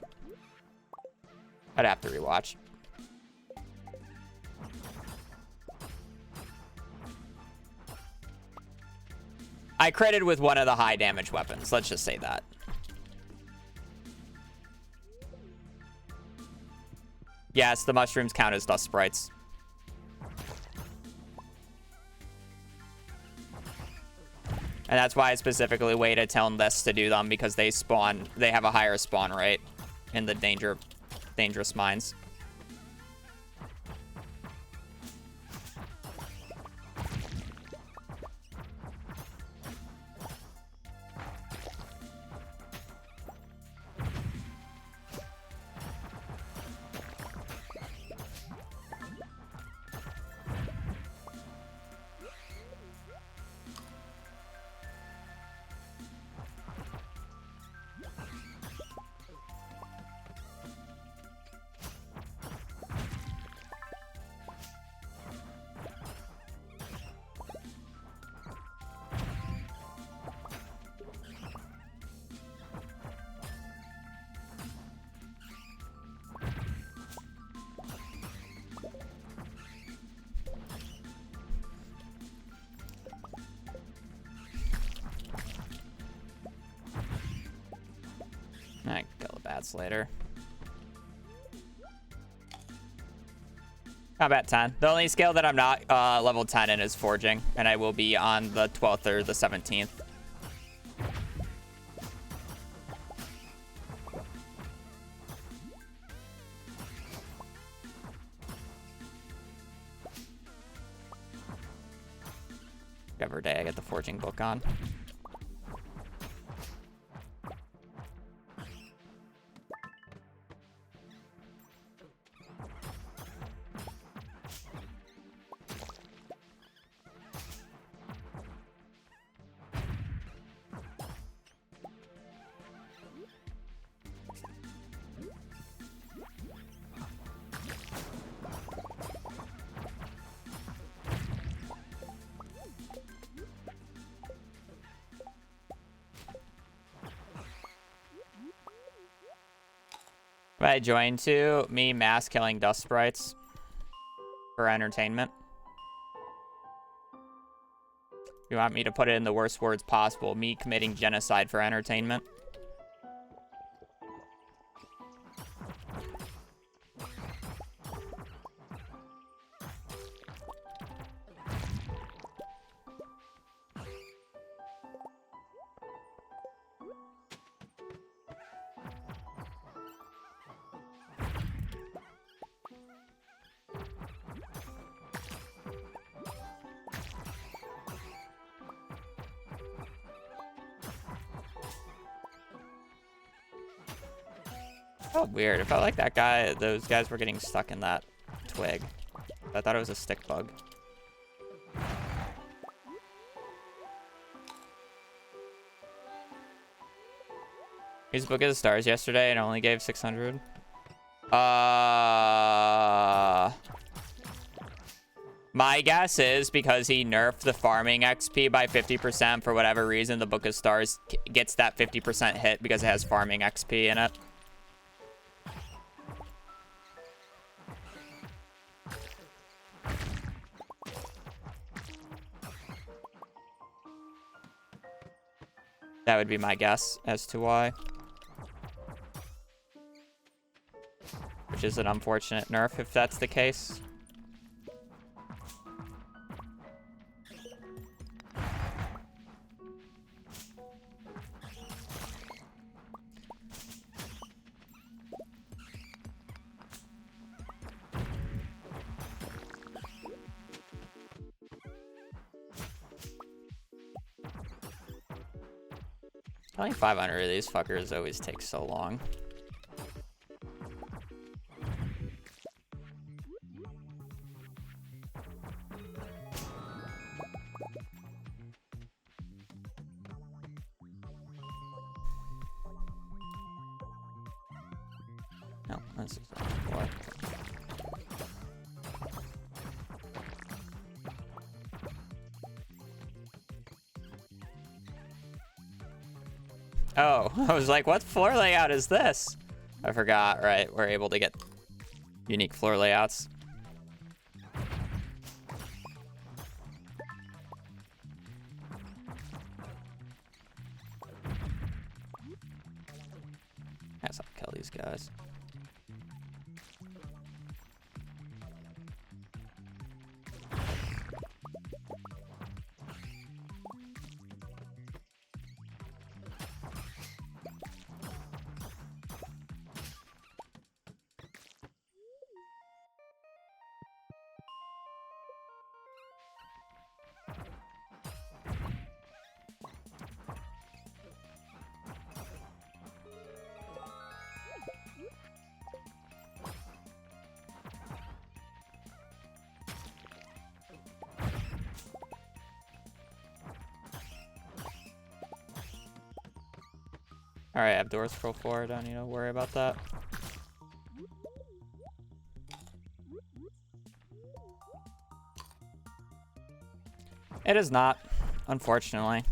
I'd have to rewatch. I critted with one of the high damage weapons. Let's just say that. Yes, the mushrooms count as dust sprites. And that's why I specifically waited till this to do them, because they have a higher spawn rate in the dangerous mines. I can kill the bats later. Combat 10. The only skill that I'm not level 10 in is forging, and I will be on the 12th or the 17th. Every day I get the forging book on. I joined to me mass killing dust sprites for entertainment. You want me to put it in the worst words possible? Me committing genocide for entertainment? Felt weird. It felt like those guys were getting stuck in that twig. I thought it was a stick bug. He's Book of the Stars yesterday and only gave 600. My guess is because he nerfed the farming XP by 50% for whatever reason, the Book of Stars gets that 50% hit because it has farming XP in it. That would be my guess as to why. Which is an unfortunate nerf if that's the case. Only 500 of these fuckers always take so long. No, this is what. Oh, I was like, what floor layout is this? I forgot, right? We're able to get unique floor layouts. I guess I'll kill these guys. Alright, I have doors for 4. Don't need to worry about that. It is not, unfortunately.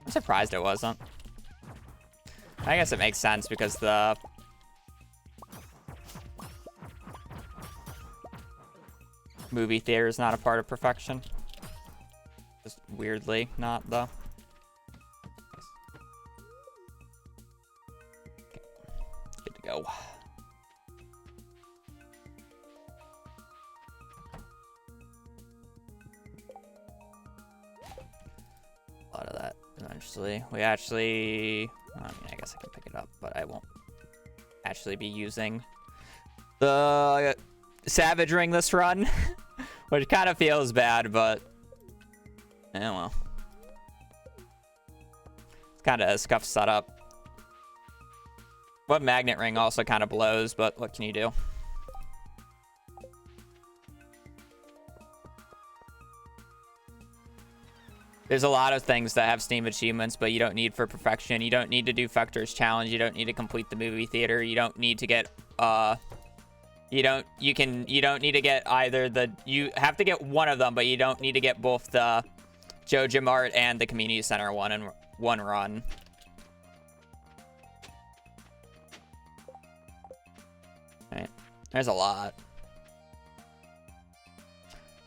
I'm surprised it wasn't. I guess it makes sense because the movie theater is not a part of perfection. Just weirdly not, though. Good to go. A lot of that eventually. We actually, I mean, I guess I can pick it up, but I won't actually be using the Savage Ring this run, which kind of feels bad, but well. It's kind of a scuffed setup. What Magnet Ring also kind of blows, but what can you do? There's a lot of things that have Steam achievements, but you don't need for perfection. You don't need to do Fector's Challenge. You don't need to complete the movie theater. You don't need to get, you don't need to get either the, you have to get one of them, but you don't need to get both the Joja Mart and the Community Center one in one run. Right. There's a lot.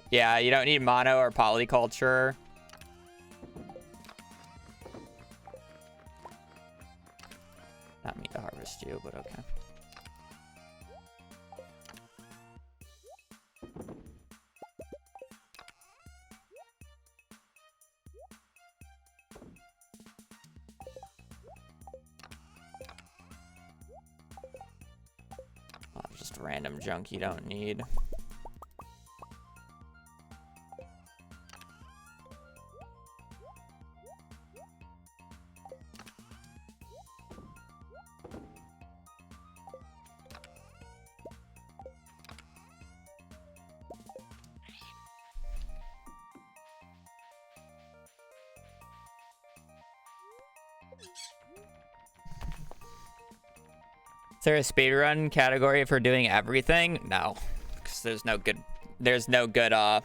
Yeah, you don't need mono or polyculture. Not me to harvest you, but okay. Oh, just random junk you don't need. Is there a speedrun category for doing everything? No, because there's no good, I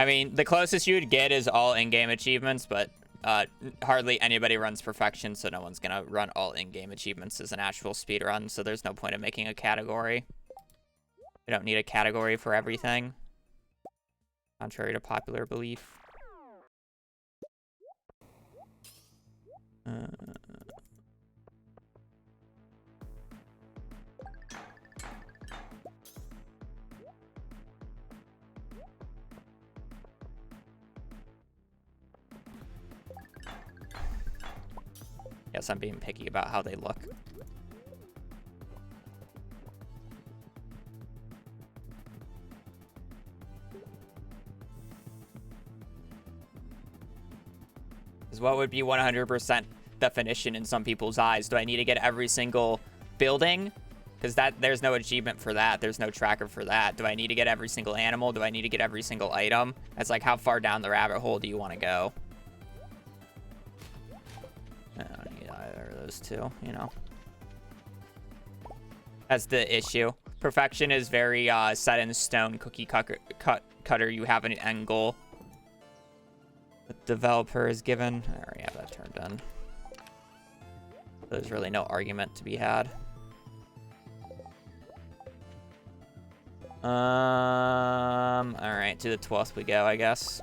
mean, the closest you would get is all in-game achievements, but hardly anybody runs perfection, so no one's gonna run all in-game achievements as an actual speedrun, so there's no point in making a category. You don't need a category for everything, contrary to popular belief. Yes, I'm being picky about how they look. Is what would be 100% definition in some people's eyes? Do I need to get every single building? Because there's no achievement for that. There's no tracker for that. Do I need to get every single animal? Do I need to get every single item? It's like, how far down the rabbit hole do you want to go? I don't need either of those two, you know. That's the issue. Perfection is very set in stone, cookie cutter. You have an end goal. The developer is given. I already have that turned in. There's really no argument to be had. All right, to the 12th we go, I guess.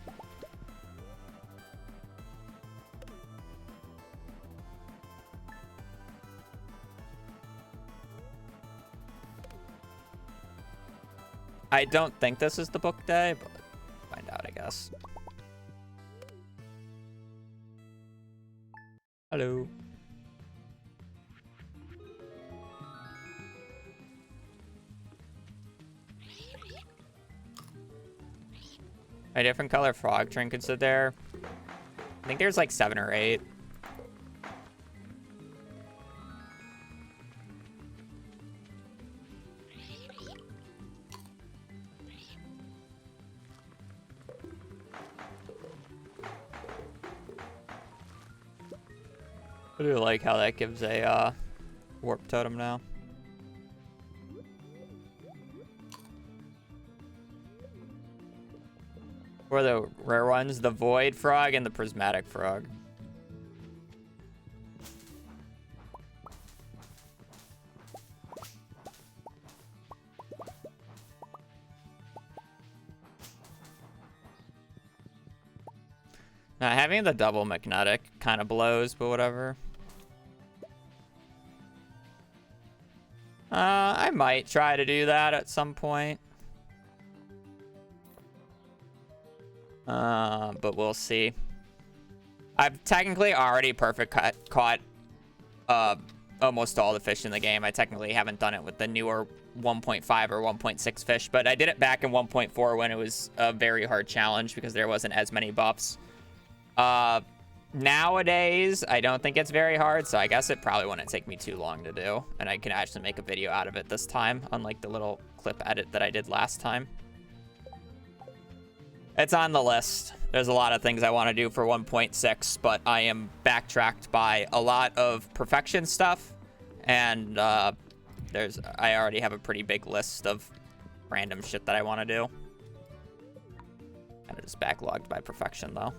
I don't think this is the book day, but find out, I guess. Hello. A different color frog trinkets are there. I think there's like 7 or 8. I do like how that gives a warp totem now. Or the rare ones, the void frog and the prismatic frog. Now, having the double magnetic kind of blows, but whatever. I might try to do that at some point. But we'll see. I've technically already caught almost all the fish in the game. I technically haven't done it with the newer 1.5 or 1.6 fish, but I did it back in 1.4 when it was a very hard challenge because there wasn't as many buffs. Nowadays, I don't think it's very hard, so I guess it probably wouldn't take me too long to do, and I can actually make a video out of it this time, unlike the little clip edit that I did last time. It's on the list. There's a lot of things I want to do for 1.6, but I am backtracked by a lot of perfection stuff, and I already have a pretty big list of random shit that I want to do. Kind of just backlogged by perfection, though.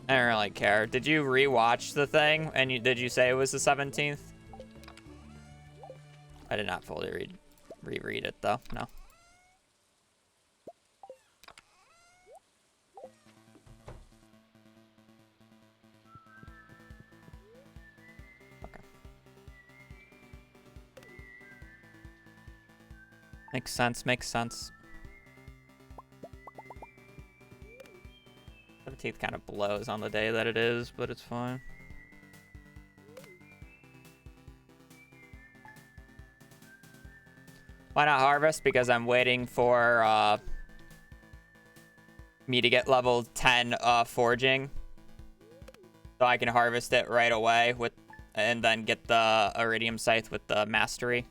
I don't really care. Did you rewatch the thing? And did you say it was the 17th? I did not fully reread it, though. No. Okay. Makes sense. Makes sense. 17th kind of blows on the day that it is, but it's fine. Why not harvest? Because I'm waiting for me to get level 10 forging, so I can harvest it right away and then get the Iridium Scythe with the mastery.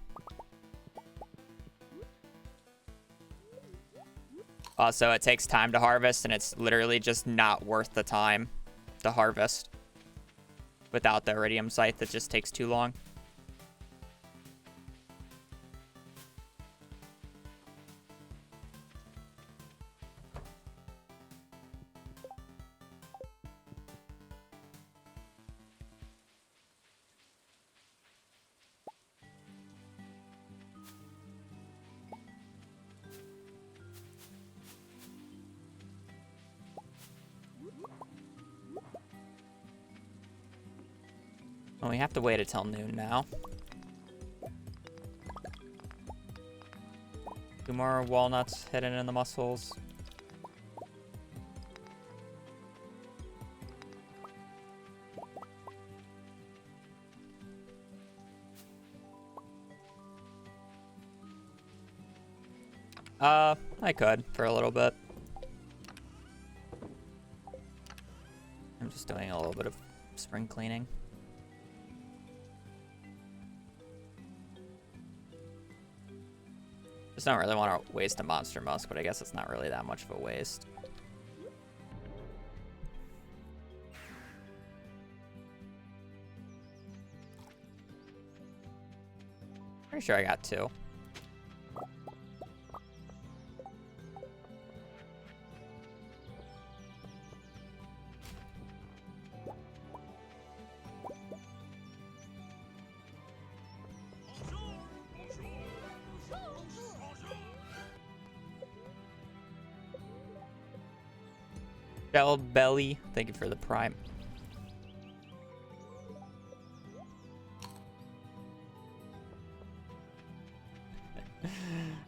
Also, it takes time to harvest, and it's literally just not worth the time to harvest. Without the Iridium Scythe, it just takes too long. Well, we have to wait until noon now. 2 more walnuts hidden in the mussels. I could for a little bit. I'm just doing a little bit of spring cleaning. Just don't really want to waste a monster musk, but I guess it's not really that much of a waste. Pretty sure I got 2. Shell belly, thank you for the prime.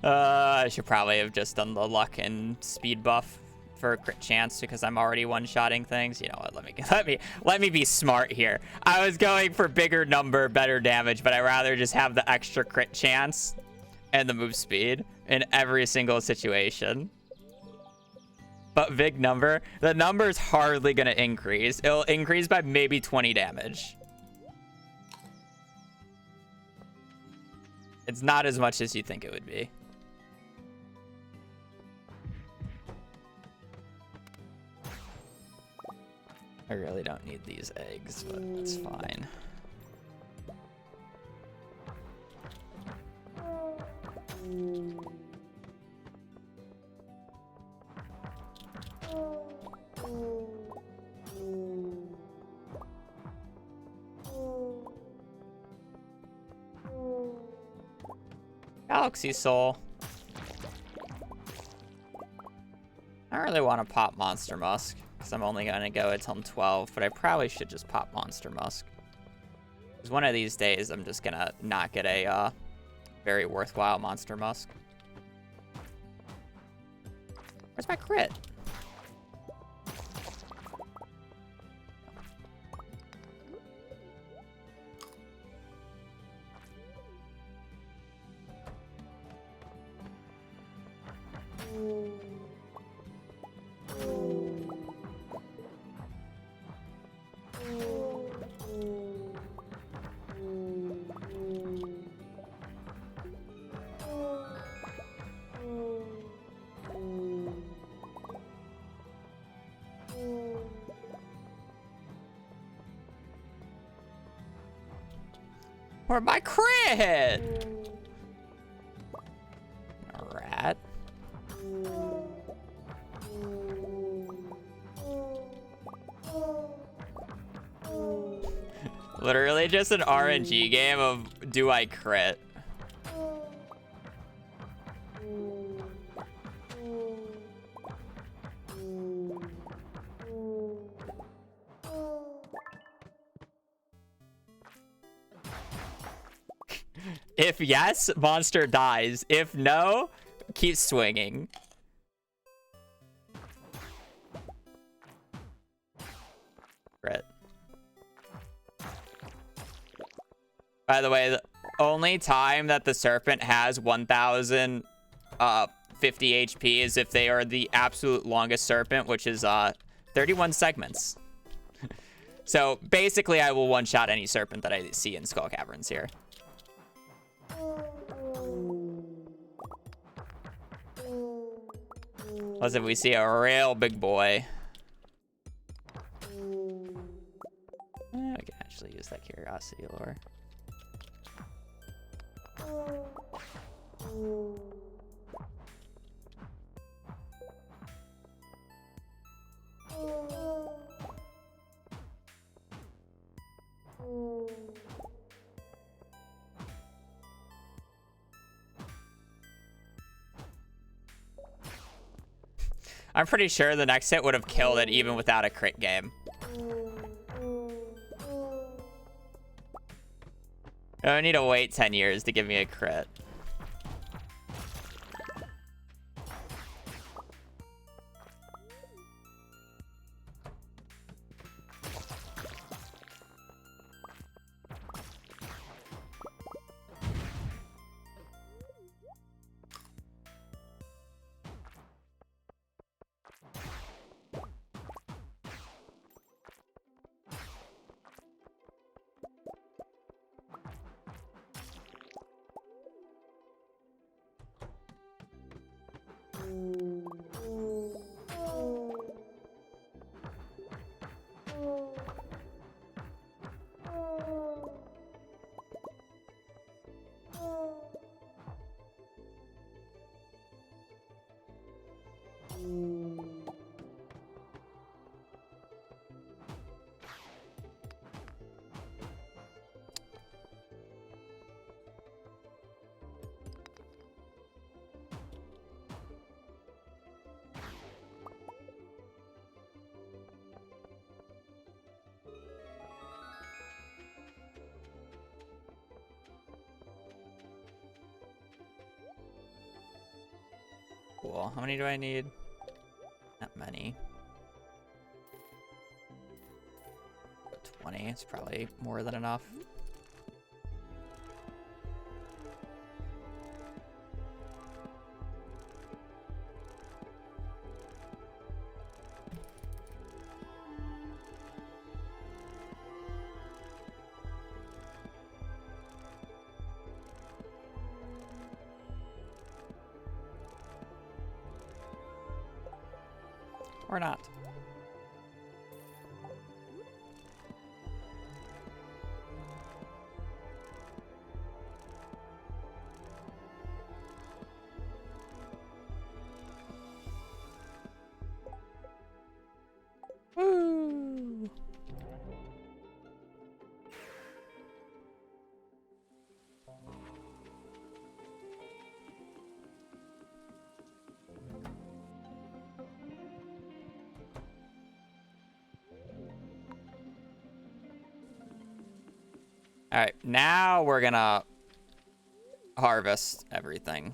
I should probably have just done the luck and speed buff for a crit chance because I'm already one-shotting things. You know what? Let me be smart here. I was going for bigger number, better damage, but I'd rather just have the extra crit chance and the move speed in every single situation. But big number, the number's hardly gonna increase. It'll increase by maybe 20 damage. It's not as much as you think it would be. I really don't need these eggs, but it's fine. Galaxy Soul. I don't really want to pop Monster Musk because I'm only going to go until 12, but I probably should just pop Monster Musk. Because one of these days I'm just going to not get a very worthwhile Monster Musk. Where's my crit? Where'd my crit? A rat. Literally just an RNG game of do I crit? If yes, monster dies. If no, keep swinging. Crit. By the way, the only time that the serpent has 1050 HP is if they are the absolute longest serpent, which is 31 segments. So basically, I will one-shot any serpent that I see in Skull Caverns here. Unless if we see a real big boy. I can actually use that curiosity lure. I'm pretty sure the next hit would have killed it even without a crit game. I need to wait 10 years to give me a crit. Cool. How many do I need? Not many. 20. It's probably more than enough. Or not. Woo! All right, now we're gonna harvest everything.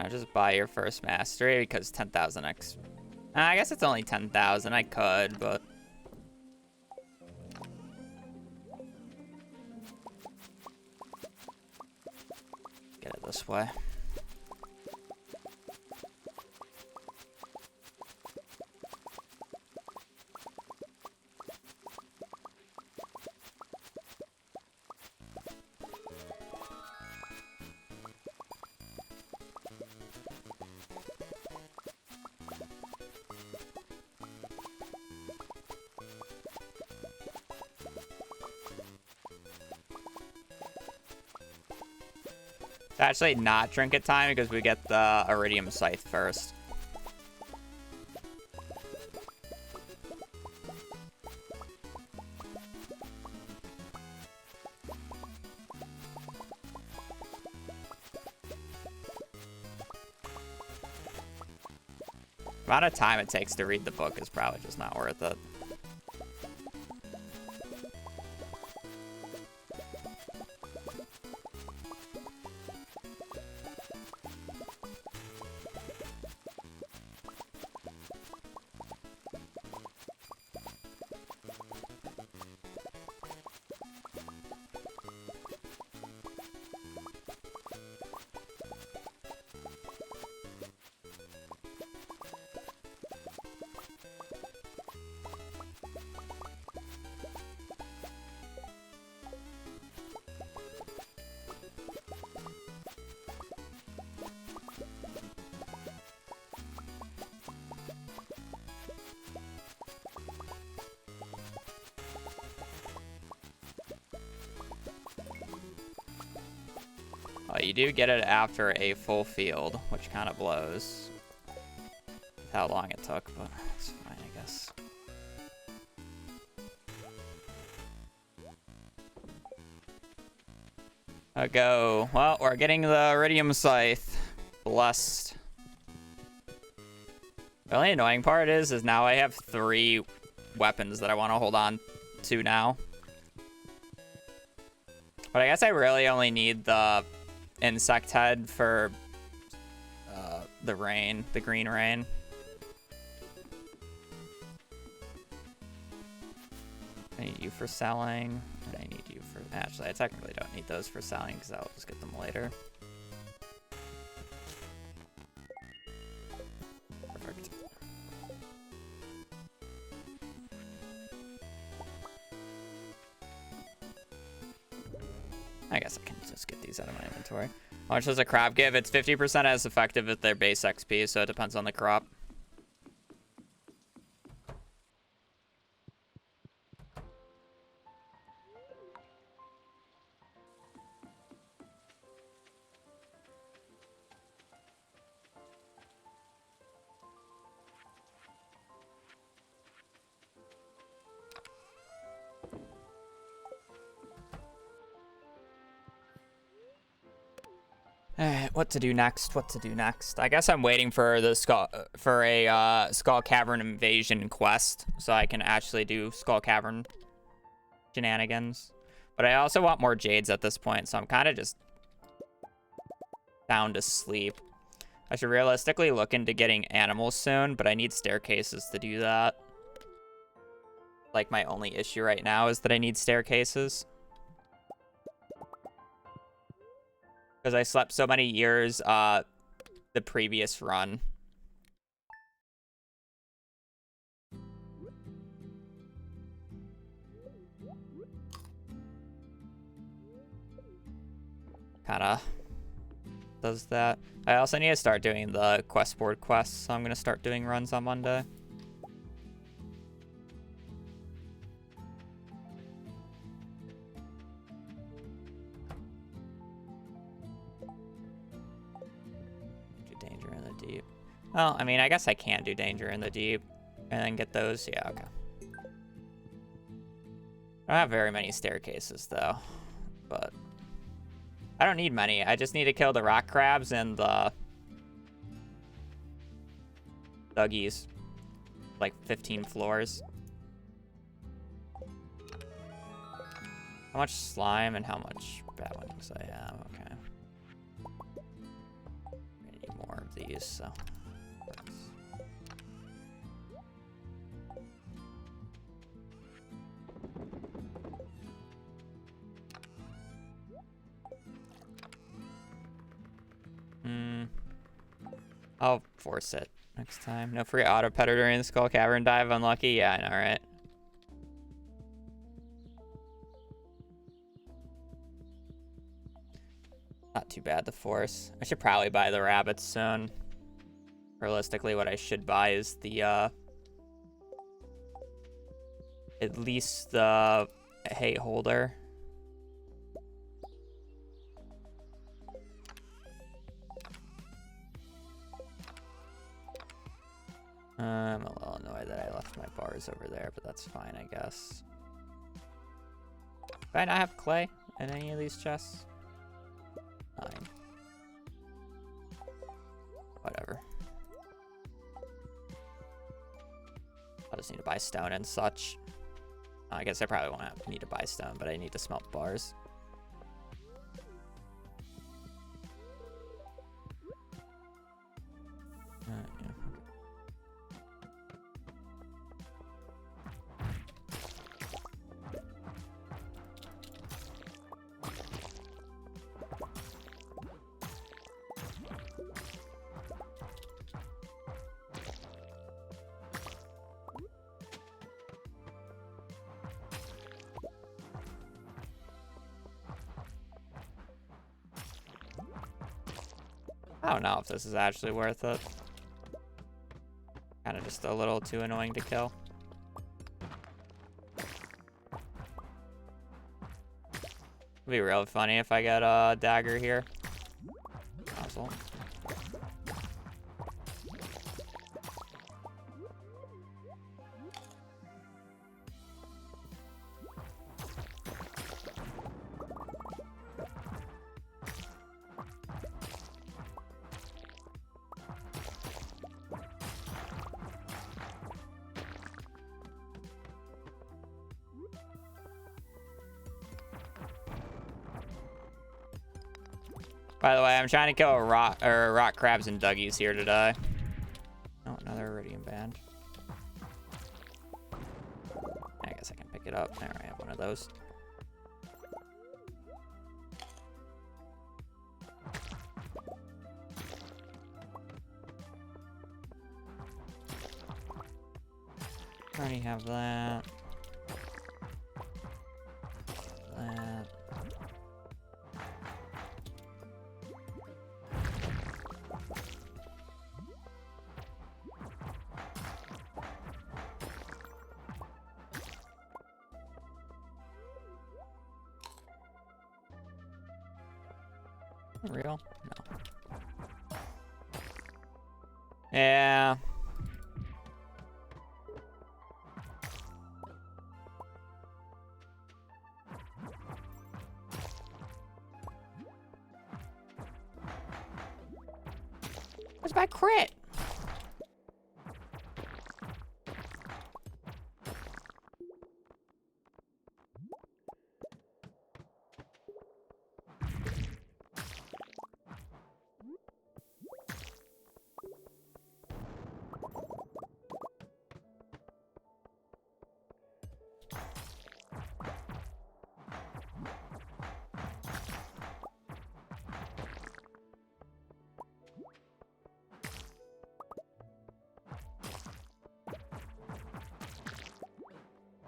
Just buy your first mastery because 10,000 X. I guess it's only 10,000. I could, but get it this way. It's actually not trinket time because we get the Iridium Scythe first. The amount of time it takes to read the book is probably just not worth it. You do get it after a full field, which kind of blows how long it took, but it's fine, I guess. Go. Well, we're getting the Iridium Scythe. Blessed. The only annoying part is now I have 3 weapons that I want to hold on to now. But I guess I really only need the insect head for the rain, the green rain. I need you for selling, and I need you for... Actually, I technically don't need those for selling because I'll just get them later. Perfect. I guess I can just get these out of my inventory. How much does a crop give? It's 50% as effective as their base XP, so it depends on the crop. Alright, what to do next? What to do next? I guess I'm waiting for the Skull Cavern invasion quest, so I can actually do Skull Cavern shenanigans. But I also want more jades at this point, so I'm kind of just down to sleep. I should realistically look into getting animals soon, but I need staircases to do that. Like, my only issue right now is that I need staircases. Because I slept so many years the previous run. Kinda does that. I also need to start doing the quest board quests, so I'm gonna start doing runs on Monday. Danger in the deep. Well, I mean, I guess I can do danger in the deep and then get those. Yeah, okay. I don't have very many staircases though, but I don't need many. I just need to kill the rock crabs and the Duggies. Like 15 floors. How much slime and how much bad ones I have? Okay. More of these, so I'll force it next time. No free auto petter during the Skull Cavern dive. Unlucky. Yeah, I know, right? Not too bad, the force. I should probably buy the rabbits soon. Realistically, what I should buy is the, at least the hay holder. I'm a little annoyed that I left my bars over there, but that's fine, I guess. Do I not have clay in any of these chests? Fine. Whatever. I'll just need to buy stone and such. I guess I probably won't need to buy stone, but I need to smelt bars. Yeah. I don't know if this is actually worth it. Kind of just a little too annoying to kill. It'd be real funny if I get a dagger here. Awesome. By the way, I'm trying to kill rock crabs and duggies here today. Oh, another Iridium band. I guess I can pick it up. There, I have one of those. I already have that. That. Real? No. Yeah. Where's my crit?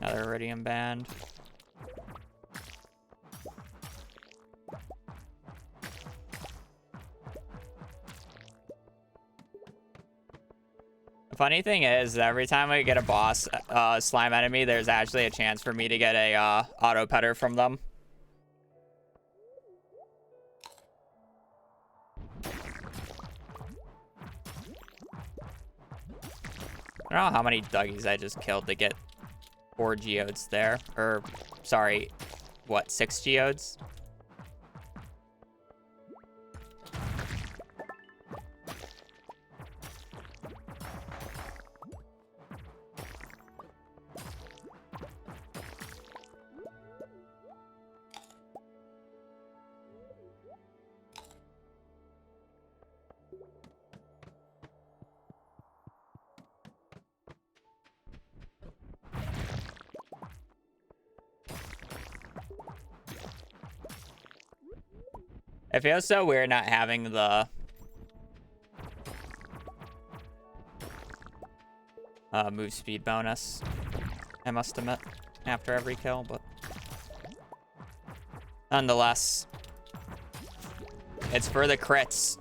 Another Iridium band. The funny thing is, every time I get a boss slime enemy, there's actually a chance for me to get a auto petter from them. I don't know how many duggies I just killed to get 4 geodes there. Or, sorry, what, 6 geodes? It feels so weird not having the move speed bonus, I must admit, after every kill, but nonetheless, it's for the crits.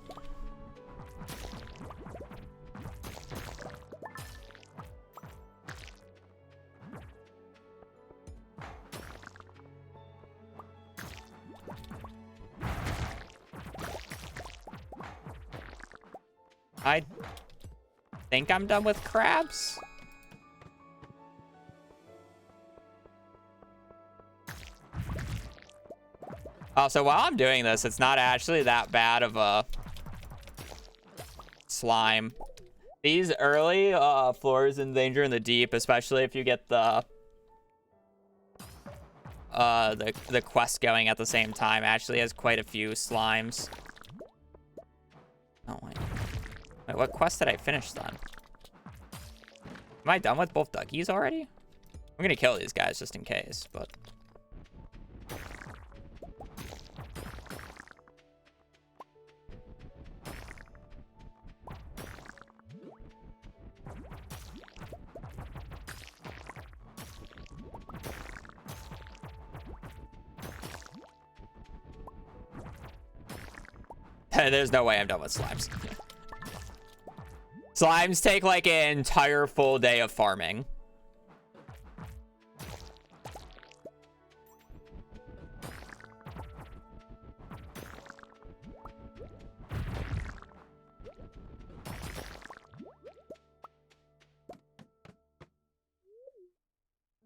I think I'm done with crabs. Also, while I'm doing this, it's not actually that bad of a slime. These early floors in Danger in the Deep, especially if you get the quest going at the same time, actually has quite a few slimes. Oh, wait. Wait, what quest did I finish then? Am I done with both duggies already? I'm gonna kill these guys just in case, but... There's no way I'm done with slimes. Slimes take like an entire full day of farming.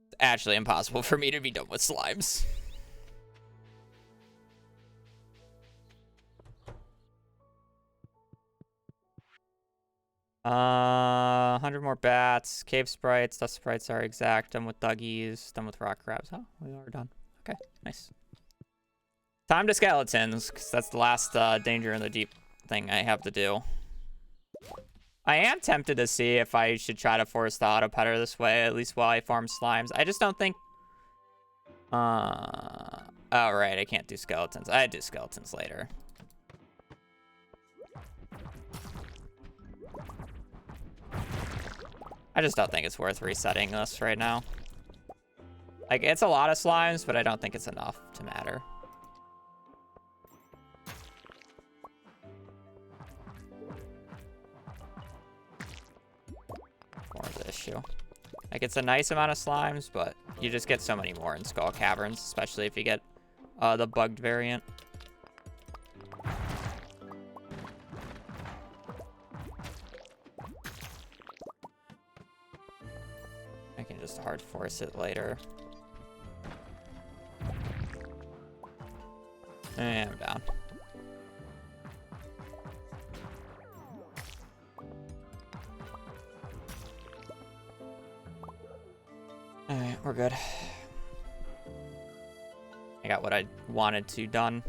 It's actually impossible for me to be done with slimes. 100 more bats, cave sprites, dust sprites are exact. Done with duggies, done with rock crabs. Oh, we are done. Okay, nice. 100 more bats, cave sprites, dust sprites are exact. Done with duggies, done with rock crabs. Oh, we are done. Okay, nice. 100 more bats, cave sprites, dust sprites are exact. Done with duggies, done with rock crabs. Oh, we are done. Okay, nice. Time to skeletons, because that's the last danger in the deep thing I have to do. I am tempted to see if I should try to force the auto petter this way, at least while I farm slimes. I just don't think... oh, right, I can't do skeletons. I do skeletons later. I just don't think it's worth resetting this right now. Like, it's a lot of slimes, but I don't think it's enough to matter. More of the issue. Like, it's a nice amount of slimes, but you just get so many more in Skull Caverns, especially if you get the bugged variant. I can just hard force it later. And I'm down. Alright, we're good. I got what I wanted to done.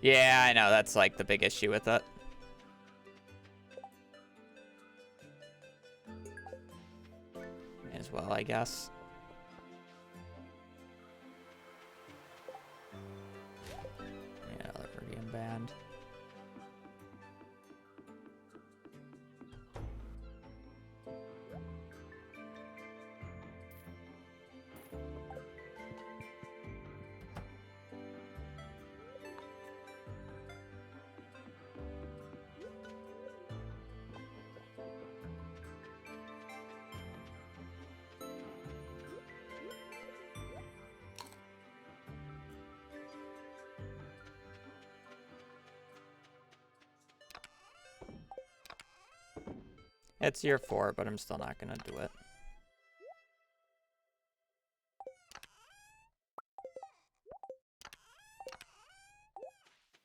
Yeah, I know, that's like the big issue with it. May as well, I guess. Yeah, Iridium band. It's year 4, but I'm still not gonna do it.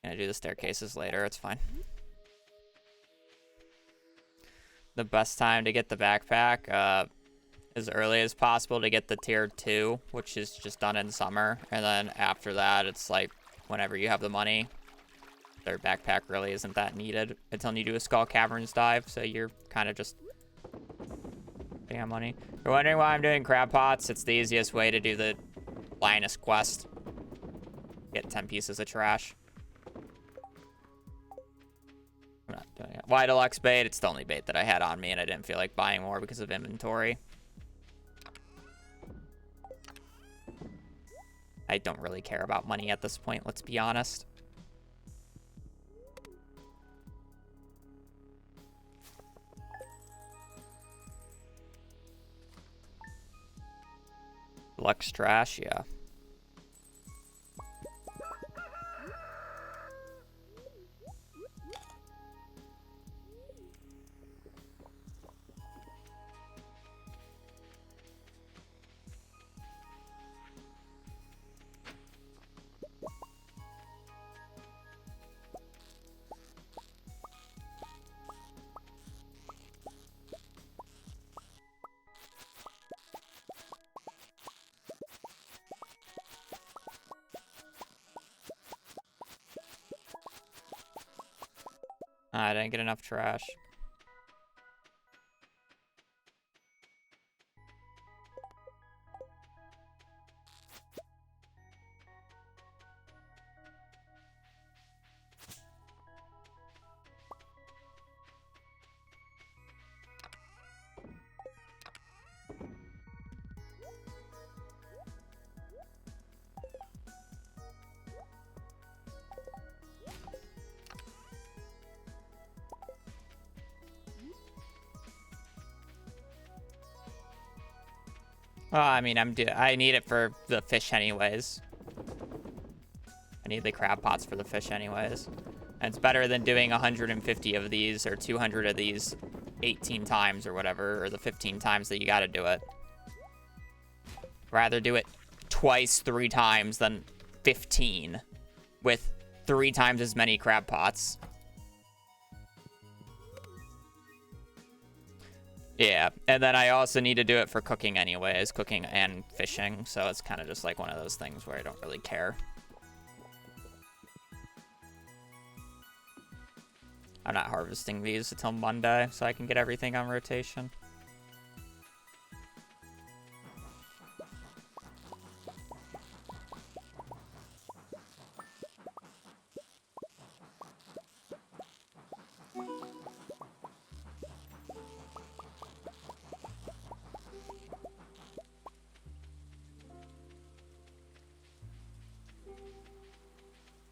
Gonna do the staircases later, it's fine. The best time to get the backpack, as early as possible to get the tier 2, which is just done in summer. And then after that, it's like whenever you have the money. Third backpack really isn't that needed until you do a Skull Caverns dive, so you're kind of just paying money. If you're wondering why I'm doing crab pots, it's the easiest way to do the lioness quest. Get 10 pieces of trash. I'm not doing it. Why deluxe bait? It's the only bait that I had on me, and I didn't feel like buying more because of inventory. I don't really care about money at this point, let's be honest. Lux trash, yeah. I didn't get enough trash. Well, I mean, I need it for the fish anyways. I need the crab pots for the fish anyways. And it's better than doing 150 of these or 200 of these 18 times or whatever, or the 15 times that you gotta do it. Rather do it twice, 3 times than 15 with 3 times as many crab pots. Yeah, and then I also need to do it for cooking anyways, cooking and fishing, so it's kind of just like one of those things where I don't really care. I'm not harvesting these until Monday, so I can get everything on rotation.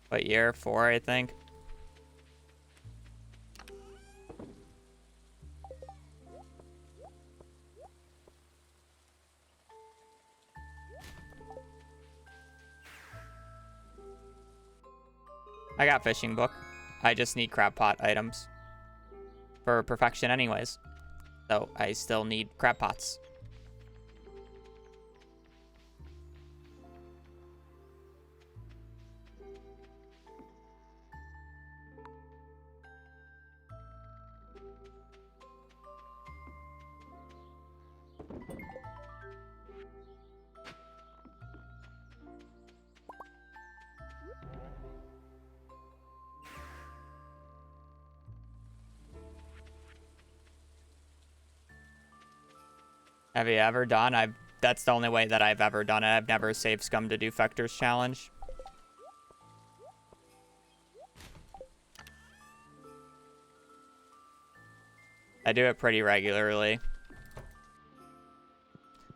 What year? 4, I think. I got fishing book. I just need crab pot items for perfection anyways. So I still need crab pots. Have you ever done? That's the only way that I've ever done it. I've never saved scum to do Fector's challenge. I do it pretty regularly.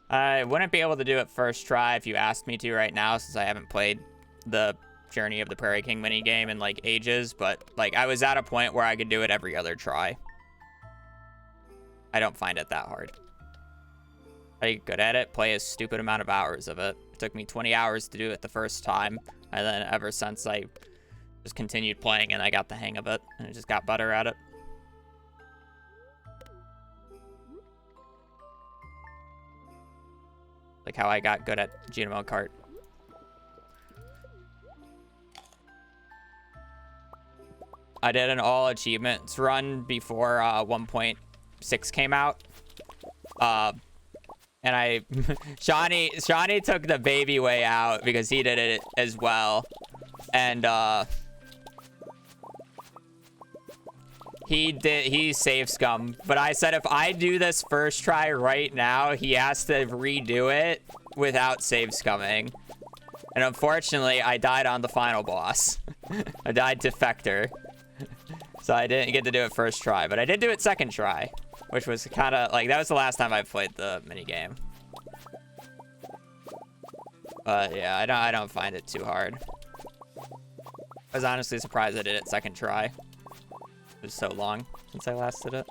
I wouldn't be able to do it first try if you asked me to right now, since I haven't played the Journey of the Prairie King minigame in like ages, but like I was at a point where I could do it every other try. I don't find it that hard. I get good at it, play a stupid amount of hours of it. It took me 20 hours to do it the first time, and then ever since I just continued playing and I got the hang of it, and I just got better at it. Like how I got good at GMO Kart. I did an all achievements run before 1.6 came out. And Shawnee took the baby way out because he did it as well. And he saved scum. But I said if I do this first try right now, he has to redo it without save scumming. And unfortunately, I died on the final boss. I died to Fector. So I didn't get to do it first try, but I did do it second try, which was kind of like, that was the last time I played the minigame. But yeah, I don't find it too hard. I was honestly surprised I did it second try. It was so long since I last did it.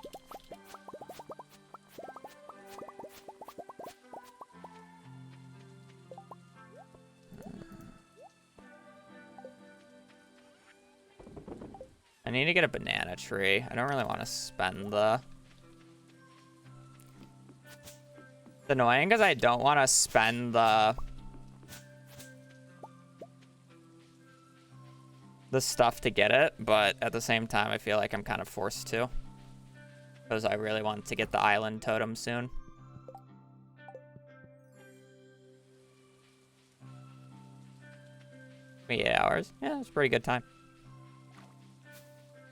I need to get a banana tree. I don't really want to spend the... It's annoying because I don't want to spend the stuff to get it, but at the same time, I feel like I'm kind of forced to. Because I really want to get the island totem soon. Yeah, hours. Yeah, it's a pretty good time.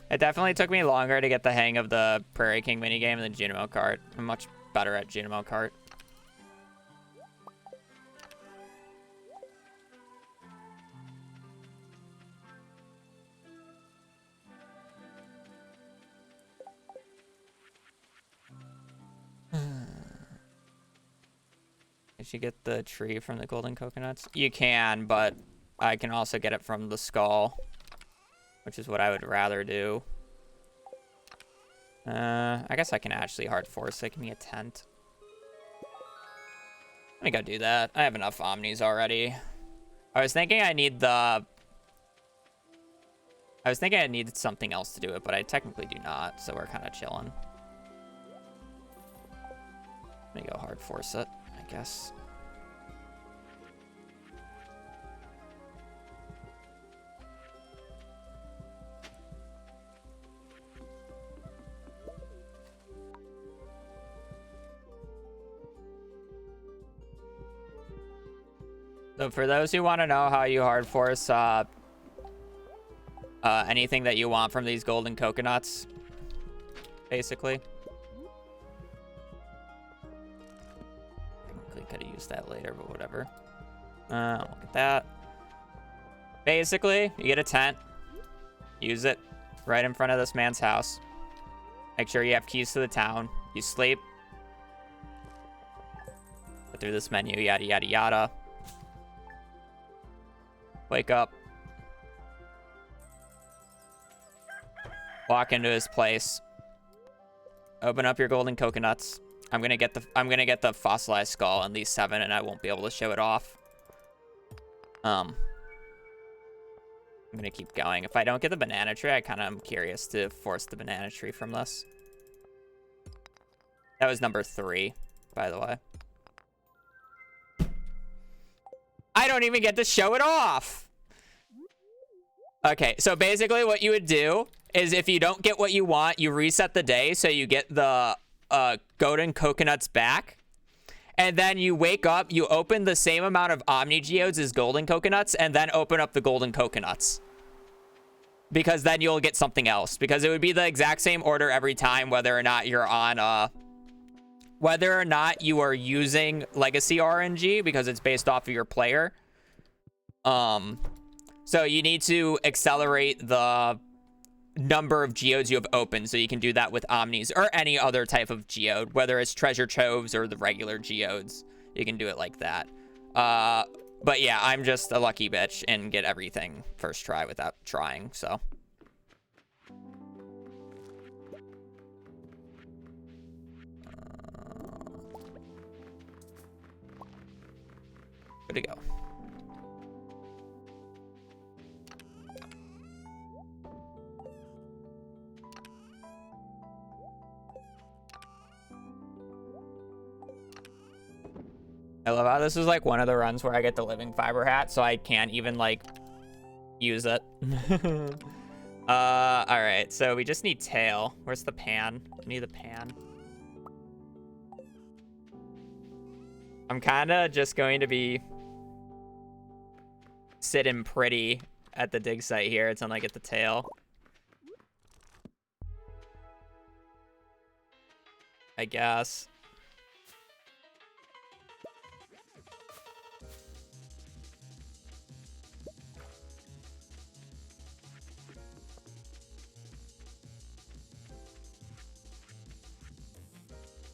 It definitely took me longer to get the hang of the Prairie King minigame than GMO Kart. I'm much better at GMO Kart. Did you get the tree from the golden coconuts? You can, but I can also get it from the skull, which is what I would rather do. I guess I can actually hard force it. Give me a tent. Let me go do that. I have enough omnis already. I was thinking I needed something else to do it, but I technically do not, so we're kind of chilling. Let me go hard force it, I guess. So for those who want to know how you hard force anything that you want from these golden coconuts, basically. Technically could have used that later, but whatever. Look at that. Basically, you get a tent. Use it right in front of this man's house. Make sure you have keys to the town. You sleep. Go through this menu, yada, yada, yada. Wake up. Walk into his place. Open up your golden coconuts. I'm gonna get the fossilized skull and these 7, and I won't be able to show it off. I'm gonna keep going. If I don't get the banana tree, I kind of am curious to force the banana tree from this. That was number 3, by the way. I don't even get to show it off. Okay, so basically what you would do is if you don't get what you want, you reset the day so you get the golden coconuts back. And then you wake up, you open the same amount of Omni Geodes as golden coconuts, and then open up the golden coconuts. Because then you'll get something else. Because it would be the exact same order every time, whether or not you're on whether or not you are using Legacy RNG, because it's based off of your player. So you need to accelerate the number of geodes you have open, so you can do that with Omnis or any other type of geode, whether it's treasure troves or the regular geodes. You can do it like that. But yeah, I'm just a lucky bitch and get everything first try without trying, so. Good to go. I love how this is like one of the runs where I get the living fiber hat, so I can't even like use it. All right, so we just need tail. Where's the pan? We need the pan. I'm kind of just going to be sitting pretty at the dig site here until I get the tail. I guess.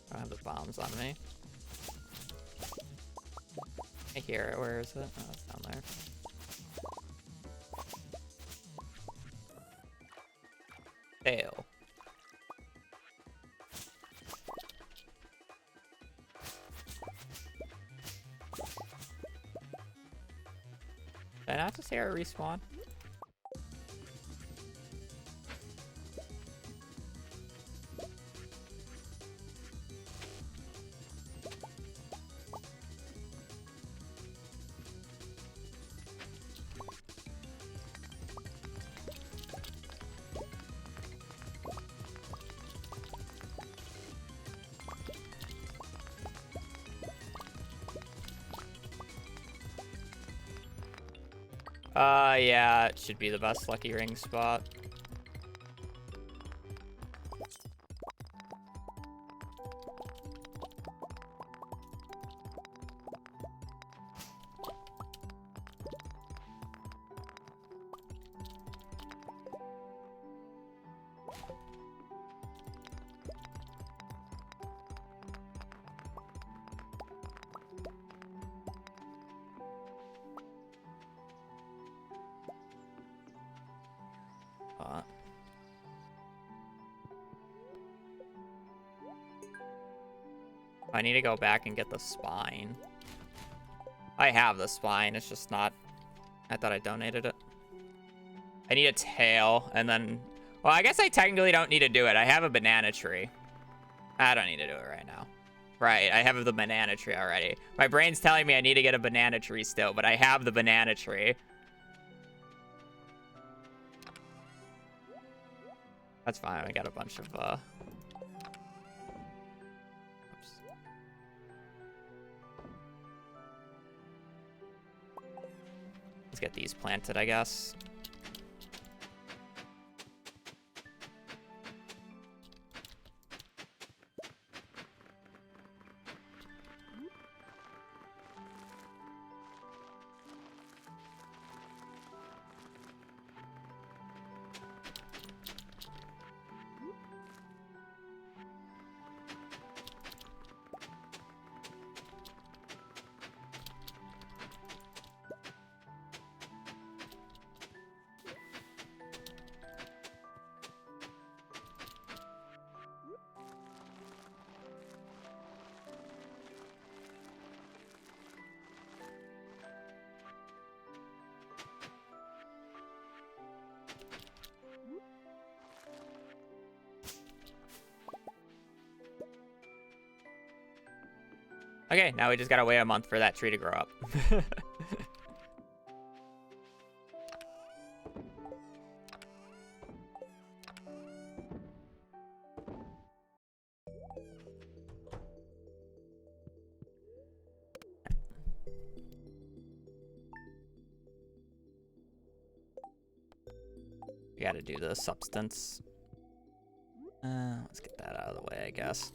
I have the bombs on me. I hear it. Where is it? Oh, it's down there. Tail. Did I not just hear it respawn? Yeah, it should be the best lucky ring spot. I need to go back and get the spine. I have the spine, it's just not... I thought I donated it. I need a tail, and then... Well, I guess I technically don't need to do it. I have a banana tree. I don't need to do it right now. Right, I have the banana tree already. My brain's telling me I need to get a banana tree still, but I have the banana tree. That's fine, I got a bunch of, just plant it, I guess. Okay, now we just gotta wait a month for that tree to grow up. We gotta do the substance. Let's get that out of the way, I guess.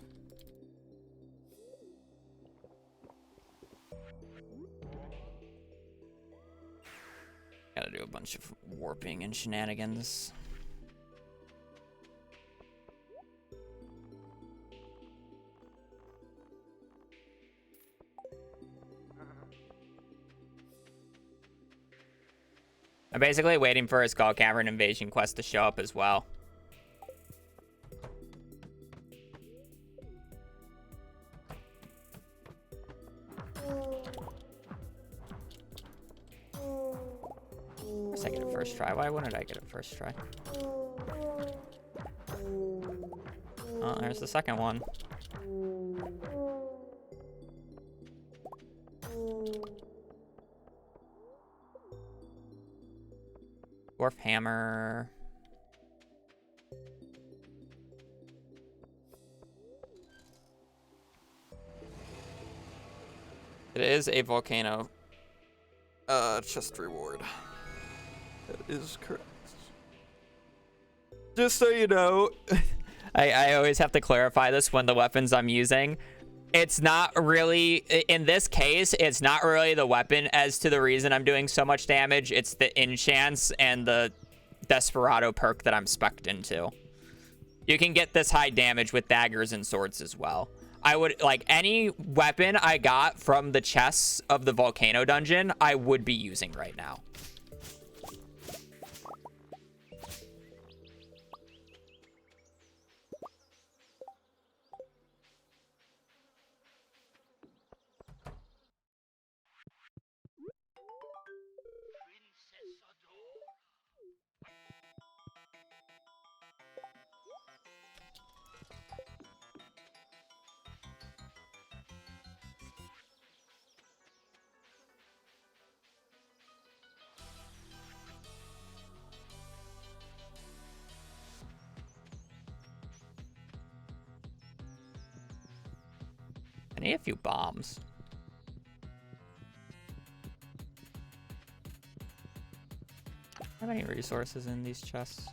Gotta do a bunch of warping and shenanigans. I'm basically waiting for a Skull Cavern invasion quest to show up as well. I get it first try. Why wouldn't I get it first try? Oh, there's the second one. Dwarf hammer. It is a volcano chest reward. That is correct. Just so you know, I always have to clarify this when the weapons I'm using. It's not really, in this case, it's not really the weapon as to the reason I'm doing so much damage. It's the enchants and the Desperado perk that I'm spec'd into. You can get this high damage with daggers and swords as well. I would, like, any weapon I got from the chests of the Volcano dungeon, I would be using right now. I need a few bombs. Have any resources in these chests?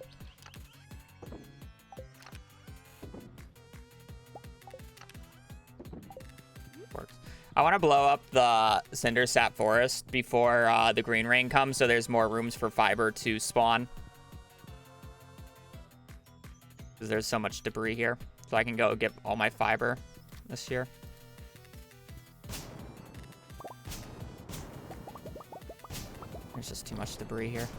Works. I want to blow up the Cinder Sap Forest before the Green Rain comes, so there's more rooms for fiber to spawn. Because there's so much debris here. So I can go get all my fiber this year. There's just too much debris here.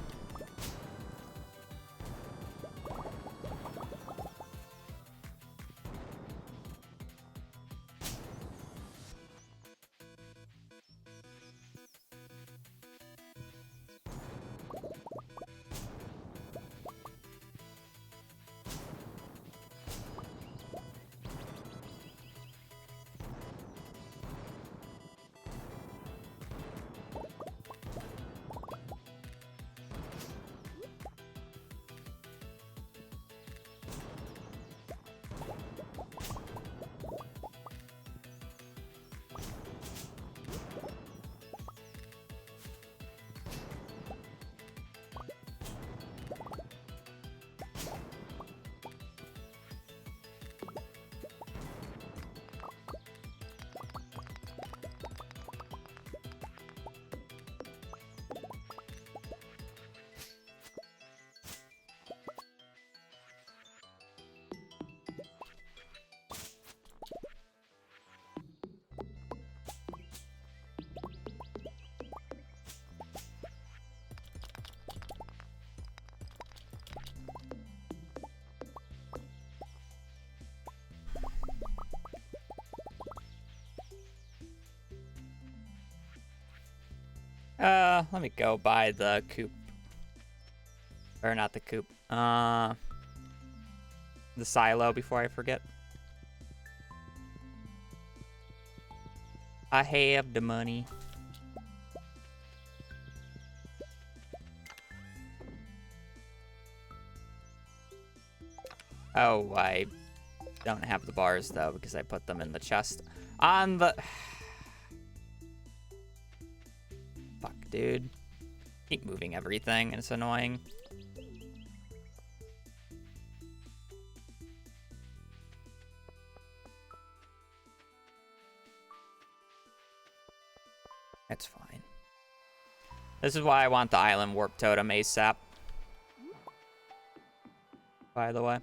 Let me go buy the coop. Or not the coop. The silo before I forget. I have the money. Oh, I don't have the bars, though, because I put them in the chest on the... Fuck, dude. Keep moving everything, and it's annoying. It's fine. This is why I want the island warp totem ASAP. By the way.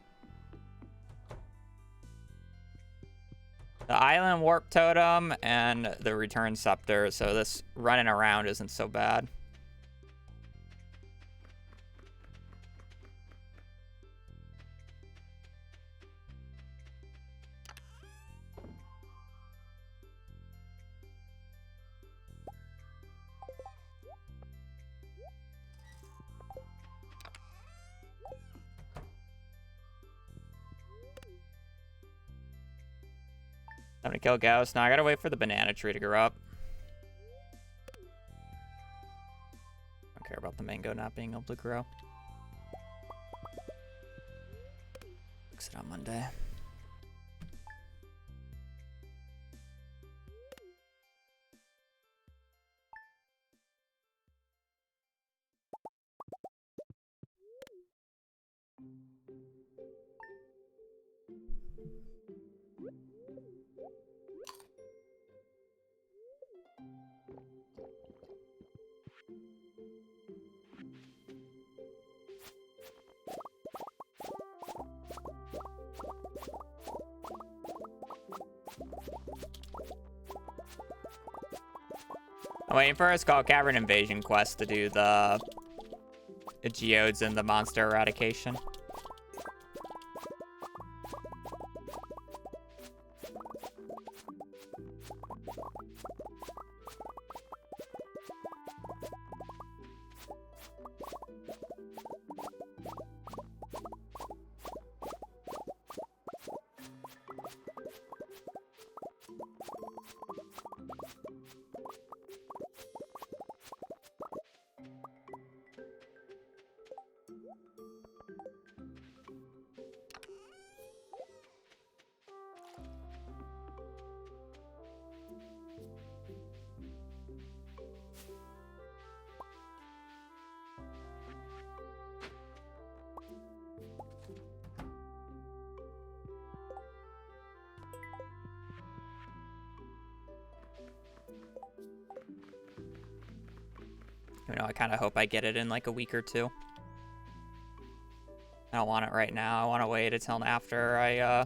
The island warp totem and the return scepter, so this running around isn't so bad. I'm gonna kill Ghost. Now I gotta wait for the banana tree to grow up. Don't care about the mango not being able to grow. Fix it on Monday. I'm waiting for a Skull Cavern invasion quest to do the geodes and the monster eradication. You know, I kind of hope I get it in like a week or two. I don't want it right now. I want to wait until after I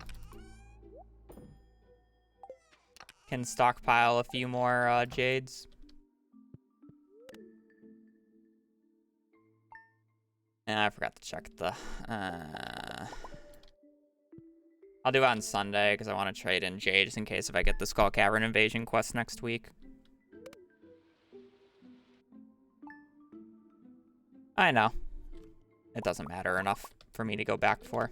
can stockpile a few more jades. And I forgot to check the... I'll do it on Sunday because I want to trade in jade just in case if I get the Skull Cavern invasion quest next week. I know. It doesn't matter enough for me to go back for.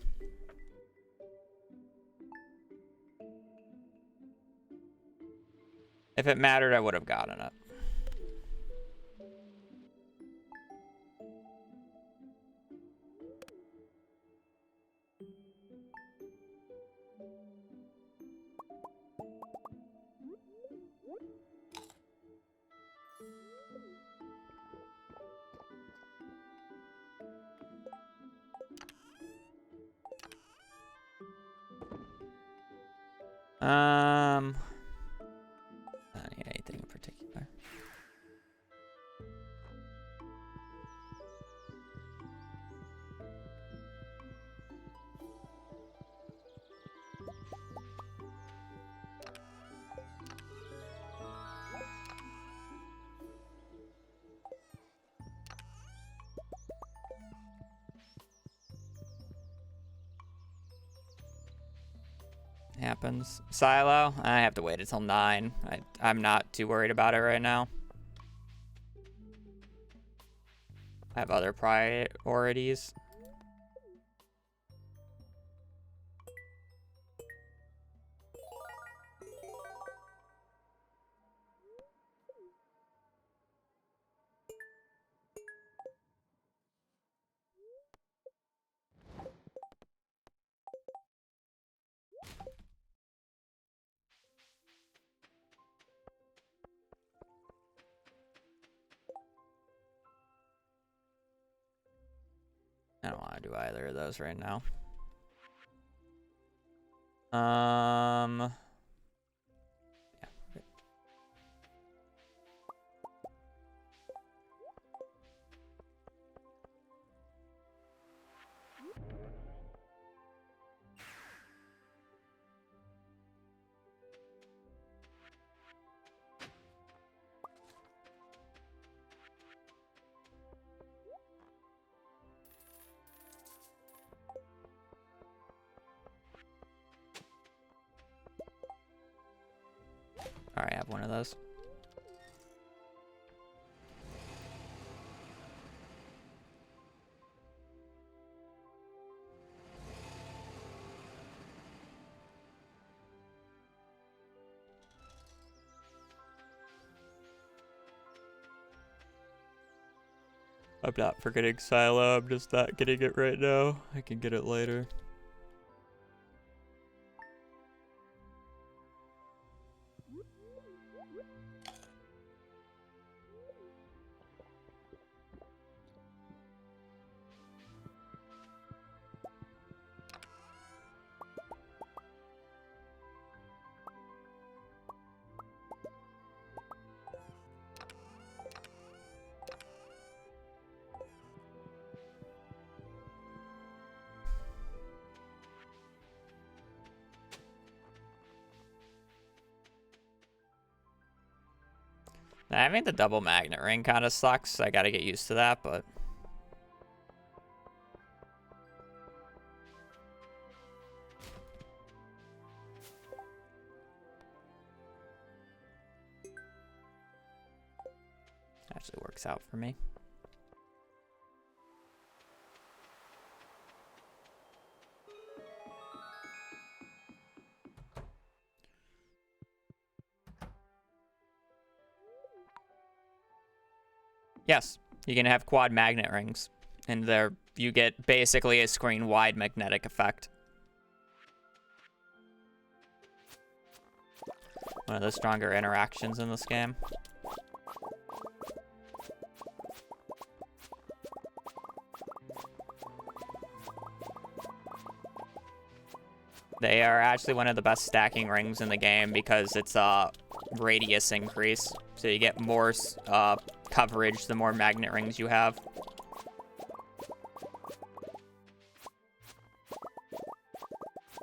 If it mattered, I would have gotten it. I don't need anything in particular. Happens. Silo, I have to wait until 9. I'm not too worried about it right now. have other priorities. I don't want to do either of those right now. Yeah. Okay. All right, I have one of those. I'm not forgetting Silo, I'm just not getting it right now. I can get it later. Having the double magnet ring kind of sucks. I gotta get used to that, but... actually works out for me. Yes, you can have quad magnet rings, and there you get basically a screen-wide magnetic effect. One of the stronger interactions in this game. They are actually one of the best stacking rings in the game because it's a radius increase. So you get more coverage the more magnet rings you have.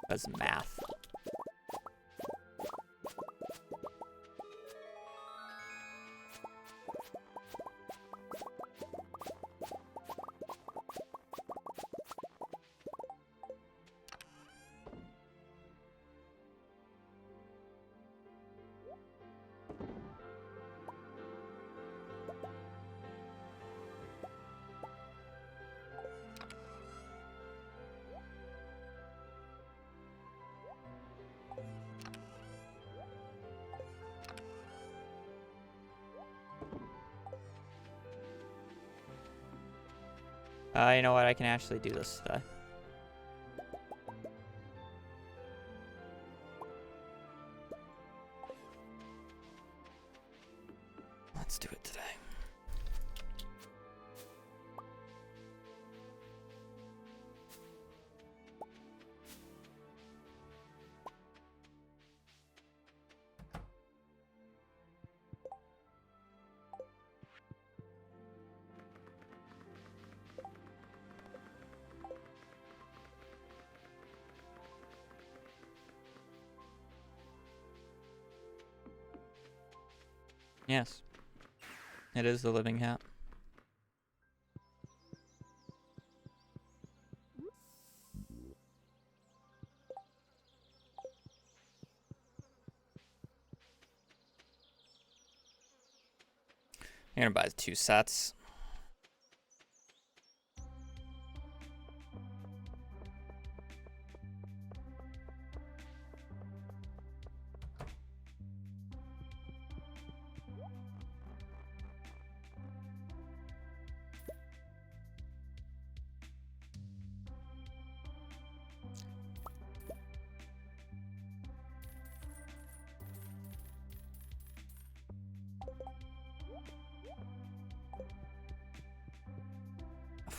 That's math. You know what? I can actually do this today. Let's do it today. Yes. It is the living hat. I'm gonna buy 2 sets.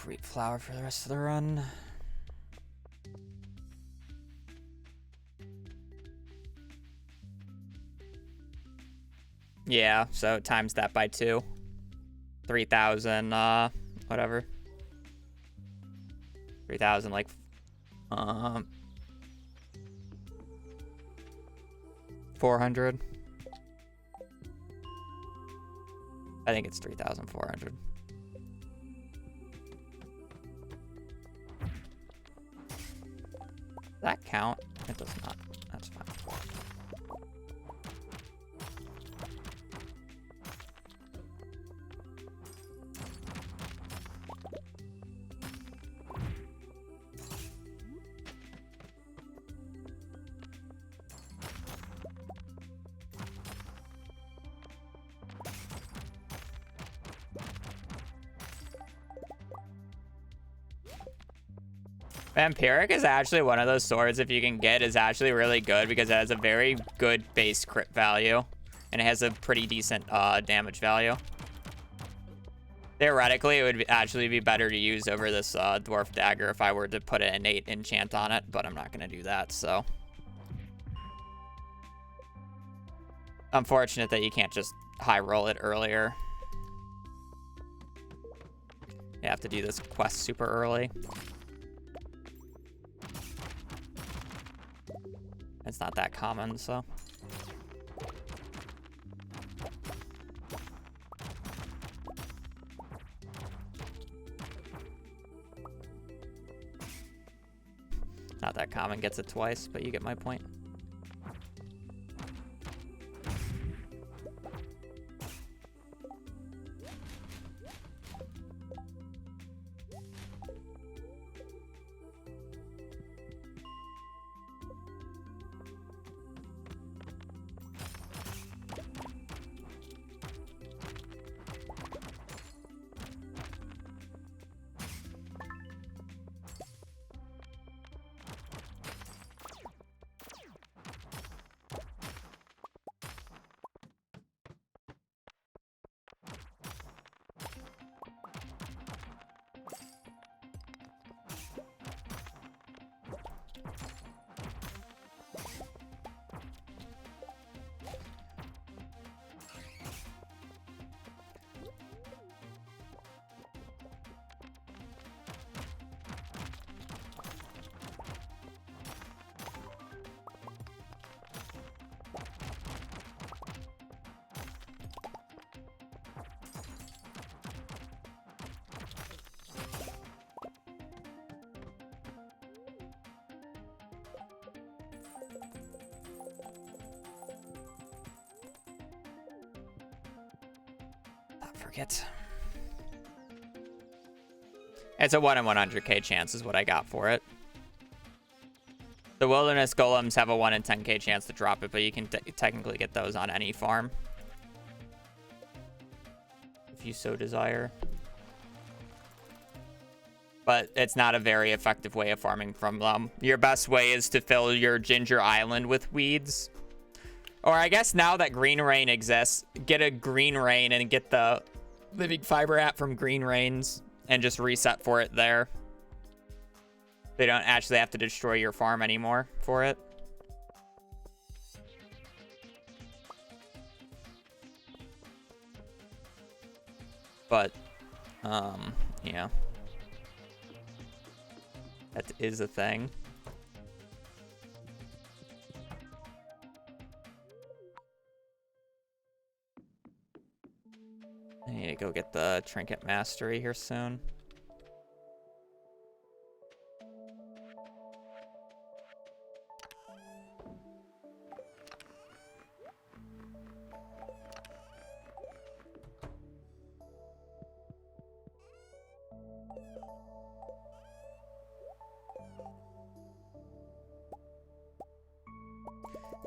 wheat flour for the rest of the run. Yeah, so times that by 2. 3,000, whatever. 3,000, like, 400. I think it's 3,400. Does that count? It does not. That's fine. Vampiric is actually one of those swords, if you can get, is actually really good because it has a very good base crit value. And it has a pretty decent damage value. Theoretically, it would actually be better to use over this Dwarf Dagger if I were to put an innate enchant on it, but I'm not going to do that, so. Unfortunate that you can't just high roll it earlier. You have to do this quest super early. It's not that common, so. Not that common, gets it twice, but you get my point. Forget. It's a 1 in 100k chance is what I got for it. The wilderness golems have a 1 in 10k chance to drop it, but you can technically get those on any farm if you so desire. But it's not a very effective way of farming from them. Your best way is to fill your ginger island with weeds. Or I guess now that Green Rain exists, get a Green Rain and get the Living Fiber app from Green Rains and just reset for it there. They don't actually have to destroy your farm anymore for it. But, yeah. That is a thing. I need to go get the Trinket Mastery here soon.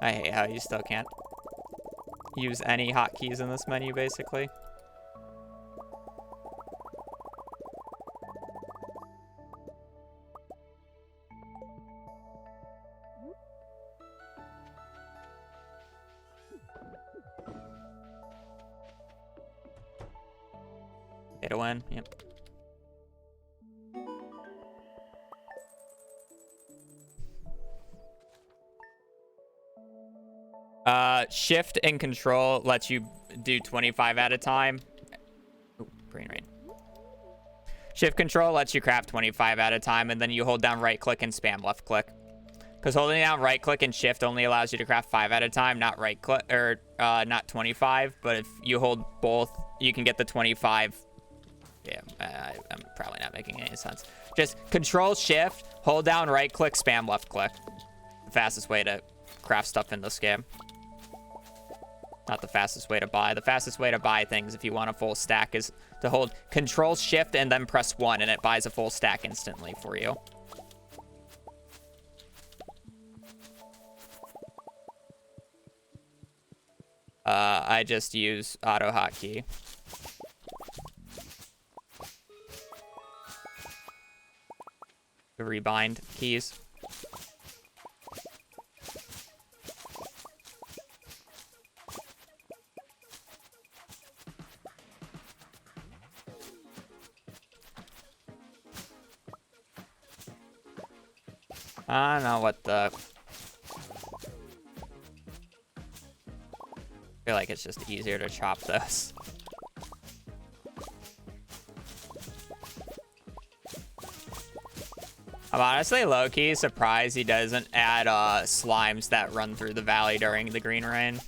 I hate how you still can't use any hotkeys in this menu, basically. Get a win, yep. Shift and control lets you do 25 at a time. Ooh, brain rain. Shift control lets you craft 25 at a time, and then you hold down right click and spam left click. Because holding down right click and shift only allows you to craft 5 at a time, not right click, or not 25. But if you hold both, you can get the 25. Yeah, I'm probably not making any sense. Just control shift, hold down right click, spam left click. The fastest way to craft stuff in this game. Not the fastest way to buy. The fastest way to buy things if you want a full stack is to hold control shift and then press 1, and it buys a full stack instantly for you. I just use auto hotkey. To rebind keys. I don't know what the... I feel like it's just easier to chop this. I'm honestly low-key surprised he doesn't add slimes that run through the valley during the green rain.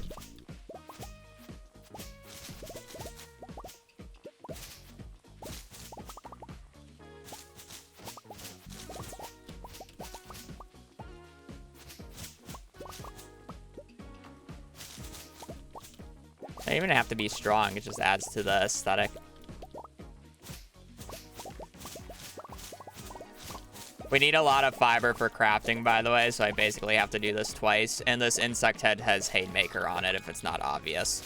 They don't even have to be strong, it just adds to the aesthetic. We need a lot of fiber for crafting, by the way, so I basically have to do this twice. And this insect head has Haymaker on it if it's not obvious.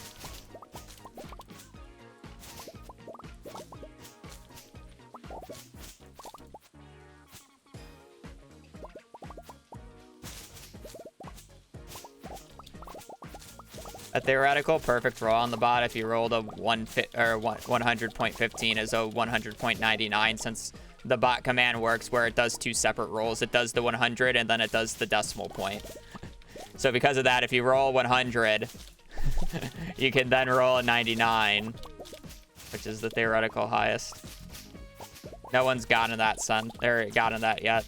A theoretical perfect roll on the bot if you rolled a 100.15 is a 100.99, since the bot command works where it does 2 separate rolls. It does the 100 and then it does the decimal point. So because of that, if you roll 100, you can then roll a 99, which is the theoretical highest. No one's gotten that gotten that yet.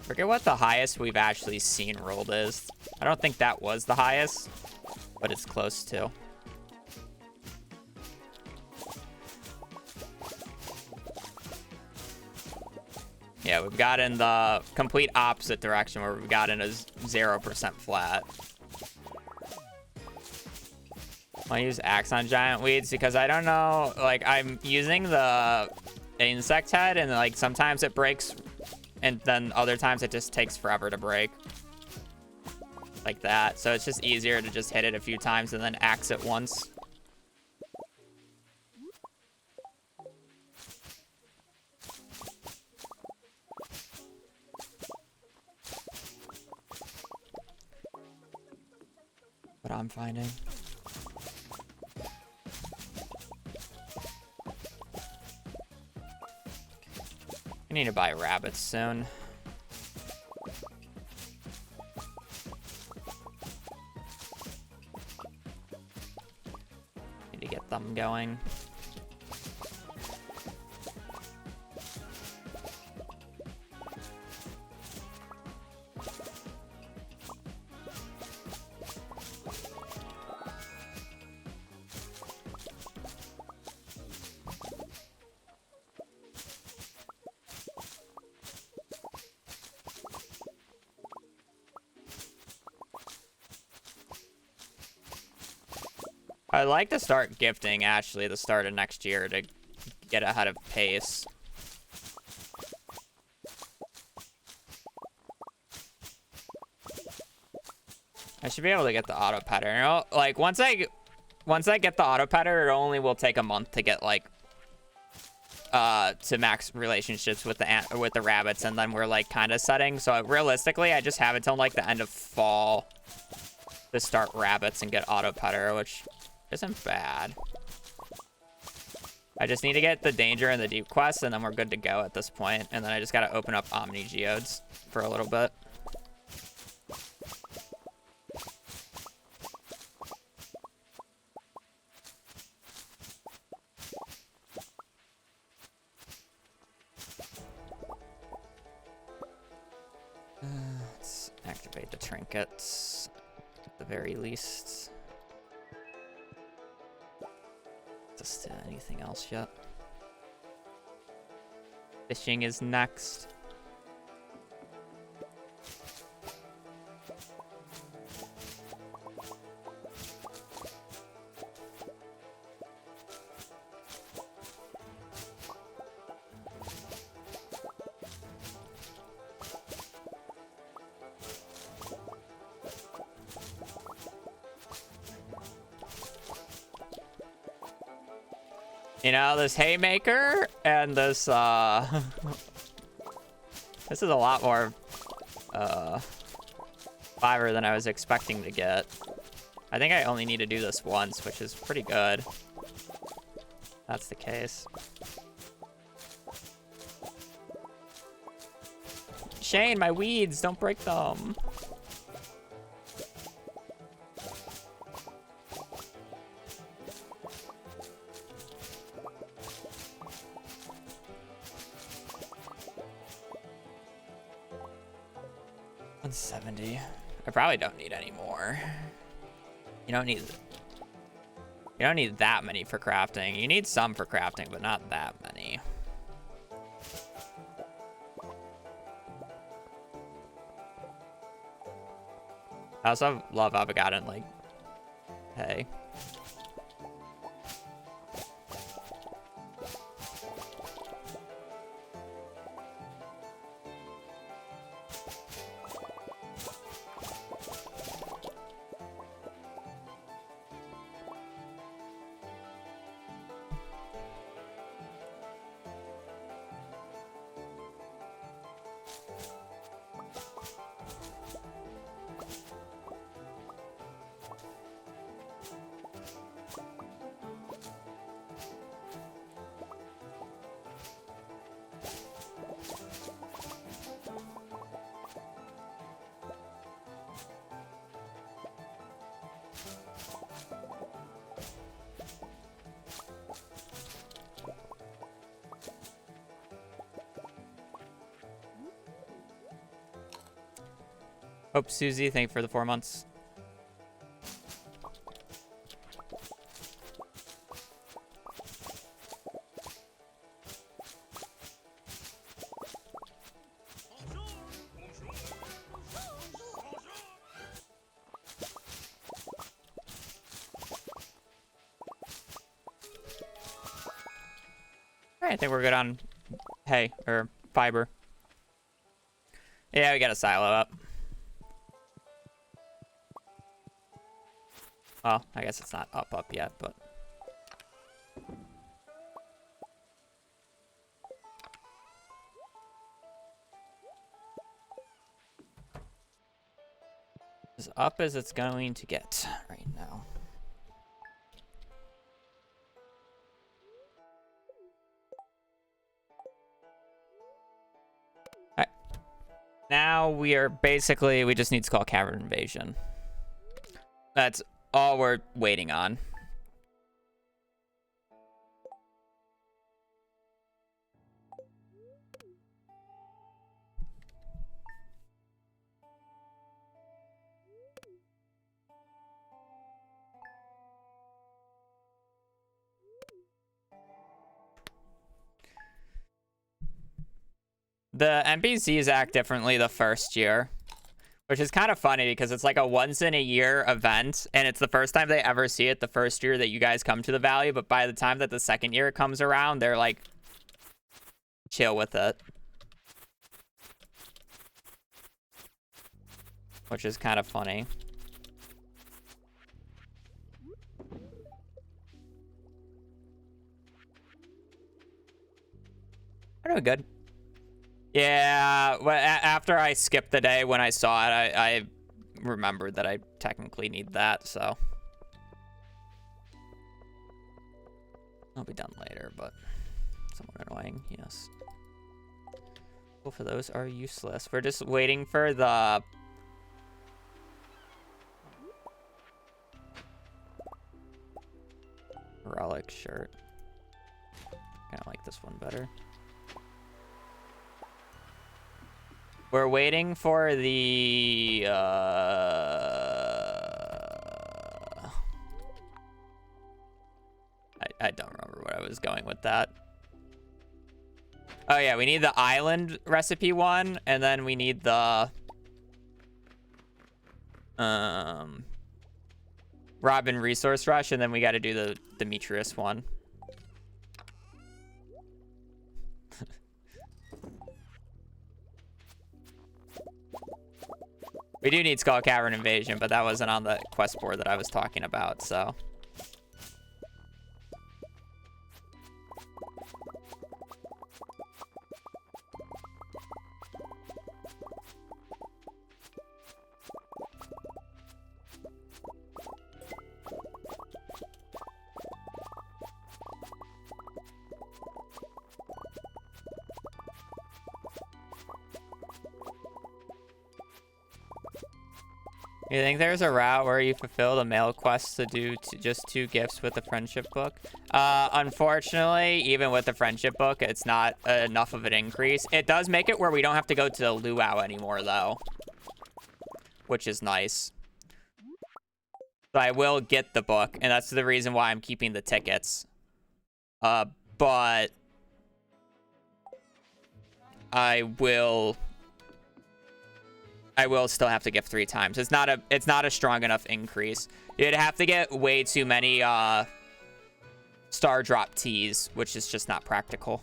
Forget what the highest we've actually seen rolled is. I don't think that was the highest, but it's close to. Yeah, we've got in the complete opposite direction where we've got in a 0% flat. I use axe on giant weeds because I don't know, like I'm using the insect head and like sometimes it breaks and then other times it just takes forever to break. Like that. So it's just easier to just hit it a few times and then axe it once. What I'm finding. I need to buy rabbits soon. Need to get them going. I'd like to start gifting, actually, the start of next year to get ahead of pace. I should be able to get the auto petter. You know, like once I get the auto petter, it only will take a month to get like to max relationships with the rabbits, and then we're like kind of setting. So realistically, I just have it till like the end of fall to start rabbits and get auto petter, which isn't bad. I just need to get the danger and the deep quest, and then we're good to go at this point. And then I just gotta open up Omni Geodes for a little bit. Let's activate the trinkets at the very least. Just anything else yet? Fishing is next. You know, this haymaker and this, this is a lot more, fiber than I was expecting to get. I think I only need to do this once, which is pretty good. That's the case. Shane, my weeds, don't break them. I probably don't need any more. You don't need that many for crafting. You need some for crafting, but not that many. I also love how I've gotten like hay. Hope Susie, thank you for the 4 months. I think we're good on hay or fiber. Yeah, we got a silo up. Well, I guess it's not up yet, but. As up as it's going to get right now. Alright. Now we are basically, we just need to call Cavern Invasion. That's all we're waiting on. The NPCs act differently the first year, which is kind of funny because it's like a once in a year event, and it's the first time they ever see it the first year that you guys come to the valley, but by the time that the second year comes around, they're like chill with it. Which is kind of funny. We're doing good. Yeah, well, after I skipped the day when I saw it, I remembered that I technically need that, so. I'll be done later, but somewhat annoying, yes. Both of those are useless. We're just waiting for the... relic shirt. Kind of like this one better. We're waiting for the... I don't remember what I was going with that. Oh yeah, we need the island recipe one, and then we need the Robin resource rush, and then we got to do the Demetrius one. We do need Skull Cavern Invasion, but that wasn't on the quest board that I was talking about, so. You think there's a route where you fulfill the mail quests to do just 2 gifts with the friendship book? Unfortunately, even with the friendship book, it's not enough of an increase. It does make it where we don't have to go to the luau anymore, though, which is nice. So I will get the book, and that's the reason why I'm keeping the tickets. But I will still have to gift 3 times. It's not a strong enough increase. You'd have to get way too many star drop teas, which is just not practical.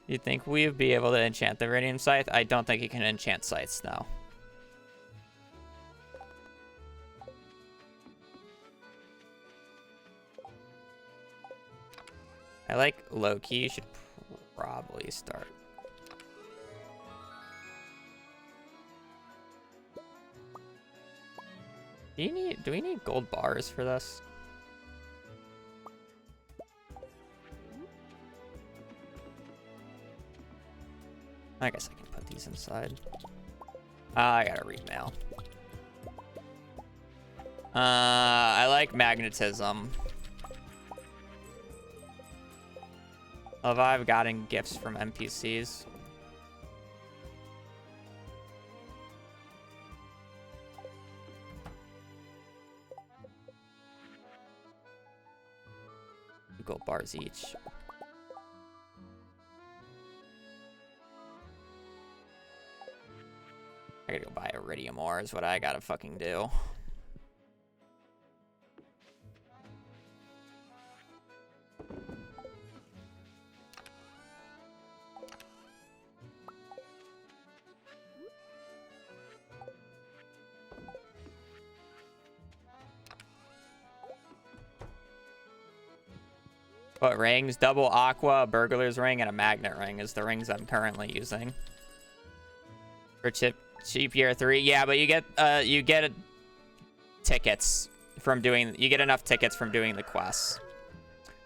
You think we'd be able to enchant the Iridium Scythe? I don't think you can enchant scythes, no. I like low-key. You should probably start. Do we need gold bars for this? I guess I can put these inside. I gotta read mail. I like magnetism. Have I gotten gifts from NPCs? Gold bars each. I gotta go buy iridium ore is what I gotta fucking do. What rings? Double aqua, a burglar's ring, and a magnet ring is the rings I'm currently using. For cheap year 3. Yeah, but you get tickets from doing, you get enough tickets from doing the quests.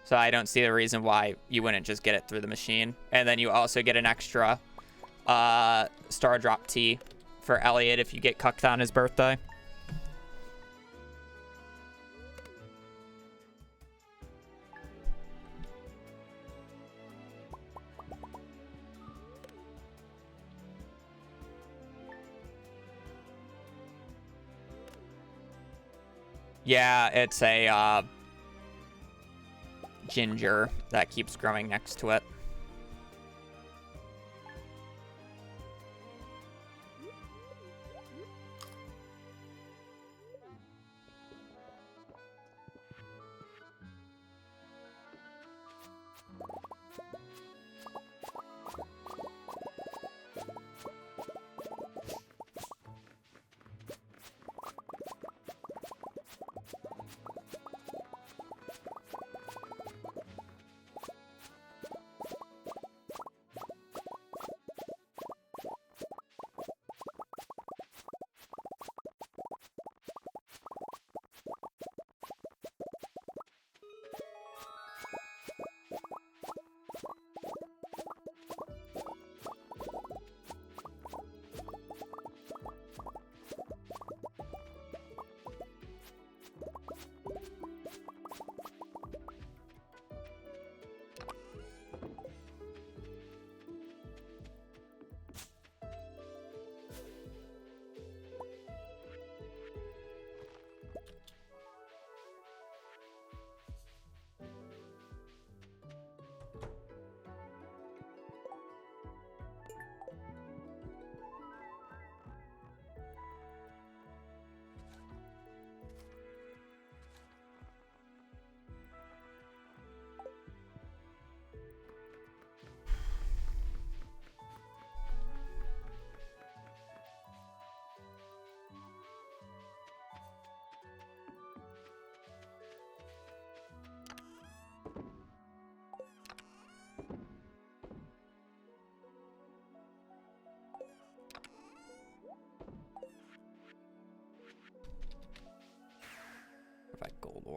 So I don't see the reason why you wouldn't just get it through the machine. And then you also get an extra star drop tea for Elliot if you get cucked on his birthday. Yeah, it's a ginger that keeps growing next to it.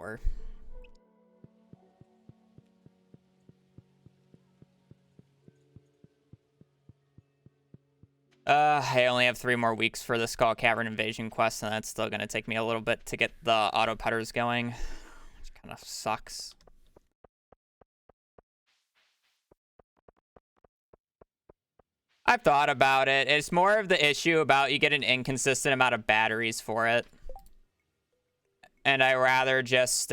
ore. I only have 3 more weeks for the Skull Cavern Invasion quest, and that's still going to take me a little bit to get the auto putters going, which kind of sucks. I've thought about it. It's more of the issue about you get an inconsistent amount of batteries for it. And I rather just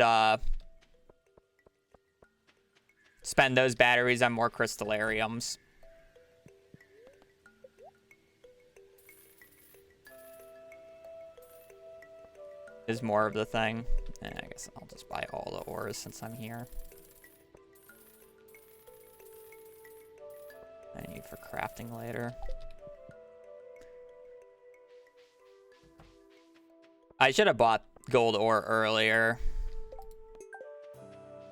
spend those batteries on more crystallariums. Is more of the thing. And I guess I'll just buy all the ores since I'm here. I need for crafting later. I should have bought gold ore earlier.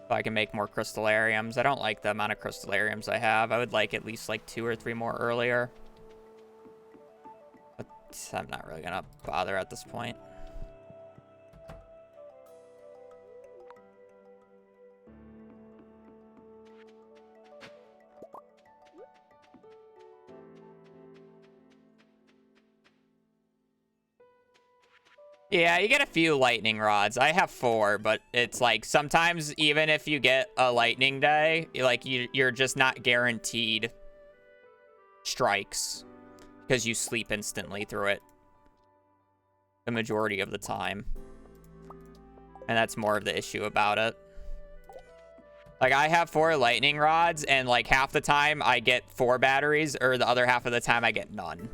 So I can make more crystallariums. I don't like the amount of crystallariums I have. I would like at least like 2 or 3 more earlier. But I'm not really gonna bother at this point. Yeah, you get a few lightning rods. I have 4, but it's like sometimes even if you get a lightning day, like you're just not guaranteed strikes because you sleep instantly through it the majority of the time. And that's more of the issue about it. Like I have 4 lightning rods and like half the time I get 4 batteries or the other half of the time I get none.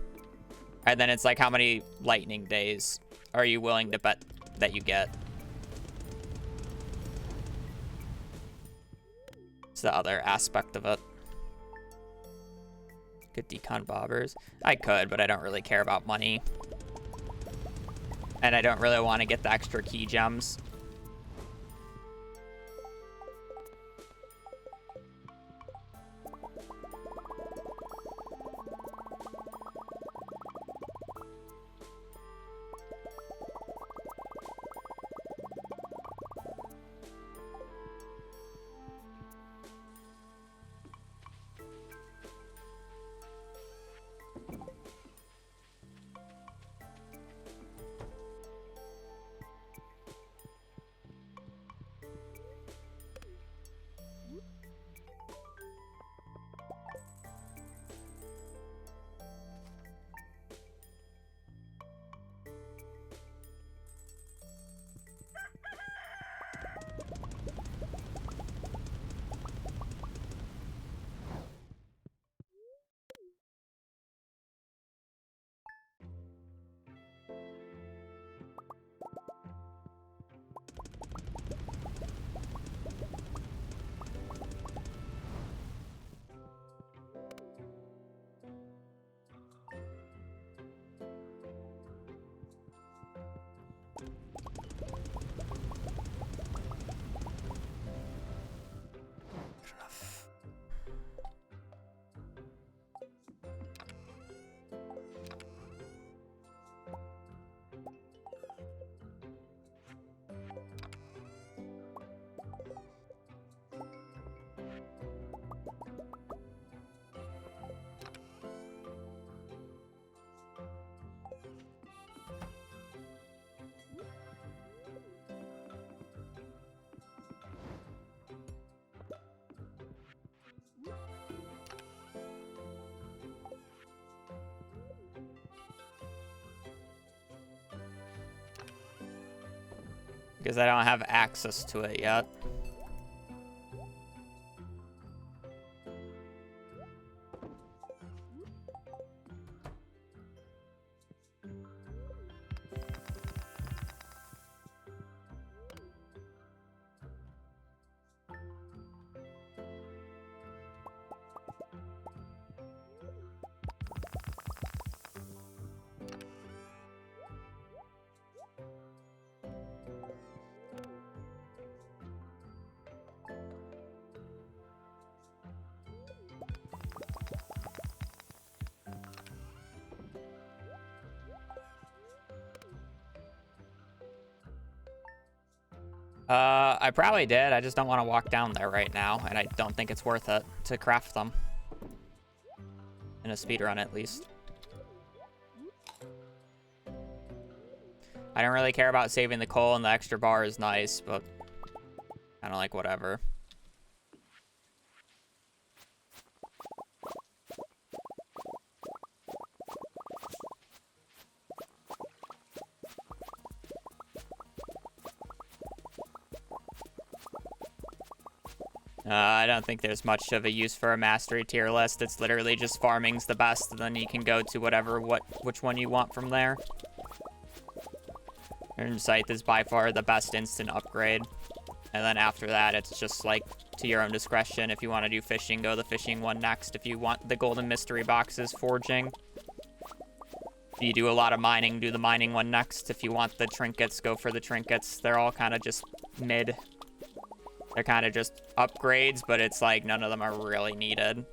And then it's like how many lightning days are you willing to bet that you get? It's the other aspect of it. Could decon bobbers. I could, but I don't really care about money. And I don't really want to get the extra key gems. Because I don't have access to it yet. I probably did. I just don't want to walk down there right now, and I don't think it's worth it to craft them. In a speedrun, at least. I don't really care about saving the coal, and the extra bar is nice, but kind of like whatever. I don't think there's much of a use for a mastery tier list. It's literally just farming's the best, and then you can go to which one you want from there. Iridium Scythe is by far the best instant upgrade. And then after that, it's just like to your own discretion. If you want to do fishing, go the fishing one next. If you want the golden mystery boxes, forging. If you do a lot of mining, do the mining one next. If you want the trinkets, go for the trinkets. They're all kind of just mid. They're kind of just upgrades, but it's like none of them are really needed.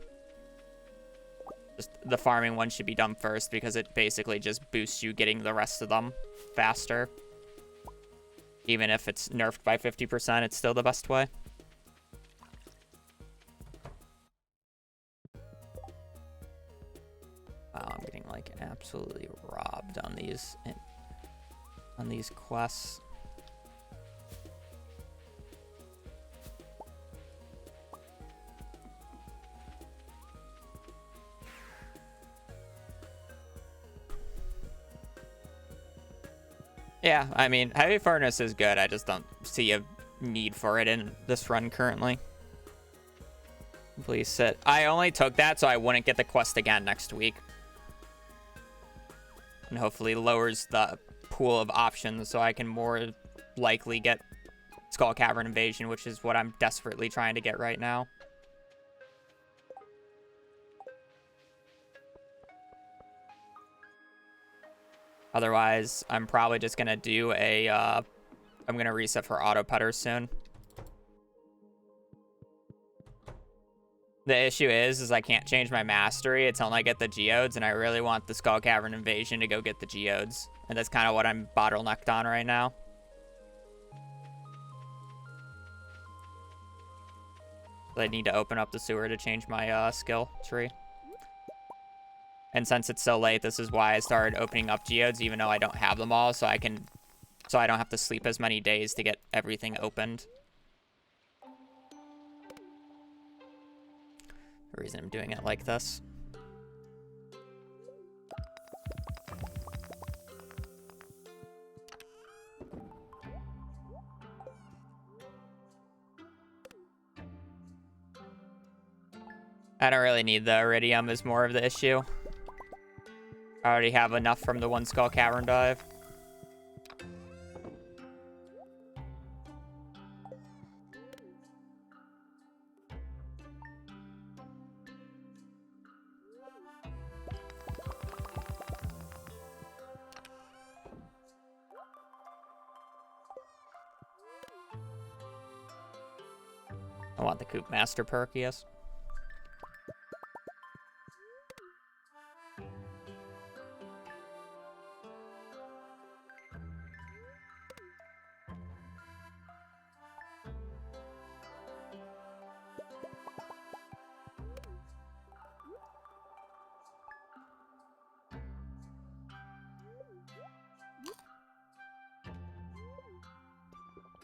Just the farming one should be done first because it basically just boosts you getting the rest of them faster. Even if it's nerfed by 50%, it's still the best way. Wow, I'm getting like absolutely robbed on these quests. Yeah, I mean, heavy furnace is good. I just don't see a need for it in this run currently. Please sit. I only took that so I wouldn't get the quest again next week. And hopefully lowers the pool of options so I can more likely get Skull Cavern Invasion, which is what I'm desperately trying to get right now. Otherwise, I'm probably just going to do a, I'm going to reset for auto putters soon. The issue is I can't change my mastery until I get the geodes, and I really want the Skull Cavern Invasion to go get the geodes. And that's kind of what I'm bottlenecked on right now. So I need to open up the sewer to change my skill tree. And since it's so late, this is why I started opening up geodes, even though I don't have them all, so I don't have to sleep as many days to get everything opened. The reason I'm doing it like this. I don't really need the Iridium is more of the issue. I already have enough from the one Skull Cavern dive. I want the Coop Master perk, yes.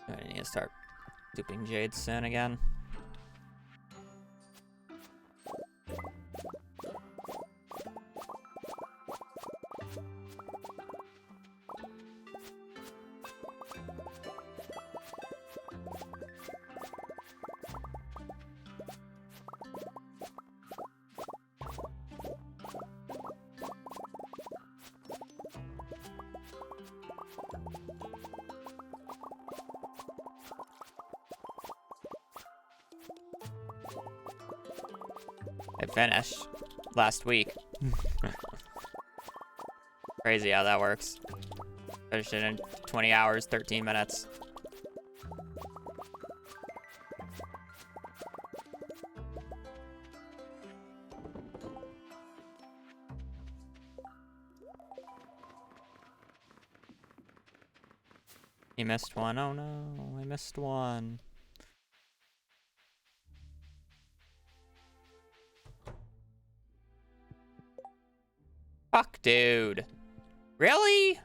I need to start duping Jade soon again. It finished last week. Crazy how that works. Finished it in 20 hours, 13 minutes. You missed one. Oh no, I missed one. Fuck, dude. Really?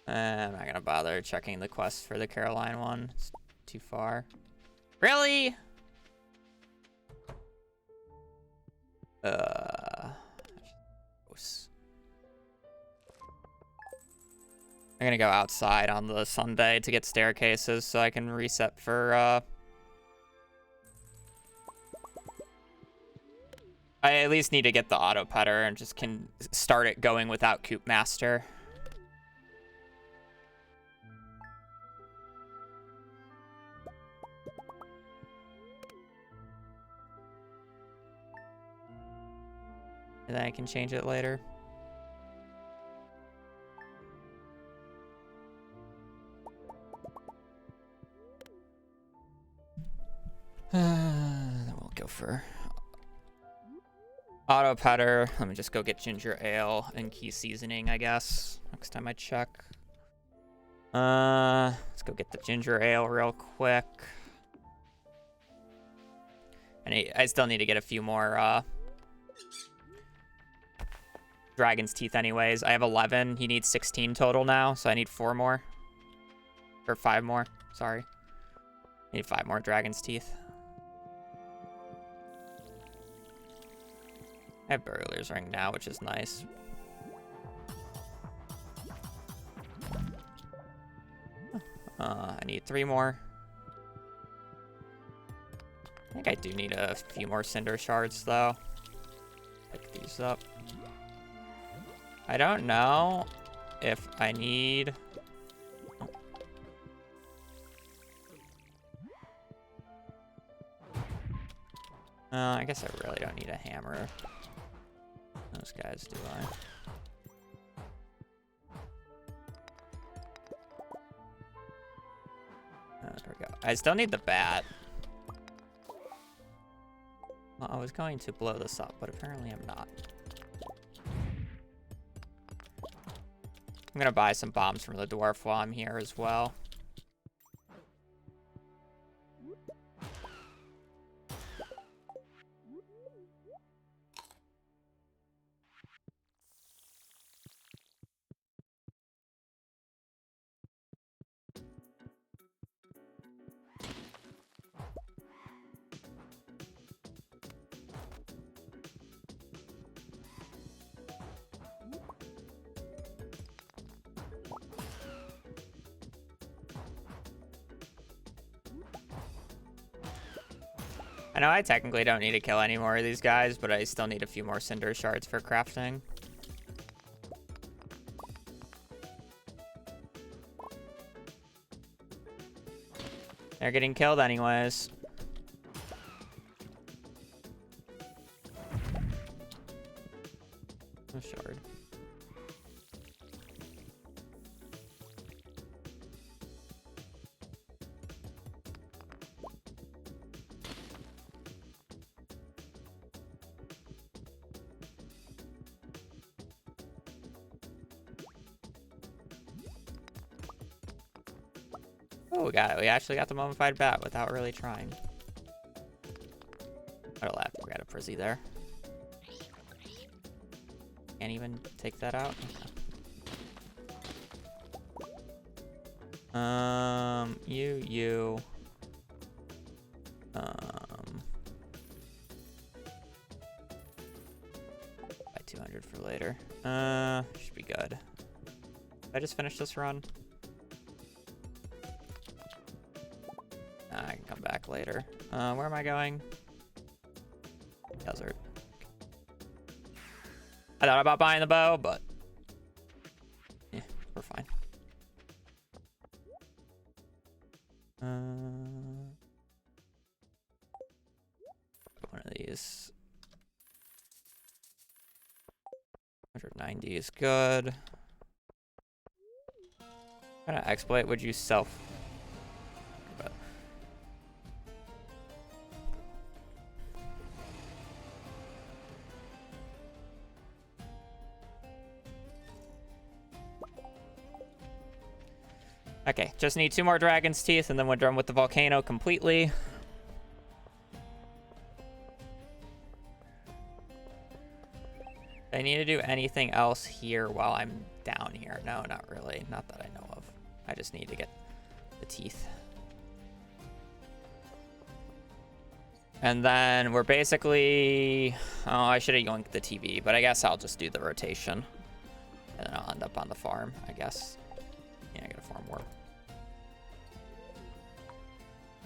I'm not gonna bother checking the quest for the Caroline one. It's too far. Really? Gross. I'm gonna go outside on the Sunday to get staircases so I can reset for, I at least need to get the auto putter and just can start it going without Coop Master. And then I can change it later. Then we'll go for auto putter. Let me just go get ginger ale and key seasoning, I guess. Next time I check. Let's go get the ginger ale real quick. And I still need to get a few more Dragon's Teeth anyways. I have 11. He needs 16 total now, so I need 4 more. Or 5 more, sorry. I need 5 more Dragon's Teeth. I have Burglar's Ring now, which is nice. I need 3 more. I think I do need a few more Cinder Shards, though. Pick these up. I don't know if I need... I guess I really don't need a hammer. Those guys, do I? There we go. I still need the bat. Well, I was going to blow this up, but apparently I'm not. I'm gonna buy some bombs from the dwarf while I'm here as well. I know I technically don't need to kill any more of these guys, but I still need a few more Cinder Shards for crafting. They're getting killed anyways. A shard. Oh, we got it. We actually got the mummified bat without really trying. I'll have to grab a Prizzy there. Can't even take that out. Okay. You. Buy 200 for later. Should be good. Did I just finish this run? I can come back later. Where am I going? Desert. I thought about buying the bow, but yeah, we're fine. One of these. 190 is good. What kind of exploit would you self? Okay, just need 2 more dragon's teeth, and then we're done with the volcano completely. I need to do anything else here while I'm down here? No, not really. Not that I know of. I just need to get the teeth. And then we're basically... Oh, I should have yoinked the TV, but I guess I'll just do the rotation. And then I'll end up on the farm, I guess. Yeah, I gotta farm more.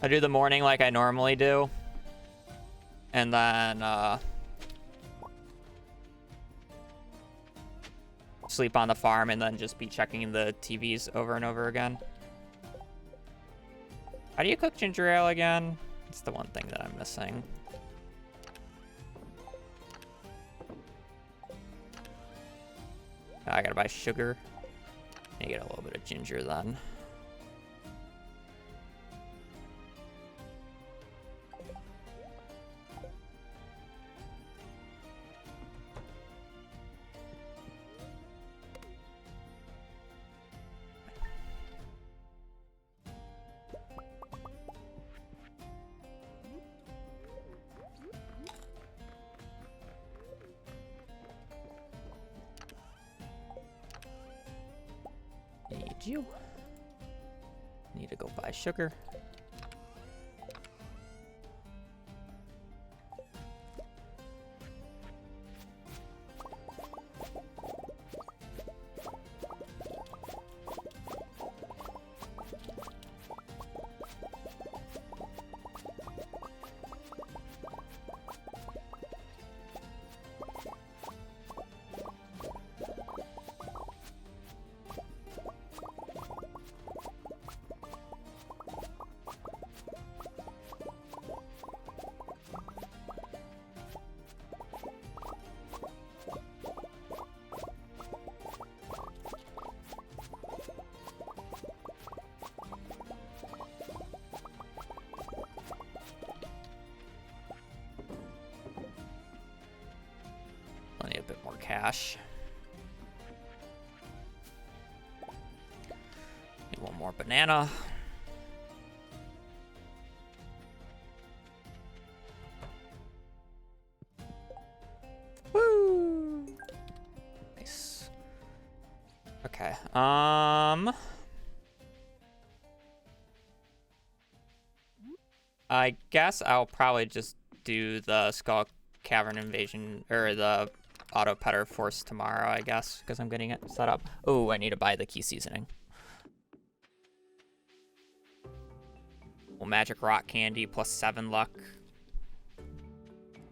I do the morning like I normally do. And then, sleep on the farm and then just be checking the TVs over and over again. How do you cook ginger ale again? It's the one thing that I'm missing. I gotta buy sugar. I get a little bit of ginger then. Need you. Need to go buy sugar. I need a bit more cash. Need one more banana. Woo! Nice. Okay. I guess I'll probably just do the skull cavern invasion or the auto petter force tomorrow, I guess, because I'm getting it set up. Oh, I need to buy the key seasoning. Well, magic rock candy plus 7 luck.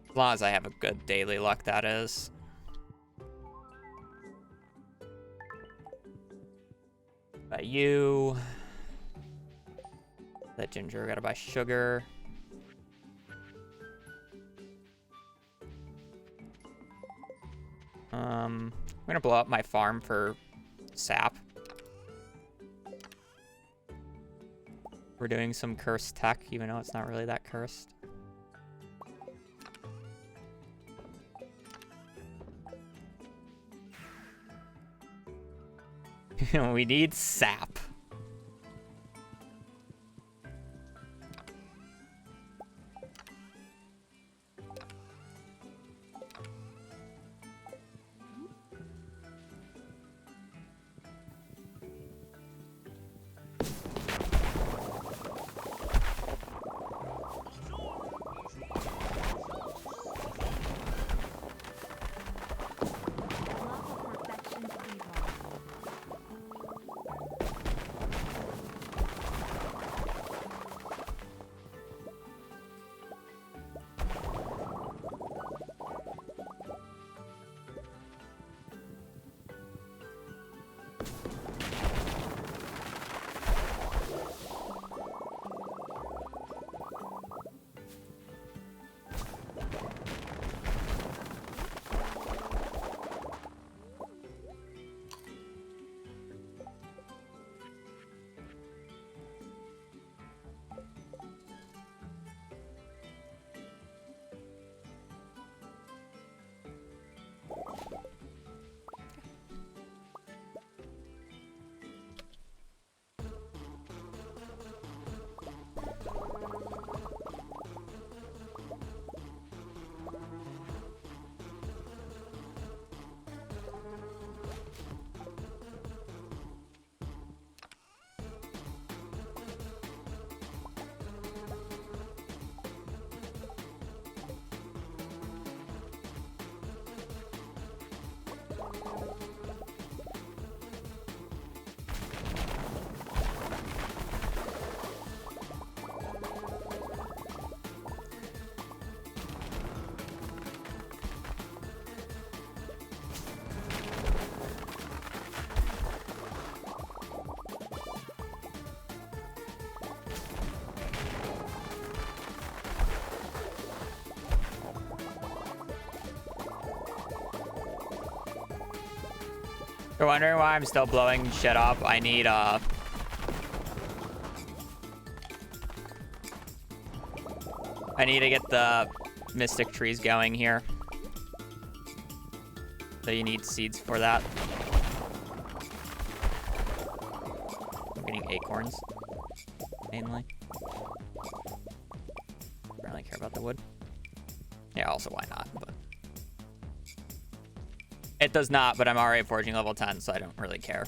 As long as I have a good daily luck, that is. Buy you. That ginger, gotta buy sugar. I'm gonna blow up my farm for sap. We're doing some cursed tech, even though it's not really that cursed. We need sap. Love of perfection evil. you're wondering why I'm still blowing shit up, I need to get the mystic trees going here. So you need seeds for that. I'm getting acorns, mainly. Don't really care about the wood. Yeah, also why not, but. It does not, but I'm already forging level 10, so I don't really care.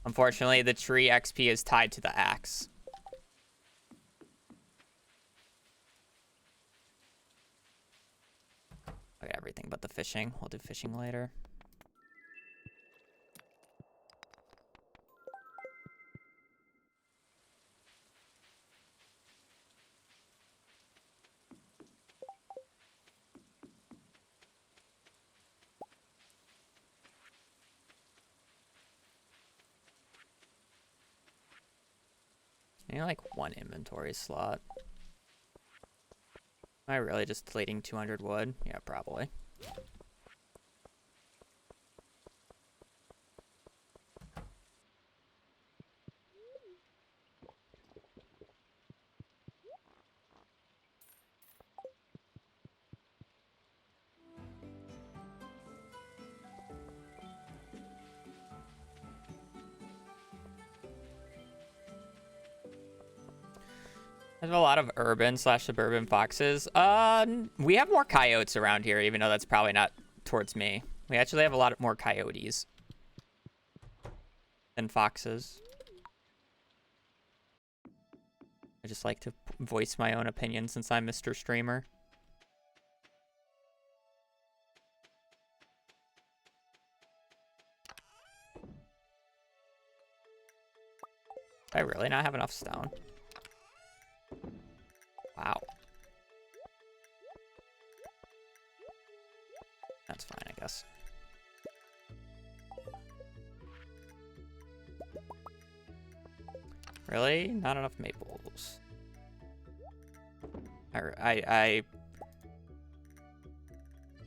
Unfortunately, the tree XP is tied to the axe. Okay, everything but the fishing. We'll do fishing later. I need like one inventory slot. Am I really just plating 200 wood? Yeah, probably. There's a lot of urban/suburban foxes. We have more coyotes around here, even though that's probably not towards me. We actually have a lot more coyotes than foxes. I just like to voice my own opinion since I'm Mr. Streamer. Do I really not have enough stone? Wow. That's fine, I guess. Really? Not enough maples. I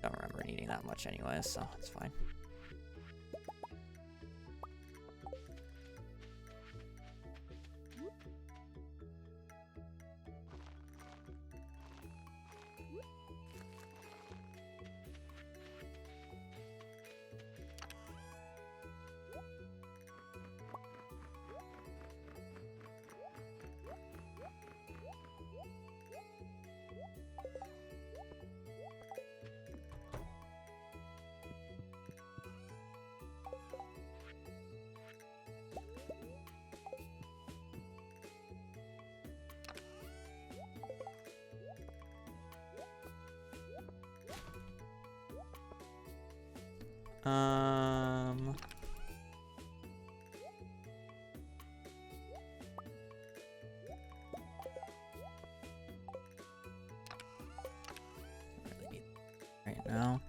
don't remember needing that much anyway, so it's fine. Really need right now.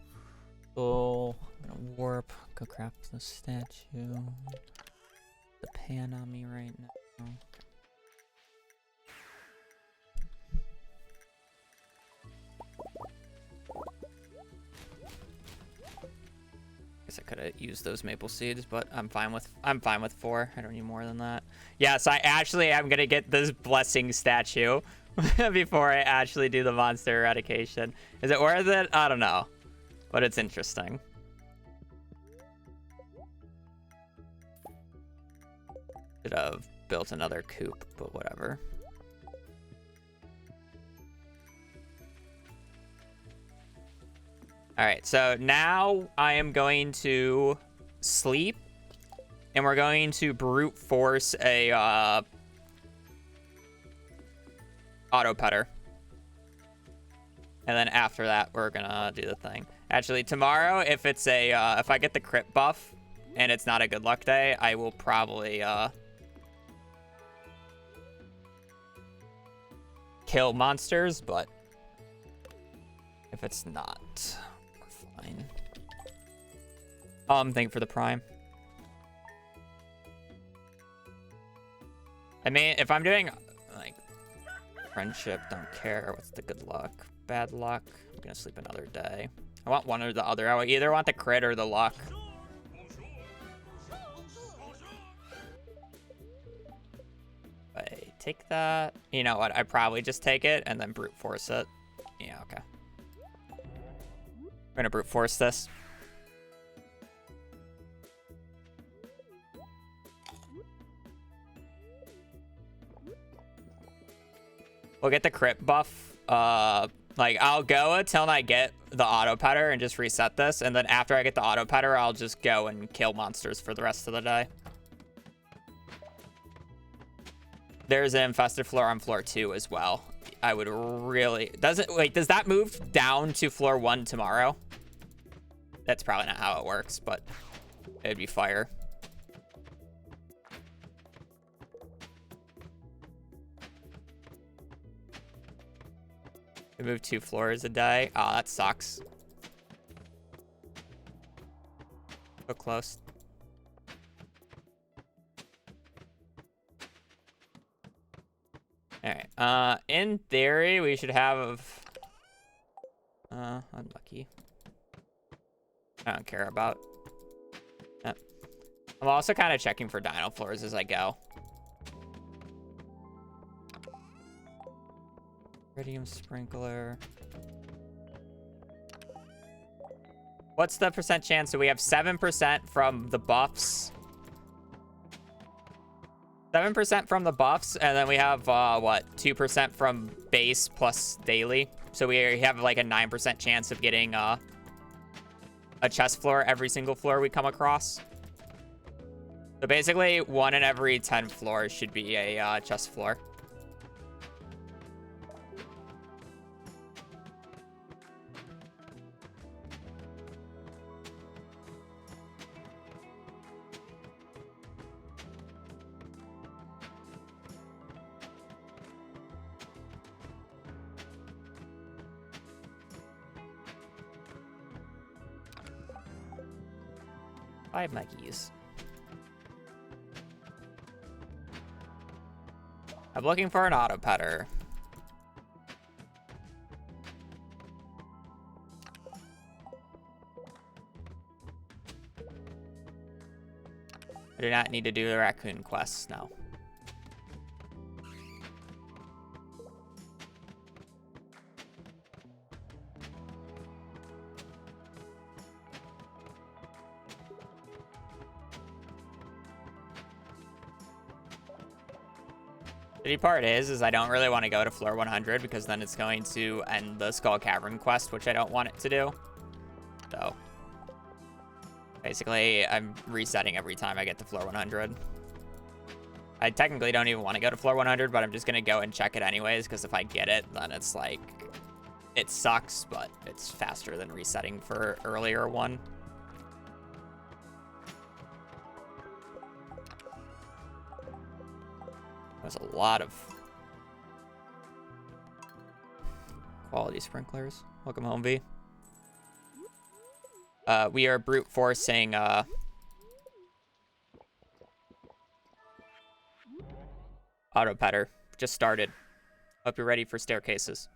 So I'm gonna warp, go craft the statue. The pan on me right now. Guess I could have used those maple seeds, but I'm fine with 4. I don't need more than that. Yes, I actually am gonna get this blessing statue before I actually do the monster eradication. Is it worth it? I don't know, but it's interesting. Should have built another coop, but whatever. All right, so now I am going to sleep, and we're going to brute force a auto putter. And then after that, we're gonna do the thing. Actually, tomorrow, if it's a if I get the crit buff and it's not a good luck day, I will probably kill monsters, but if it's not, we're fine. Thank you for the prime. I mean, if I'm doing like friendship, don't care. What's the good luck? Bad luck. I'm gonna sleep another day. I want one or the other. I either want the crit or the luck. take that. You know what? I'd probably just take it and then brute force it. Yeah, okay. We're gonna brute force this. We'll get the crit buff. Like, I'll go until I get the auto petter and just reset this. And then after I get the auto petter, I'll just go and kill monsters for the rest of the day. There's an infested floor on floor 2 as well. I would really... Does that move down to floor 1 tomorrow? That's probably not how it works, but it'd be fire. We move 2 floors a day. Oh, that sucks. So close. Alright. In theory, we should have... unlucky. I don't care about... I'm also kind of checking for dino floors as I go. Iridium sprinkler. What's the percent chance? So we have 7% from the buffs. 7% from the buffs, and then we have, what, 2% from base plus daily. So we have, like, a 9% chance of getting, a chest floor every single floor we come across. So basically, 1 in every 10 floors should be a, chest floor. I have my keys. I'm looking for an auto petter. I do not need to do the raccoon quests, no. The part is I don't really want to go to floor 100 because then it's going to end the Skull Cavern quest, which I don't want it to do. So basically, I'm resetting every time I get to floor 100. I technically don't even want to go to floor 100, but I'm just going to go and check it anyways, because if I get it, then it's like, it sucks, but it's faster than resetting for earlier one. There's a lot of quality sprinklers. Welcome home, V. We are brute forcing auto petter. Just started. Hope you're ready for staircases.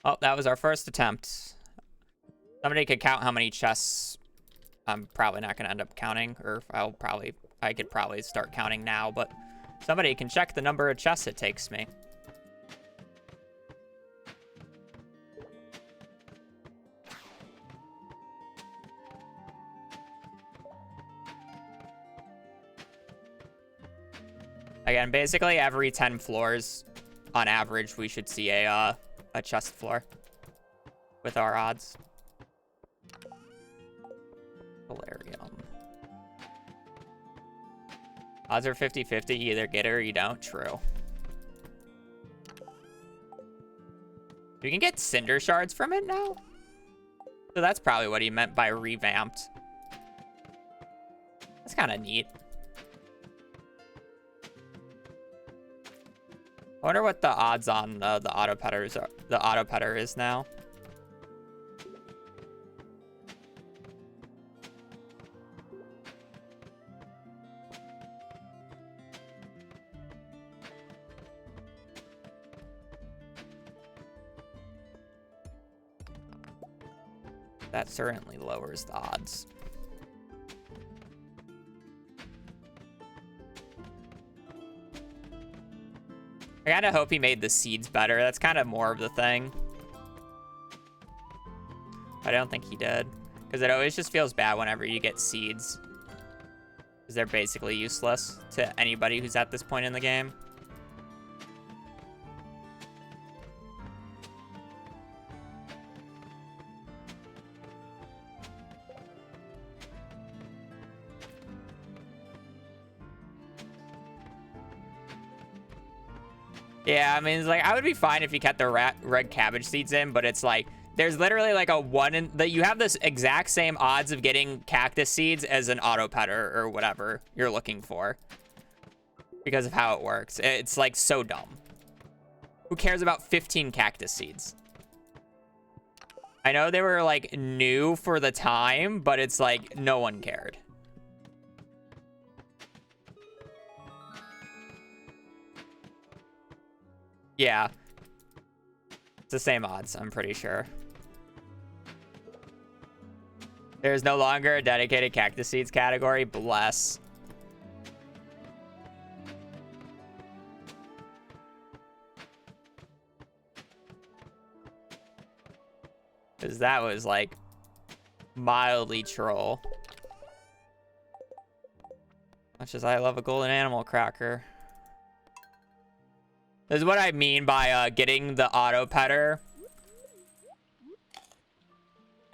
Oh, that was our first attempt. Somebody could count how many chests. I'm probably not going to end up counting, or I could probably start counting now, but somebody can check the number of chests it takes me. Again, basically every 10 floors, on average, we should see a chest floor with our odds. Valerium. Odds are 50-50. You either get it or you don't. True. You can get cinder shards from it now? So that's probably what he meant by revamped. That's kind of neat. I wonder what the odds on the auto petters are. The auto petter is now. That certainly lowers the odds. I kind of hope he made the seeds better. That's kind of more of the thing. I don't think he did. Because it always just feels bad whenever you get seeds. Because they're basically useless to anybody who's at this point in the game. Yeah, I mean, it's like, I would be fine if you kept the red cabbage seeds in, but it's like, there's literally like a one in that you have this exact same odds of getting cactus seeds as an auto petter or whatever you're looking for because of how it works. It's like so dumb. Who cares about 15 cactus seeds? I know they were like new for the time, but it's like no one cared. Yeah. It's the same odds, I'm pretty sure. There's no longer a dedicated cactus seeds category. Bless. Because that was like mildly troll. Much as I love a golden animal cracker. This is what I mean by getting the auto petter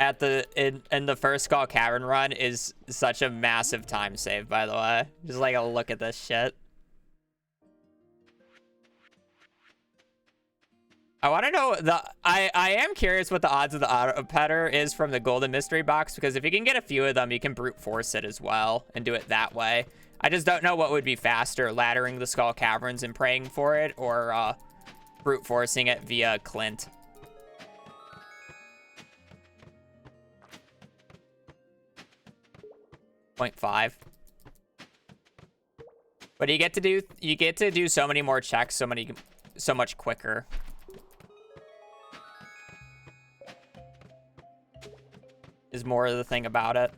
at the in the first Skull Cavern run is such a massive time save, by the way. Just like a look at this shit. I want to know I am curious what the odds of the auto petter is from the golden mystery box, because if you can get a few of them, you can brute force it as well and do it that way. I just don't know what would be faster, laddering the Skull Caverns and praying for it, or brute forcing it via Clint. .5. But you get to do so many more checks, so much quicker. Is more of the thing about it.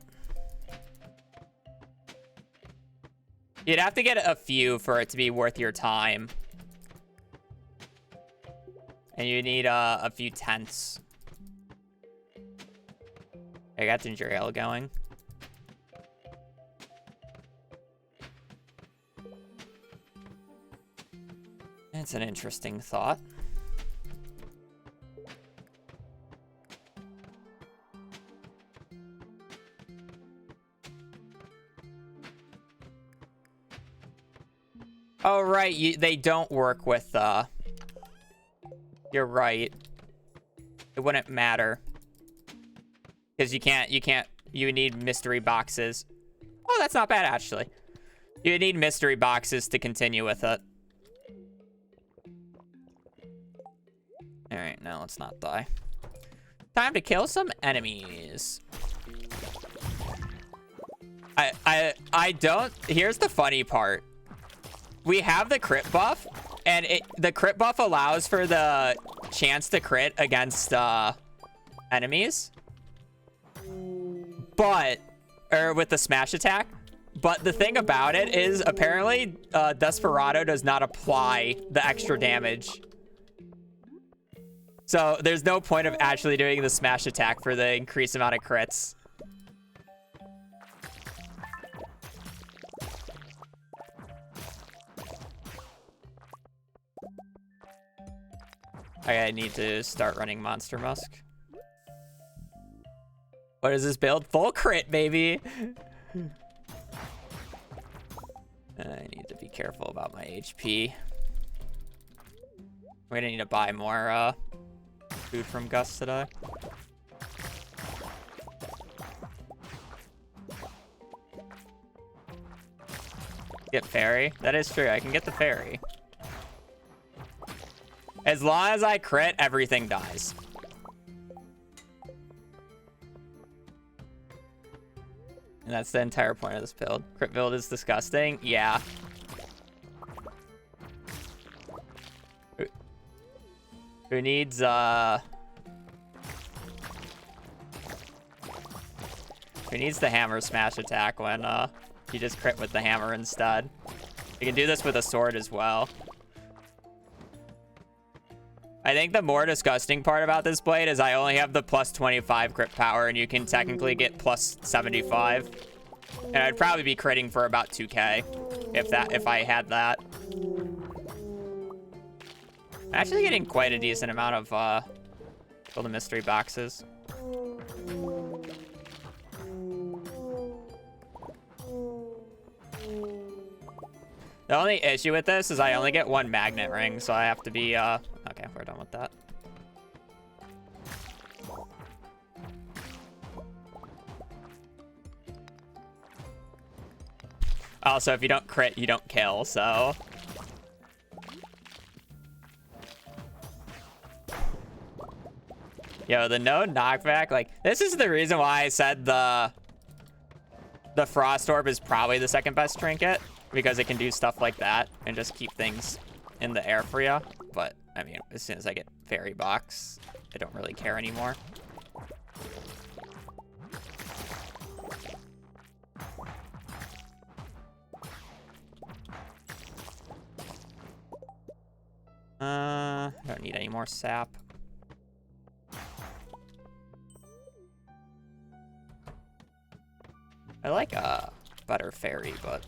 You'd have to get a few for it to be worth your time. And you need a few tenths. I got ginger ale going. It's an interesting thought. Oh, right. They don't work with, You're right. It wouldn't matter. Because you need mystery boxes. Oh, that's not bad, actually. You need mystery boxes to continue with it. Alright, now let's not die. Time to kill some enemies. I don't... Here's the funny part. We have the crit buff, and the crit buff allows for the chance to crit against enemies. But, or with the smash attack. But the thing about it is, apparently, Desperado does not apply the extra damage. So there's no point of actually doing the smash attack for the increased amount of crits. I need to start running Monster Musk. What is this build? Full crit, baby! I need to be careful about my HP. We're gonna need to buy more food from Gus today. Get fairy? That is true, I can get the fairy. As long as I crit, everything dies. And that's the entire point of this build. Crit build is disgusting. Yeah. Who needs, Who needs the hammer smash attack when, you just crit with the hammer instead? You can do this with a sword as well. I think the more disgusting part about this blade is I only have the plus 25 crit power, and you can technically get plus 75. And I'd probably be critting for about 2k if I had that. I'm actually getting quite a decent amount of golden mystery boxes. The only issue with this is I only get one magnet ring, so I have to be, okay, we're done with that. Also, if you don't crit, you don't kill, so. Yo, the node knockback, like, this is the reason why I said the Frost Orb is probably the second best trinket, because it can do stuff like that and just keep things in the air for you. But, I mean, as soon as I get Fairy Box, I don't really care anymore. I don't need any more sap. I like a better fairy, but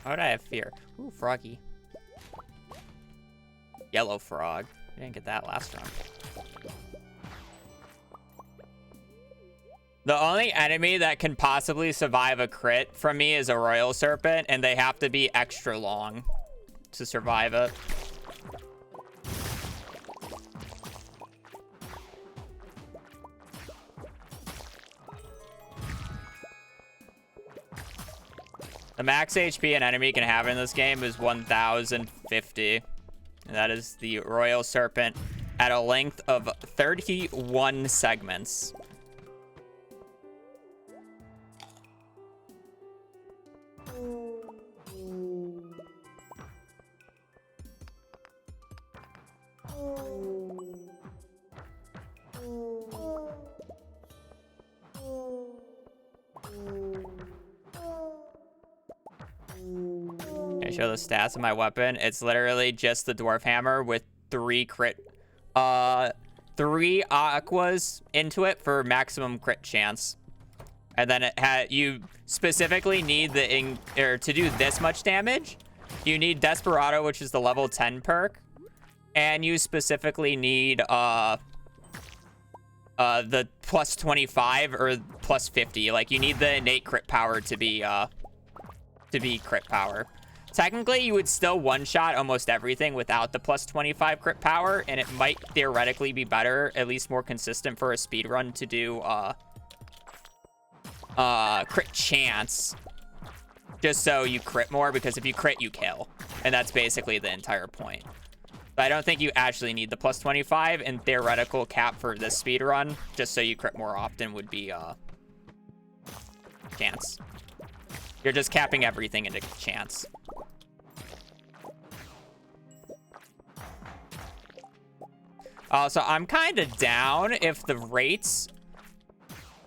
why would I have fear? Ooh, froggy. Yellow frog. We didn't get that last round. The only enemy that can possibly survive a crit from me is a royal serpent, and they have to be extra long to survive it. The max HP an enemy can have in this game is 1050. And that is the Royal Serpent at a length of 31 segments. Show the stats of my weapon. It's literally just the dwarf hammer with 3 aquas into it for maximum crit chance. And then you specifically need to do this much damage, you need Desperado, which is the level 10 perk, and you specifically need the plus 25 or plus 50. Like, you need the innate crit power to be crit power. Technically, you would still one-shot almost everything without the plus 25 crit power, and it might theoretically be better, at least more consistent for a speedrun to do crit chance, just so you crit more, because if you crit, you kill. And that's basically the entire point. But I don't think you actually need the plus 25, and theoretical cap for this speedrun, just so you crit more often, would be chance. You're just capping everything into chance. So I'm kind of down if the rates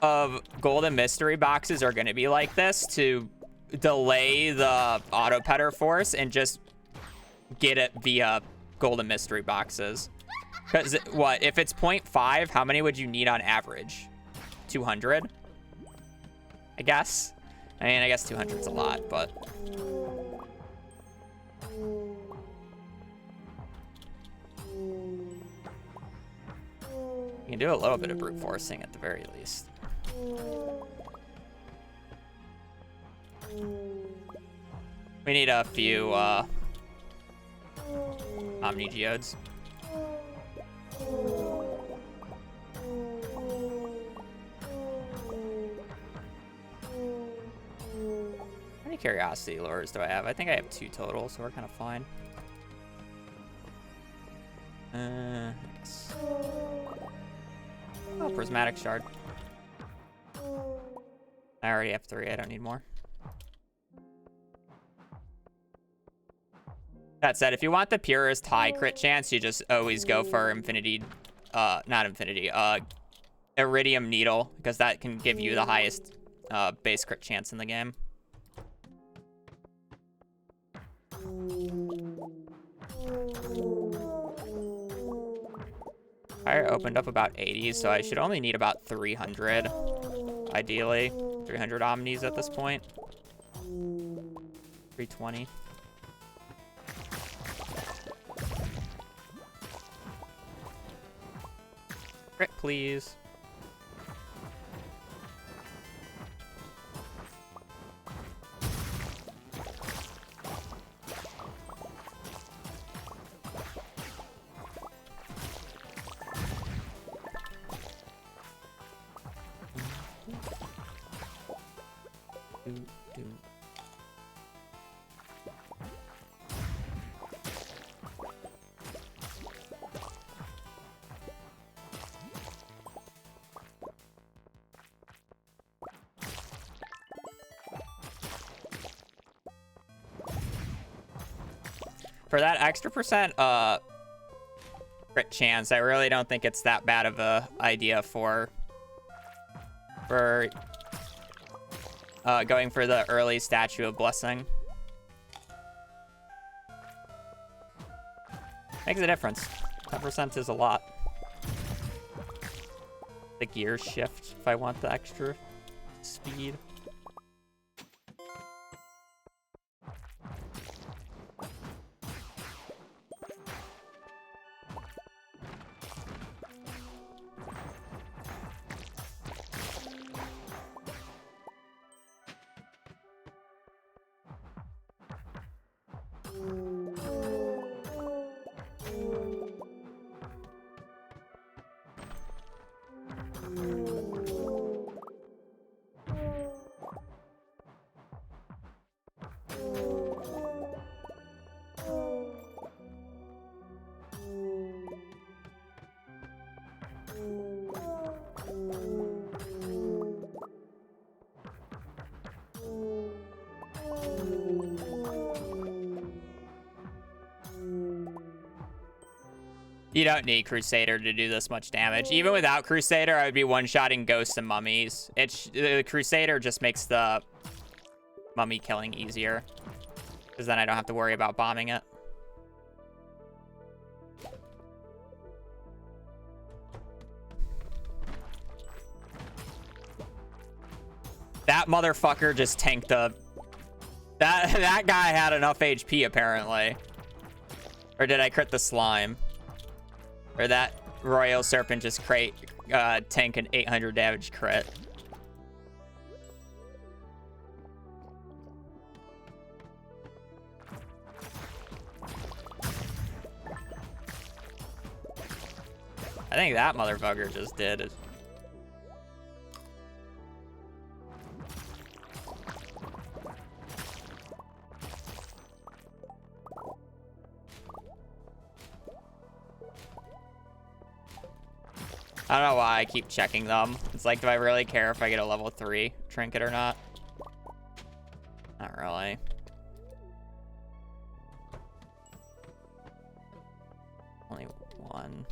of golden mystery boxes are going to be like this to delay the auto petter force and just get it via golden mystery boxes. Because what if it's 0.5, how many would you need on average? 200, I guess. I mean, I guess 200 is a lot, but you can do a little bit of brute forcing at the very least. We need a few Omni Geodes. How many curiosity lures do I have? I think I have 2 total, so we're kind of fine. I guess. Oh, prismatic shard. I already have 3. I don't need more. That said, if you want the purest high crit chance, you just always go for infinity, not infinity, iridium needle, because that can give you the highest base crit chance in the game. I opened up about 80, so I should only need about 300, ideally. 300 omnis at this point. 320. Crit, please. For that extra percent crit chance, I really don't think it's that bad of a idea for going for the early Statue of Blessing. Makes a difference. 10% is a lot. The gear shift if I want the extra speed. You don't need Crusader to do this much damage. Even without Crusader, I would be one-shotting ghosts and mummies. The Crusader just makes the mummy killing easier, because then I don't have to worry about bombing it. That motherfucker just tanked the... That guy had enough HP, apparently. Or did I crit the slime? Or that Royal Serpent just tank an 800 damage crit. I think that motherfucker just did it. I don't know why I keep checking them. It's like, do I really care if I get a level 3 trinket or not? Not really. Only one.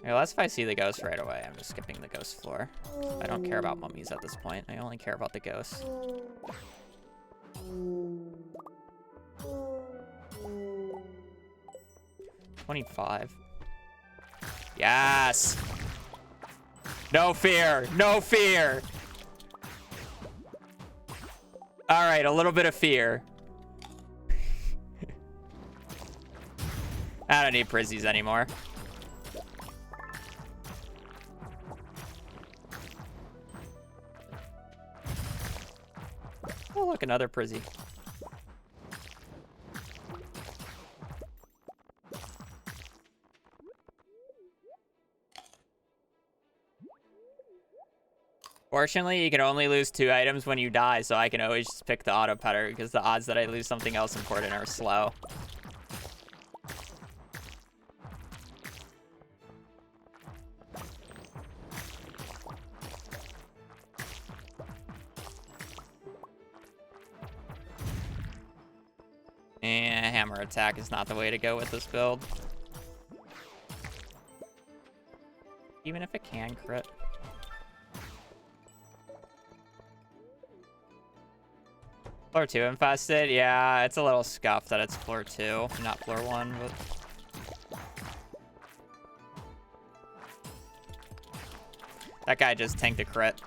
Unless if I see the ghost right away, I'm just skipping the ghost floor. I don't care about mummies at this point. I only care about the ghosts. $25. Yes! No fear! No fear! Alright, a little bit of fear. I don't need prizzies anymore. Oh, look, another prizzy. Fortunately, you can only lose 2 items when you die, so I can always just pick the auto putter because the odds that I lose something else important are slow. And hammer attack is not the way to go with this build. Even if it can crit. Floor 2 infested? Yeah, it's a little scuffed that it's floor 2, not floor 1, but... That guy just tanked a crit.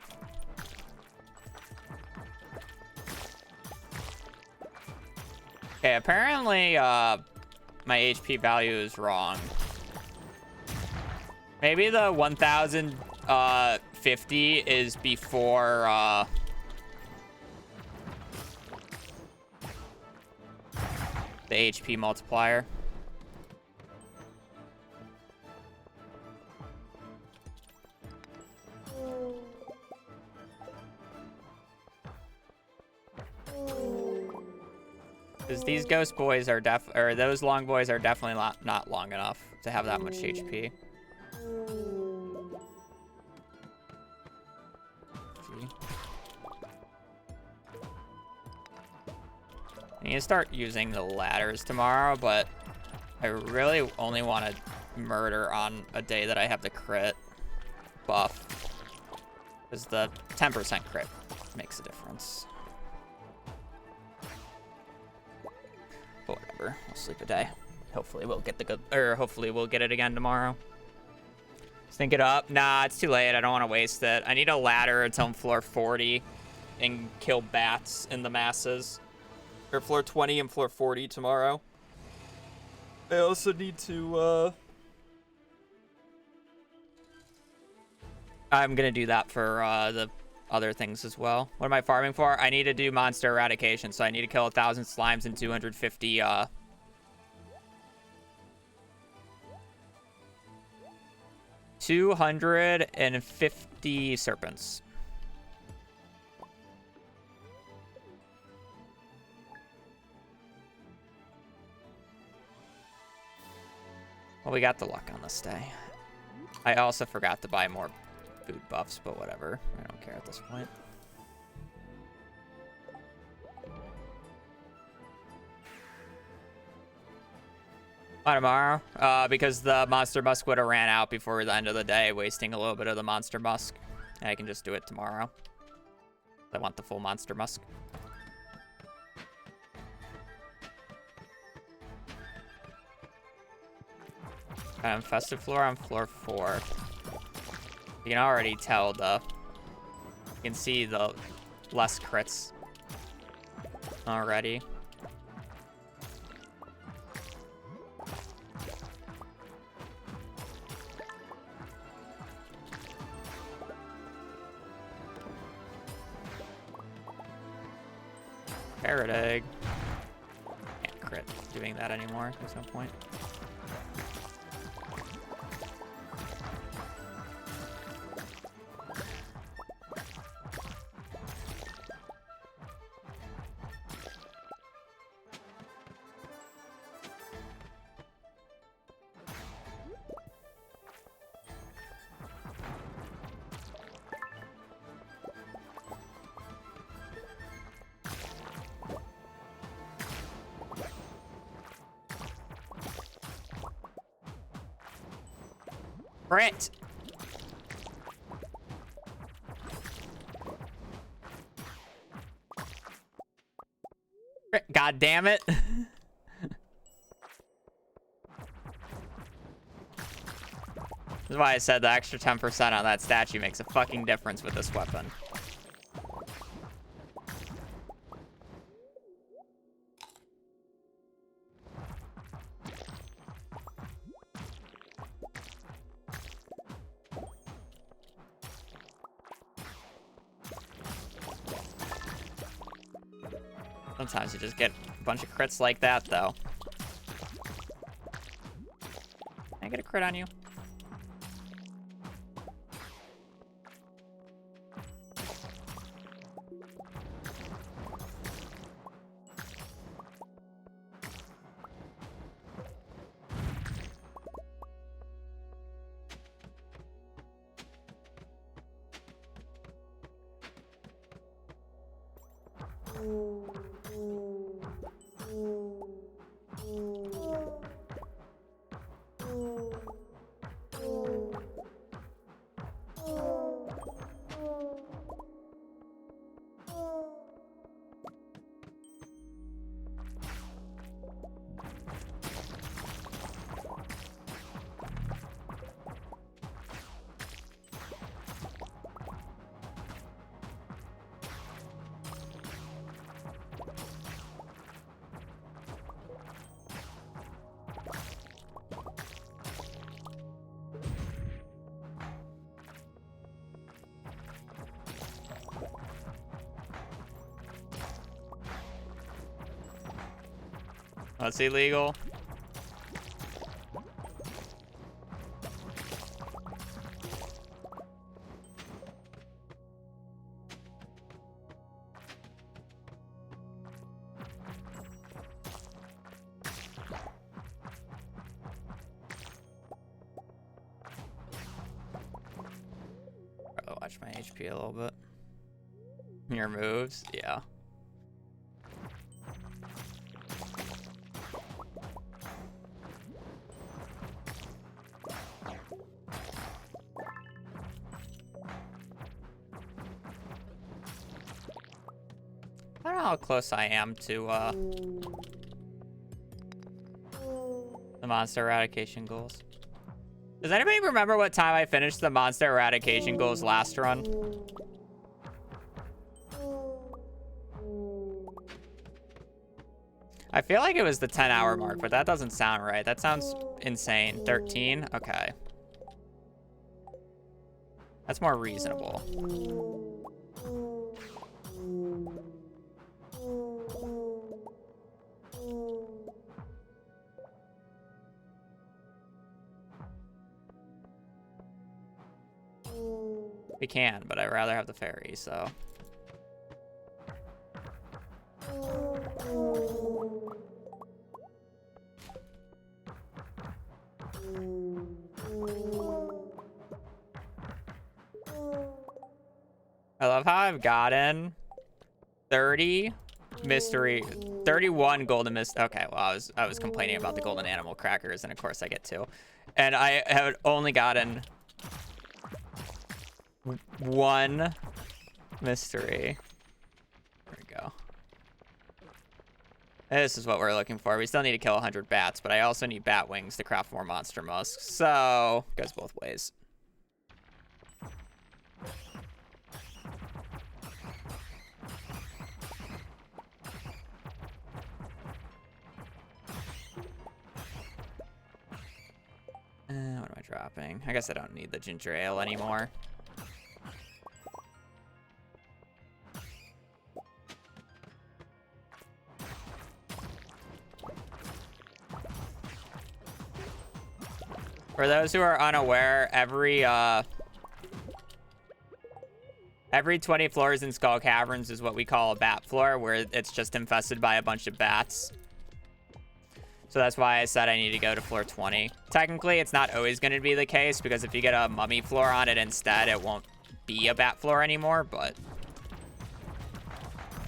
Okay, apparently, my HP value is wrong. Maybe the 1050 is before, the HP multiplier. Because these ghost boys are those long boys are definitely not long enough to have that much HP. I need to start using the ladders tomorrow, but I really only want to murder on a day that I have the crit buff. Because the 10% crit makes a difference. But whatever, I'll sleep a day. Hopefully we'll get hopefully we'll get it again tomorrow. Think it up. Nah, it's too late. I don't want to waste it. I need a ladder until floor 40 and kill bats in the masses. Or floor 20 and floor 40 tomorrow. I also need to, I'm gonna do that for, the other things as well. What am I farming for? I need to do monster eradication, so I need to kill 1,000 slimes and 250, 250 serpents. Well, we got the luck on this day. I also forgot to buy more food buffs, but whatever. I don't care at this point. Why tomorrow? Because the monster musk would have ran out before the end of the day, wasting a little bit of the monster musk. And I can just do it tomorrow. I want the full monster musk. Infested floor on floor 4. You can already tell you can see the less crits already. Parrot egg. Can't crit doing that anymore. There's no point. Crit! God damn it. This is why I said the extra 10% on that statue makes a fucking difference with this weapon. Sometimes you just get a bunch of crits like that, though. Can I get a crit on you? That's illegal. I'll watch my HP a little bit. Your moves, yeah. I don't know how close I am to the monster eradication goals. Does anybody remember what time I finished the monster eradication goals last run? I feel like it was the 10-hour mark, but that doesn't sound right. That sounds insane. 13? Okay. That's more reasonable. We can, but I'd rather have the ferry, so. I love how I've gotten 30 mystery, 31 golden mist. Okay, well, I was complaining about the golden animal crackers, and of course I get 2. And I have only gotten 1 mystery. There we go. This is what we're looking for. We still need to kill 100 bats, but I also need bat wings to craft more monster musks. So, goes both ways. What am I dropping? I guess I don't need the ginger ale anymore. For those who are unaware, every 20 floors in Skull Caverns is what we call a bat floor, where it's just infested by a bunch of bats. So that's why I said I need to go to floor 20. Technically, it's not always going to be the case, because if you get a mummy floor on it instead, it won't be a bat floor anymore, but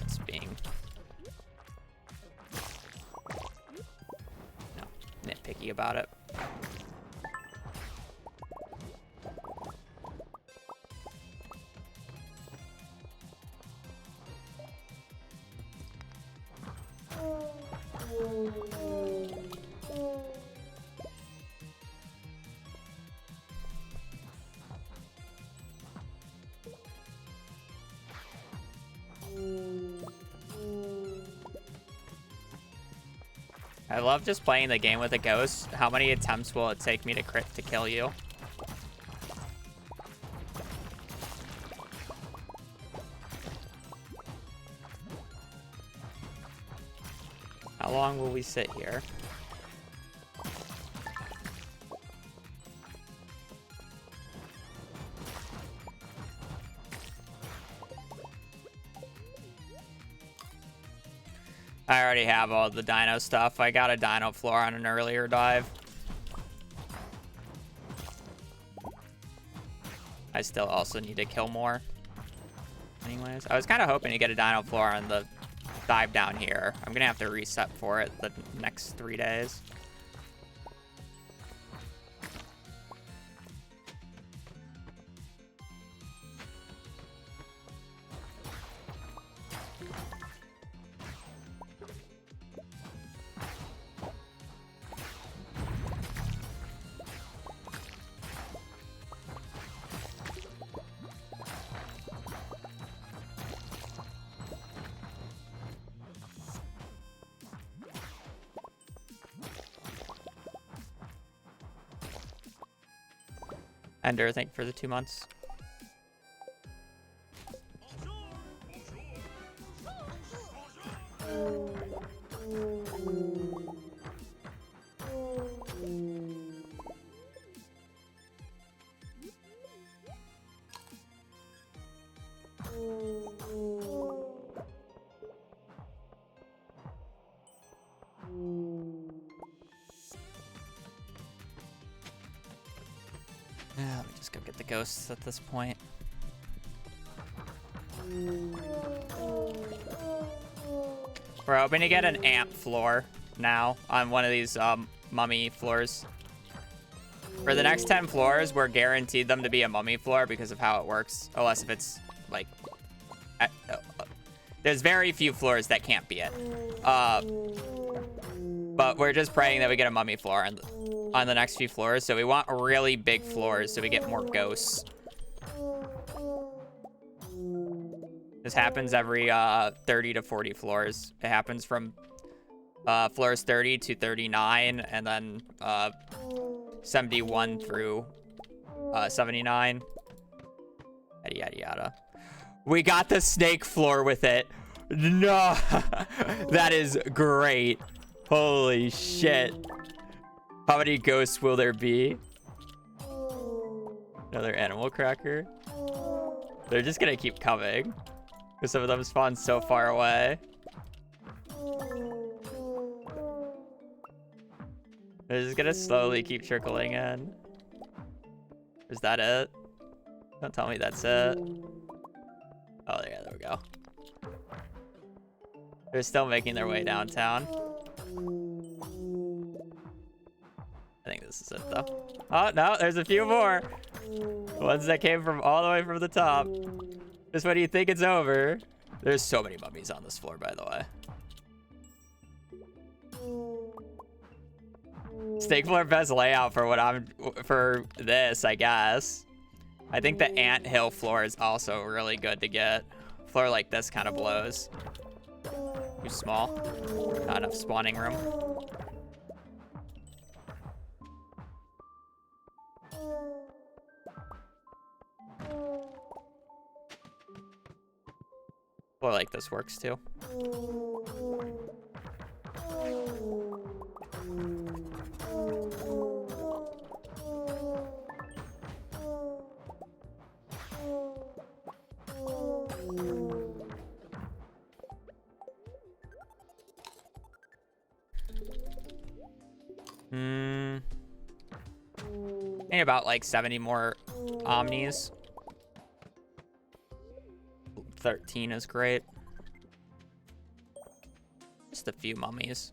it's being nitpicky about it. I love just playing the game with a ghost. How many attempts will it take me to crit to kill you? How long will we sit here? I already have all the dino stuff. I got a dino floor on an earlier dive. I still also need to kill more. Anyways, I was kind of hoping to get a dino floor on the dive down here. I'm gonna have to reset for it the next 3 days. Ender, thank you for the 2 months. Yeah, let me just go get the ghosts at this point. We're hoping to get an ant floor now on one of these mummy floors. For the next 10 floors, we're guaranteed them to be a mummy floor because of how it works. Unless if it's like... there's very few floors that can't be it. But we're just praying that we get a mummy floor on the next few floors. So we want really big floors so we get more ghosts. This happens every 30 to 40 floors. It happens from floors 30 to 39 and then 71 through 79. Yada, yada, yada. We got the snake floor with it. No, that is great. Holy shit. How many ghosts will there be? Another animal cracker. They're just gonna keep coming. Because some of them spawn so far away. They're just gonna slowly keep trickling in. Is that it? Don't tell me that's it. Oh yeah, there we go. They're still making their way downtown. I think this is it though. Oh no, there's a few more. Ones that came from all the way from the top. Just when you think it's over. There's so many mummies on this floor, by the way. Snake floor best layout for what for this, I guess. I think the ant hill floor is also really good to get. Floor like this kind of blows. Too small. Not enough spawning room. Floor like this works too. Need about like 70 more omnis. 13 is great. Just a few mummies.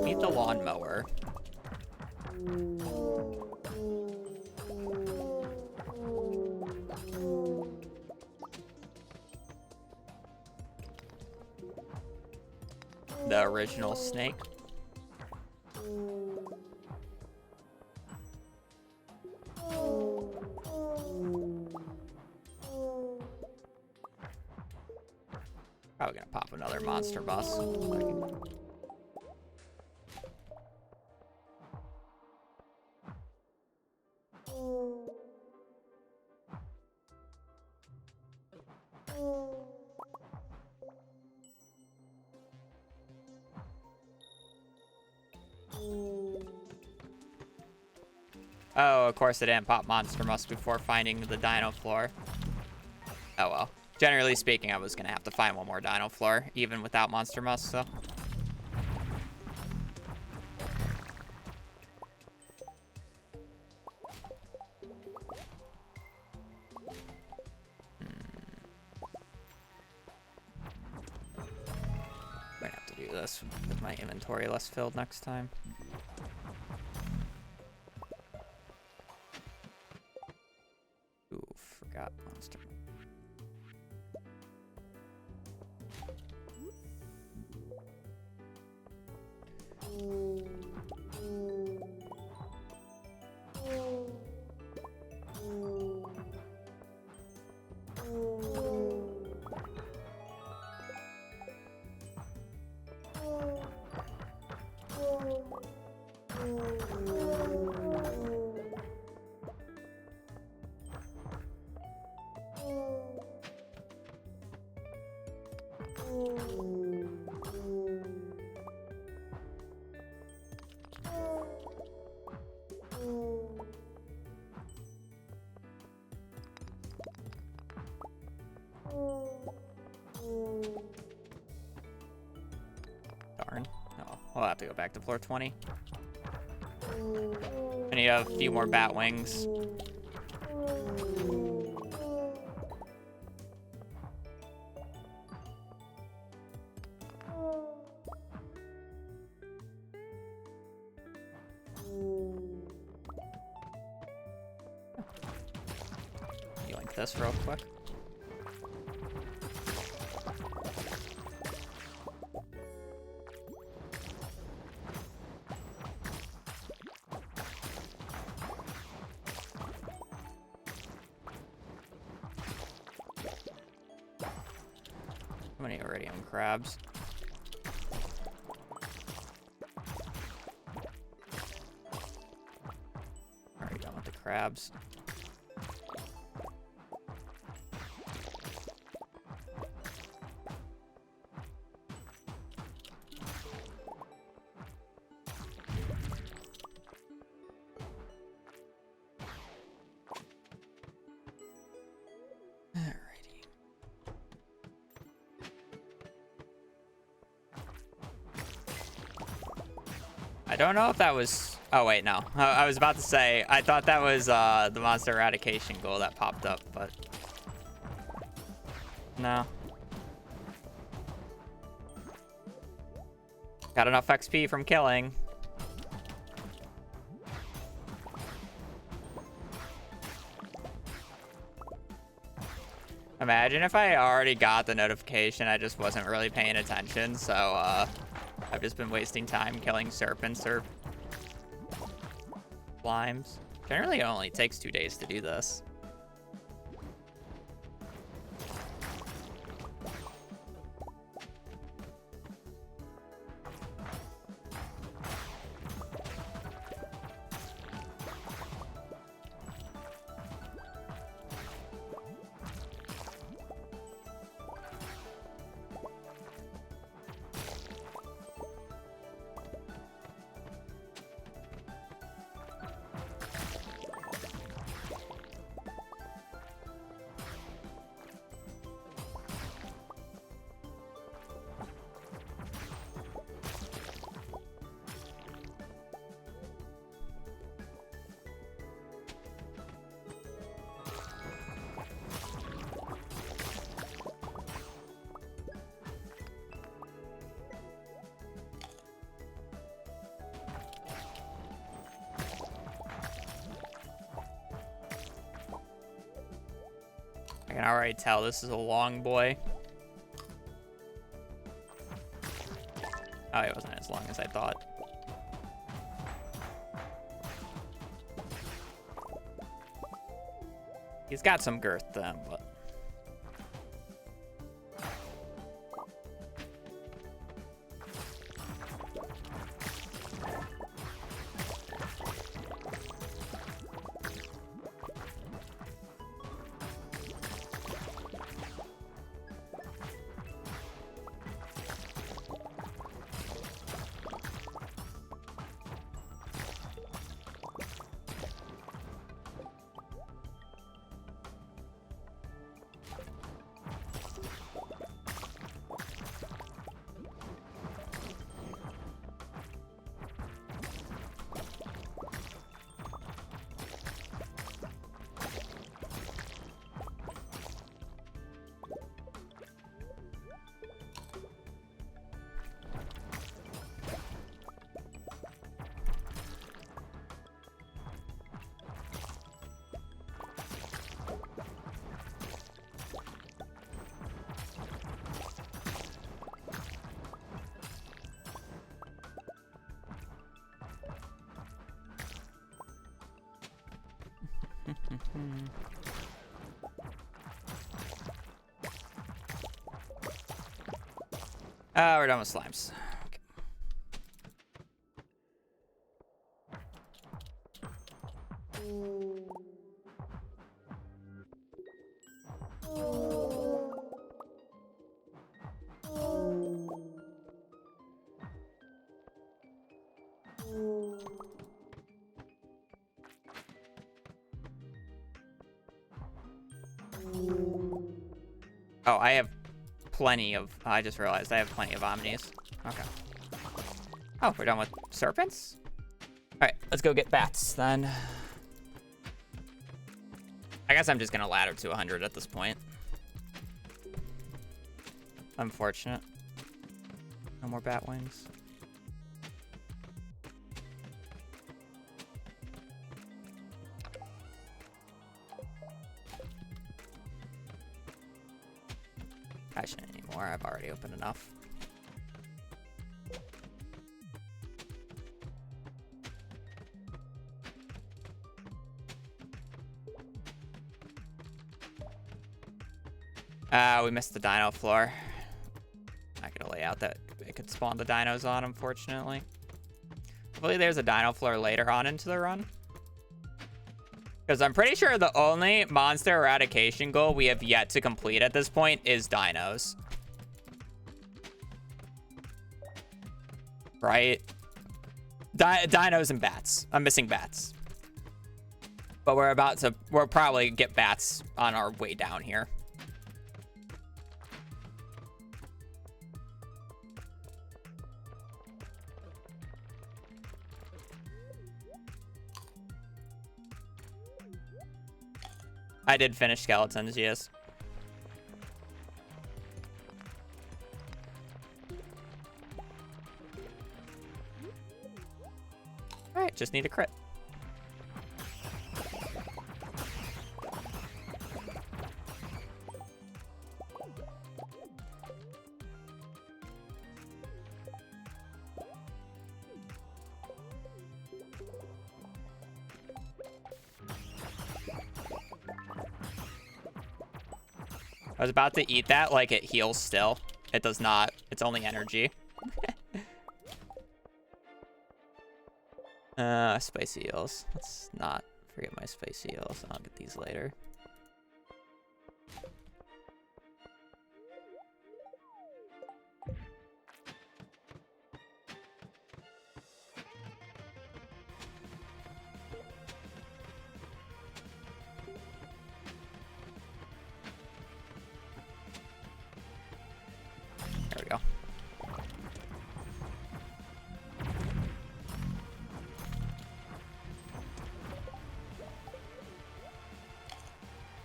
Need the lawnmower. The original snake. Probably gonna pop another monster bus. Oh, of course I didn't pop Monster Musk before finding the Dino Floor. Oh well. Generally speaking, I was gonna have to find one more Dino Floor, even without Monster Musk, so. Might have to do this with my inventory less filled next time. Ooh, forgot monster. Darn. Oh, we'll have to go back to floor 20. I need a few more bat wings. Yoink this real quick. How many iridium crabs? Already done with the crabs. I don't know if that was... Oh, wait, no. I was about to say, I thought that was the monster eradication goal that popped up, but... No. Got enough XP from killing. Imagine if I already got the notification, I just wasn't really paying attention, so, I've just been wasting time killing serpents or slimes. Generally, it only takes 2 days to do this. I can already tell this is a long boy. Oh, it wasn't as long as I thought. He's got some girth then, but... We're done with slimes. Okay. Oh, I have plenty of... I just realized I have plenty of omnis. Okay. Oh, we're done with serpents? Alright, let's go get bats, then. I guess I'm just gonna ladder to 100 at this point. Unfortunate. No more bat wings. I shouldn't anymore. I've already opened enough. We missed the dino floor. Not gonna lay out that it could spawn the dinos on, unfortunately. Hopefully there's a dino floor later on into the run. Because I'm pretty sure the only monster eradication goal we have yet to complete at this point is dinos. Right? Dinos and bats. I'm missing bats. But we'll probably get bats on our way down here. I did finish skeletons, yes. Alright, just need a crit. I was about to eat that like it heals still. It does not. It's only energy. Spicy eels. Let's not forget my spicy eels. I'll get these later. There we go.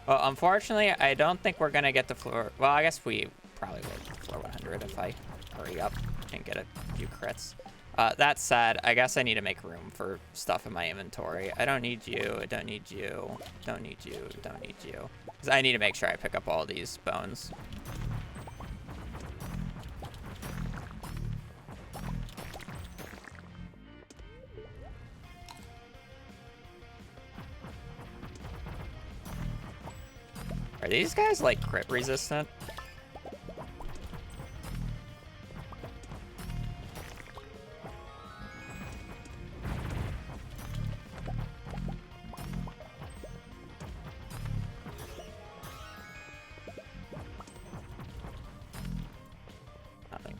Well, unfortunately, I don't think we're going to get the floor. Well, I guess we probably will get floor 100 if I hurry up and get a few crits. That said, I guess I need to make room for stuff in my inventory. I don't need you. I don't need you. Don't need you. Don't need you. 'Cause I need to make sure I pick up all these bones. Are these guys, like, crit resistant? Nothing.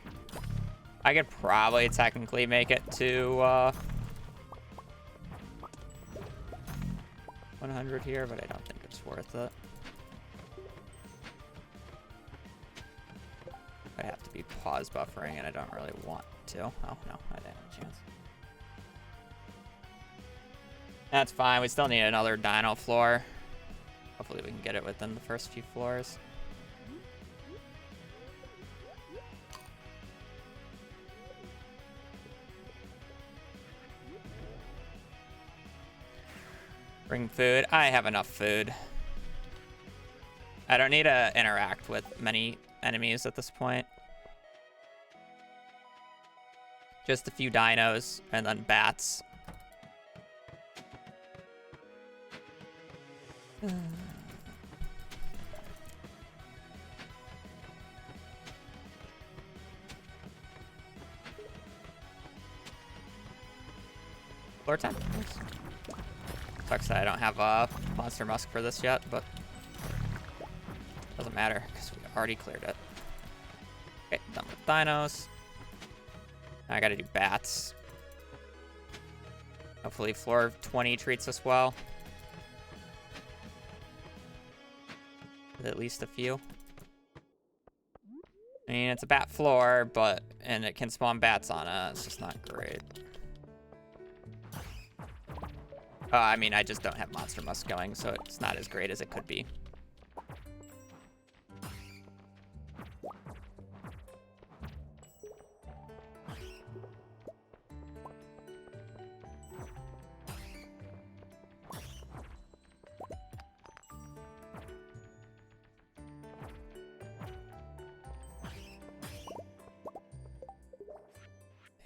I could probably technically make it to 100 here, but I don't think it's worth it. I have to be pause buffering, and I don't really want to. Oh, no, I didn't have a chance. That's fine. We still need another dino floor. Hopefully we can get it within the first few floors. Bring food. I have enough food. I don't need to interact with many enemies at this point. Just a few dinos and then bats. Floor 10. Sucks that I don't have a monster musk for this yet, but doesn't matter because we already cleared it. Okay, done with dinos. Now I gotta do bats. Hopefully floor 20 treats us well. With at least a few. I mean, it's a bat floor, and it can spawn bats on it. It's just not great. I mean, I just don't have monster musk going, so it's not as great as it could be.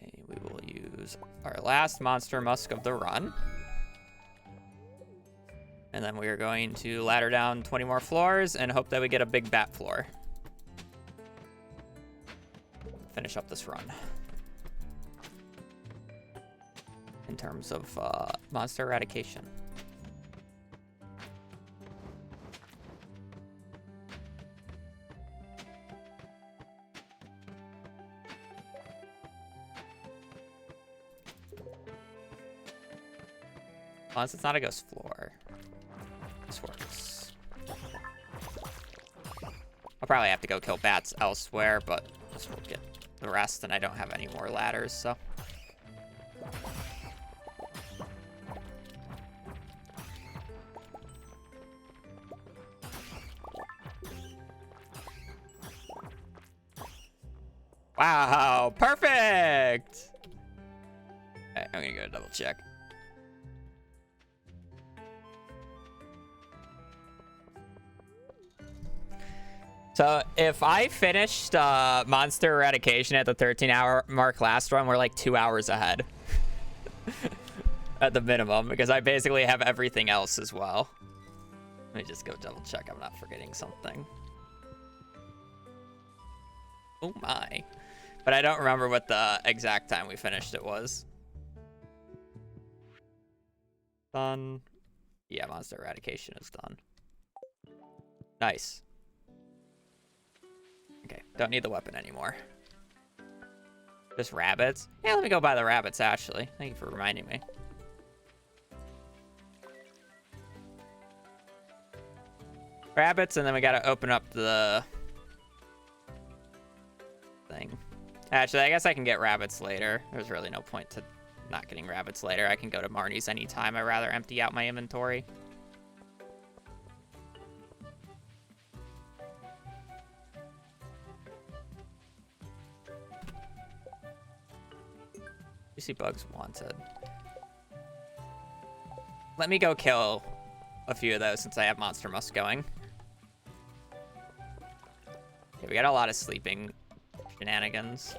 Okay, we will use our last monster musk of the run. And then we are going to ladder down 20 more floors and hope that we get a big bat floor. Finish up this run. In terms of monster eradication. Unless it's not a ghost floor. This works. I'll probably have to go kill bats elsewhere, but this will get the rest, and I don't have any more ladders, so. Wow, perfect! Okay, I'm gonna go double check. So if I finished monster eradication at the 13-hour mark last run, we're like 2 hours ahead. At the minimum, because I basically have everything else as well. Let me just go double check I'm not forgetting something. Oh my. But I don't remember what the exact time we finished it was. Done. Yeah, monster eradication is done. Nice. Okay, don't need the weapon anymore. Just rabbits? Yeah, let me go buy the rabbits, actually. Thank you for reminding me. Rabbits, and then we gotta open up the thing. Actually, I guess I can get rabbits later. There's really no point to not getting rabbits later. I can go to Marnie's anytime. I'd rather empty out my inventory. You see bugs wanted. Let me go kill a few of those since I have monster musk going. Okay, we got a lot of sleeping shenanigans.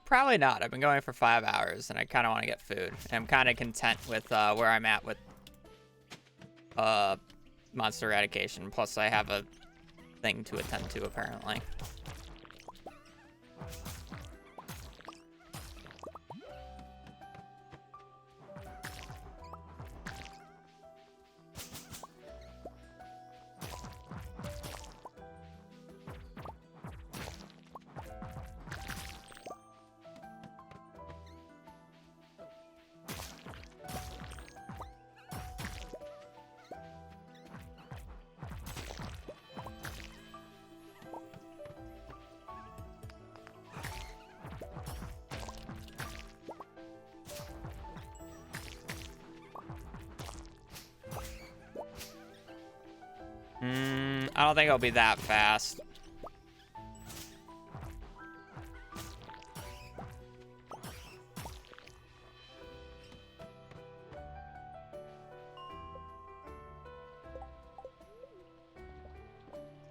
Probably not. I've been going for 5 hours, and I kind of want to get food. And I'm kind of content with where I'm at with monster eradication. Plus, I have a thing to attend to, apparently. I don't think it'll be that fast.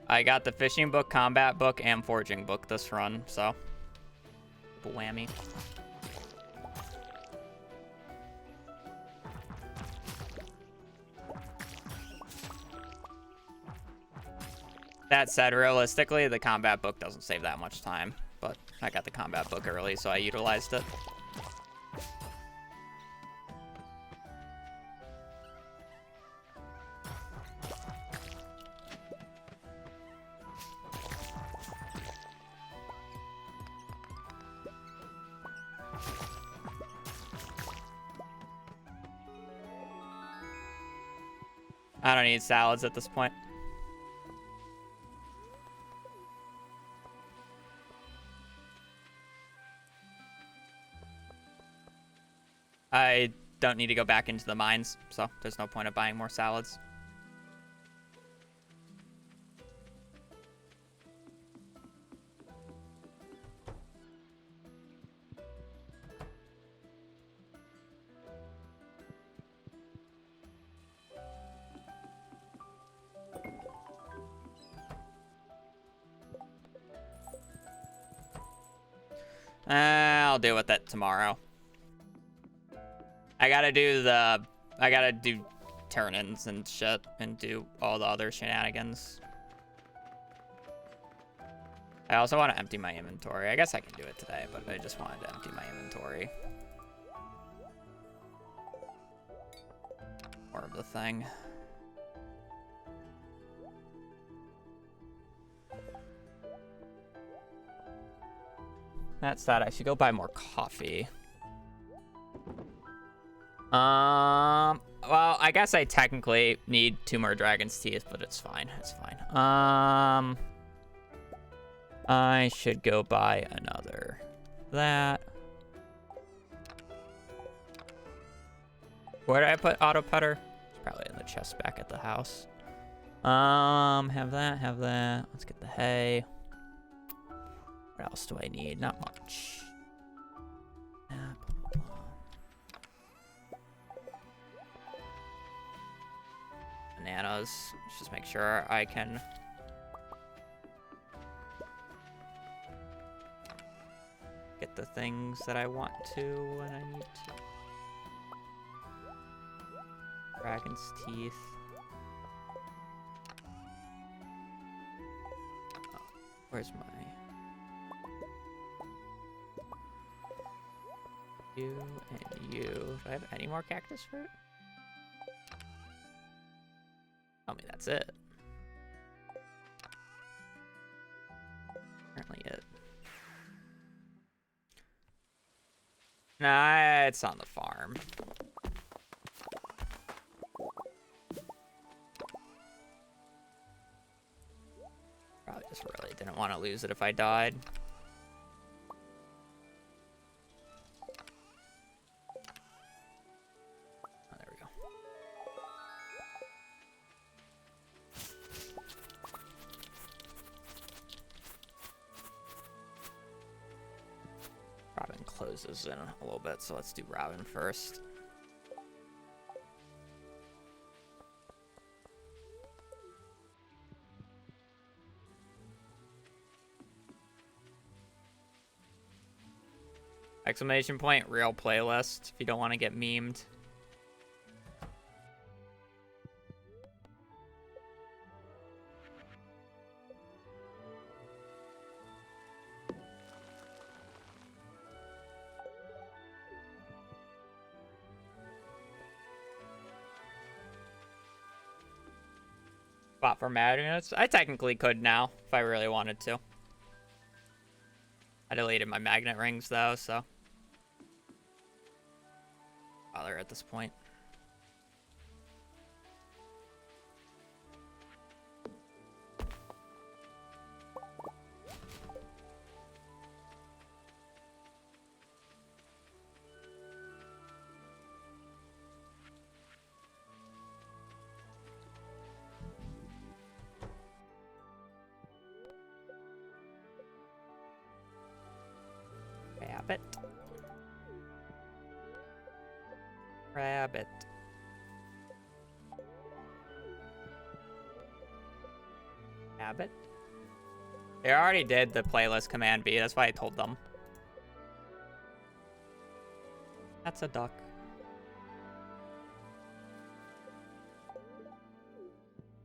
I got the fishing book, combat book, and forging book this run, so whammy. That said, realistically, the combat book doesn't save that much time, but I got the combat book early, so I utilized it. I don't need salads at this point. I don't need to go back into the mines, so there's no point of buying more salads. I'll deal with that tomorrow. I gotta do turn-ins and shit and do all the other shenanigans. I also want to empty my inventory. I guess I can do it today, but I just wanted to empty my inventory. More of the thing. That said, I should go buy more coffee. Well, I guess I technically need 2 more dragon's teeth, but it's fine. It's fine. I should go buy another. That. Where did I put auto putter? It's probably in the chest back at the house. Have that, have that. Let's get the hay. What else do I need? Not much. Bananas. Let's just make sure I can get the things that I want to when I need to. Dragon's teeth. Oh, where's my... You and you. Do I have any more cactus fruit? Tell me that's it. Apparently it. Nah, it's on the farm. Probably just really didn't want to lose it if I died. Closes in a little bit, so let's do Robin first. Exclamation point, real playlist, if you don't want to get memed. Spot for magnets? I technically could now, if I really wanted to. I deleted my magnet rings, though, so... bother at this point. Rabbit. Rabbit. Rabbit? They already did the playlist command B, that's why I told them. That's a duck.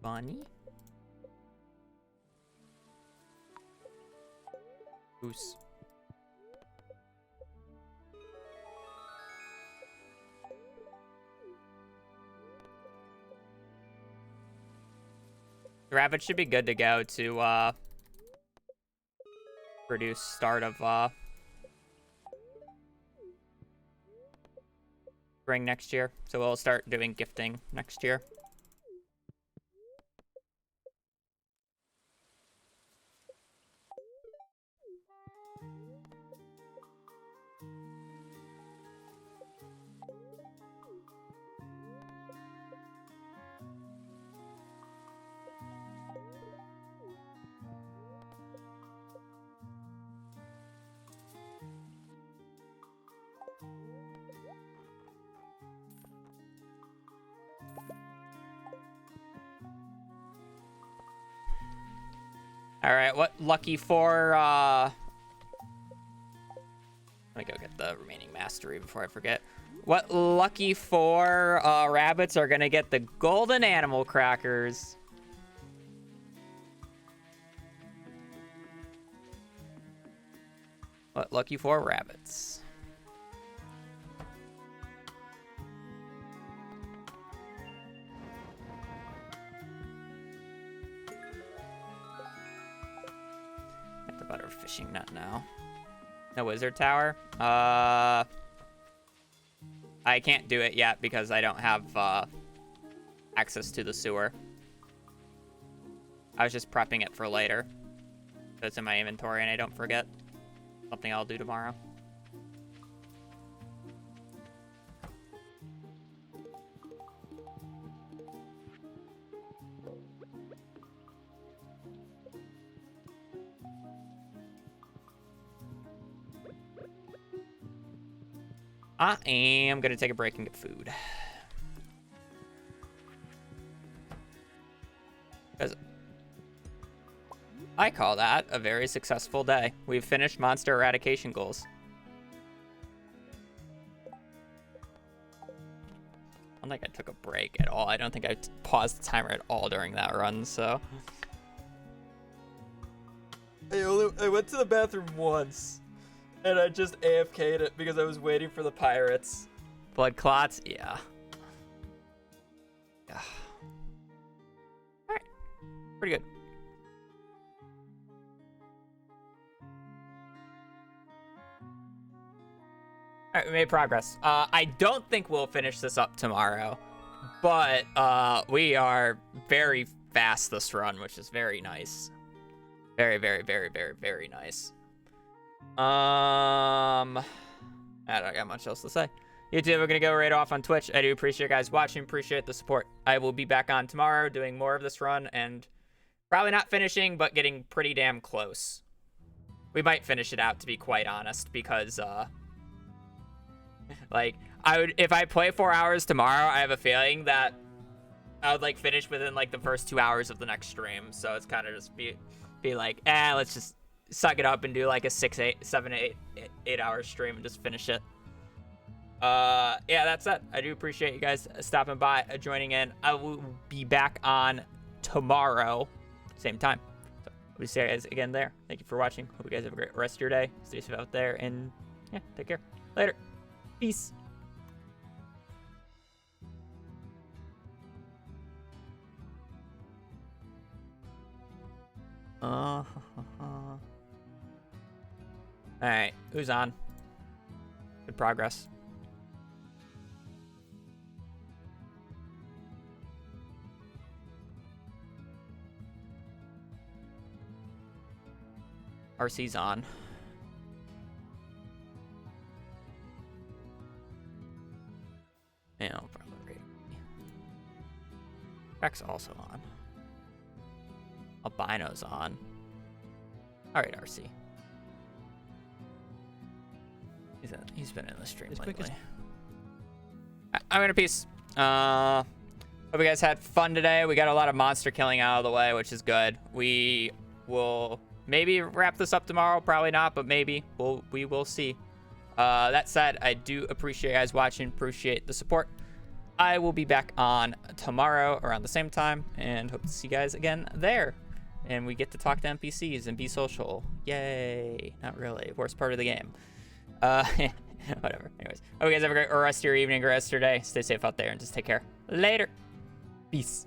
Bunny? Goose. The rabbit should be good to go to produce start of spring next year. So we'll start doing gifting next year. All right, what lucky four, let me go get the remaining mastery before I forget. What lucky four rabbits are gonna get the golden animal crackers? What lucky four rabbits? Better fishing net now. No wizard tower. I can't do it yet because I don't have access to the sewer. I was just prepping it for later, so it's in my inventory and I don't forget. Something I'll do tomorrow. I am gonna take a break and get food. Because I call that a very successful day. We've finished monster eradication goals. I don't think I took a break at all. I don't think I paused the timer at all during that run, so. I went to the bathroom once. And I just AFK'd it because I was waiting for the pirates. Blood clots? Yeah. Alright. Pretty good. Alright, we made progress. I don't think we'll finish this up tomorrow. But we are very fast this run, which is very nice. Very, very, very, very, very nice. I don't got much else to say. YouTube, we're gonna go right off on Twitch. I do appreciate you guys watching, appreciate the support. I will be back on tomorrow doing more of this run and probably not finishing, but getting pretty damn close. We might finish it out, to be quite honest, because like if I play 4 hours tomorrow, I have a feeling that I would like finish within like the first 2 hours of the next stream. So it's kind of just be like, let's just suck it up and do like a 8 hour stream and just finish it. Yeah, that's it. I do appreciate you guys stopping by, joining in. I will be back on tomorrow, same time. So we'll see you guys again there. Thank you for watching. Hope you guys have a great rest of your day. Stay safe out there, and yeah, take care. Later. Peace. Alright, who's on? Good progress. RC's on. Yeah, I'll probably read. Rex also on. Albino's on. Alright, RC. He's been in the stream As lately. quick as- I'm gonna peace. Hope you guys had fun today. We got a lot of monster killing out of the way, which is good. We will maybe wrap this up tomorrow. Probably not, but maybe. We will see. That said, I do appreciate you guys watching. Appreciate the support. I will be back on tomorrow around the same time, and hope to see you guys again there. And we get to talk to NPCs and be social. Yay. Not really. Worst part of the game. Whatever. Anyways, hope you guys have a great rest of your evening, or rest of your day. Stay safe out there and just take care. Later. Peace.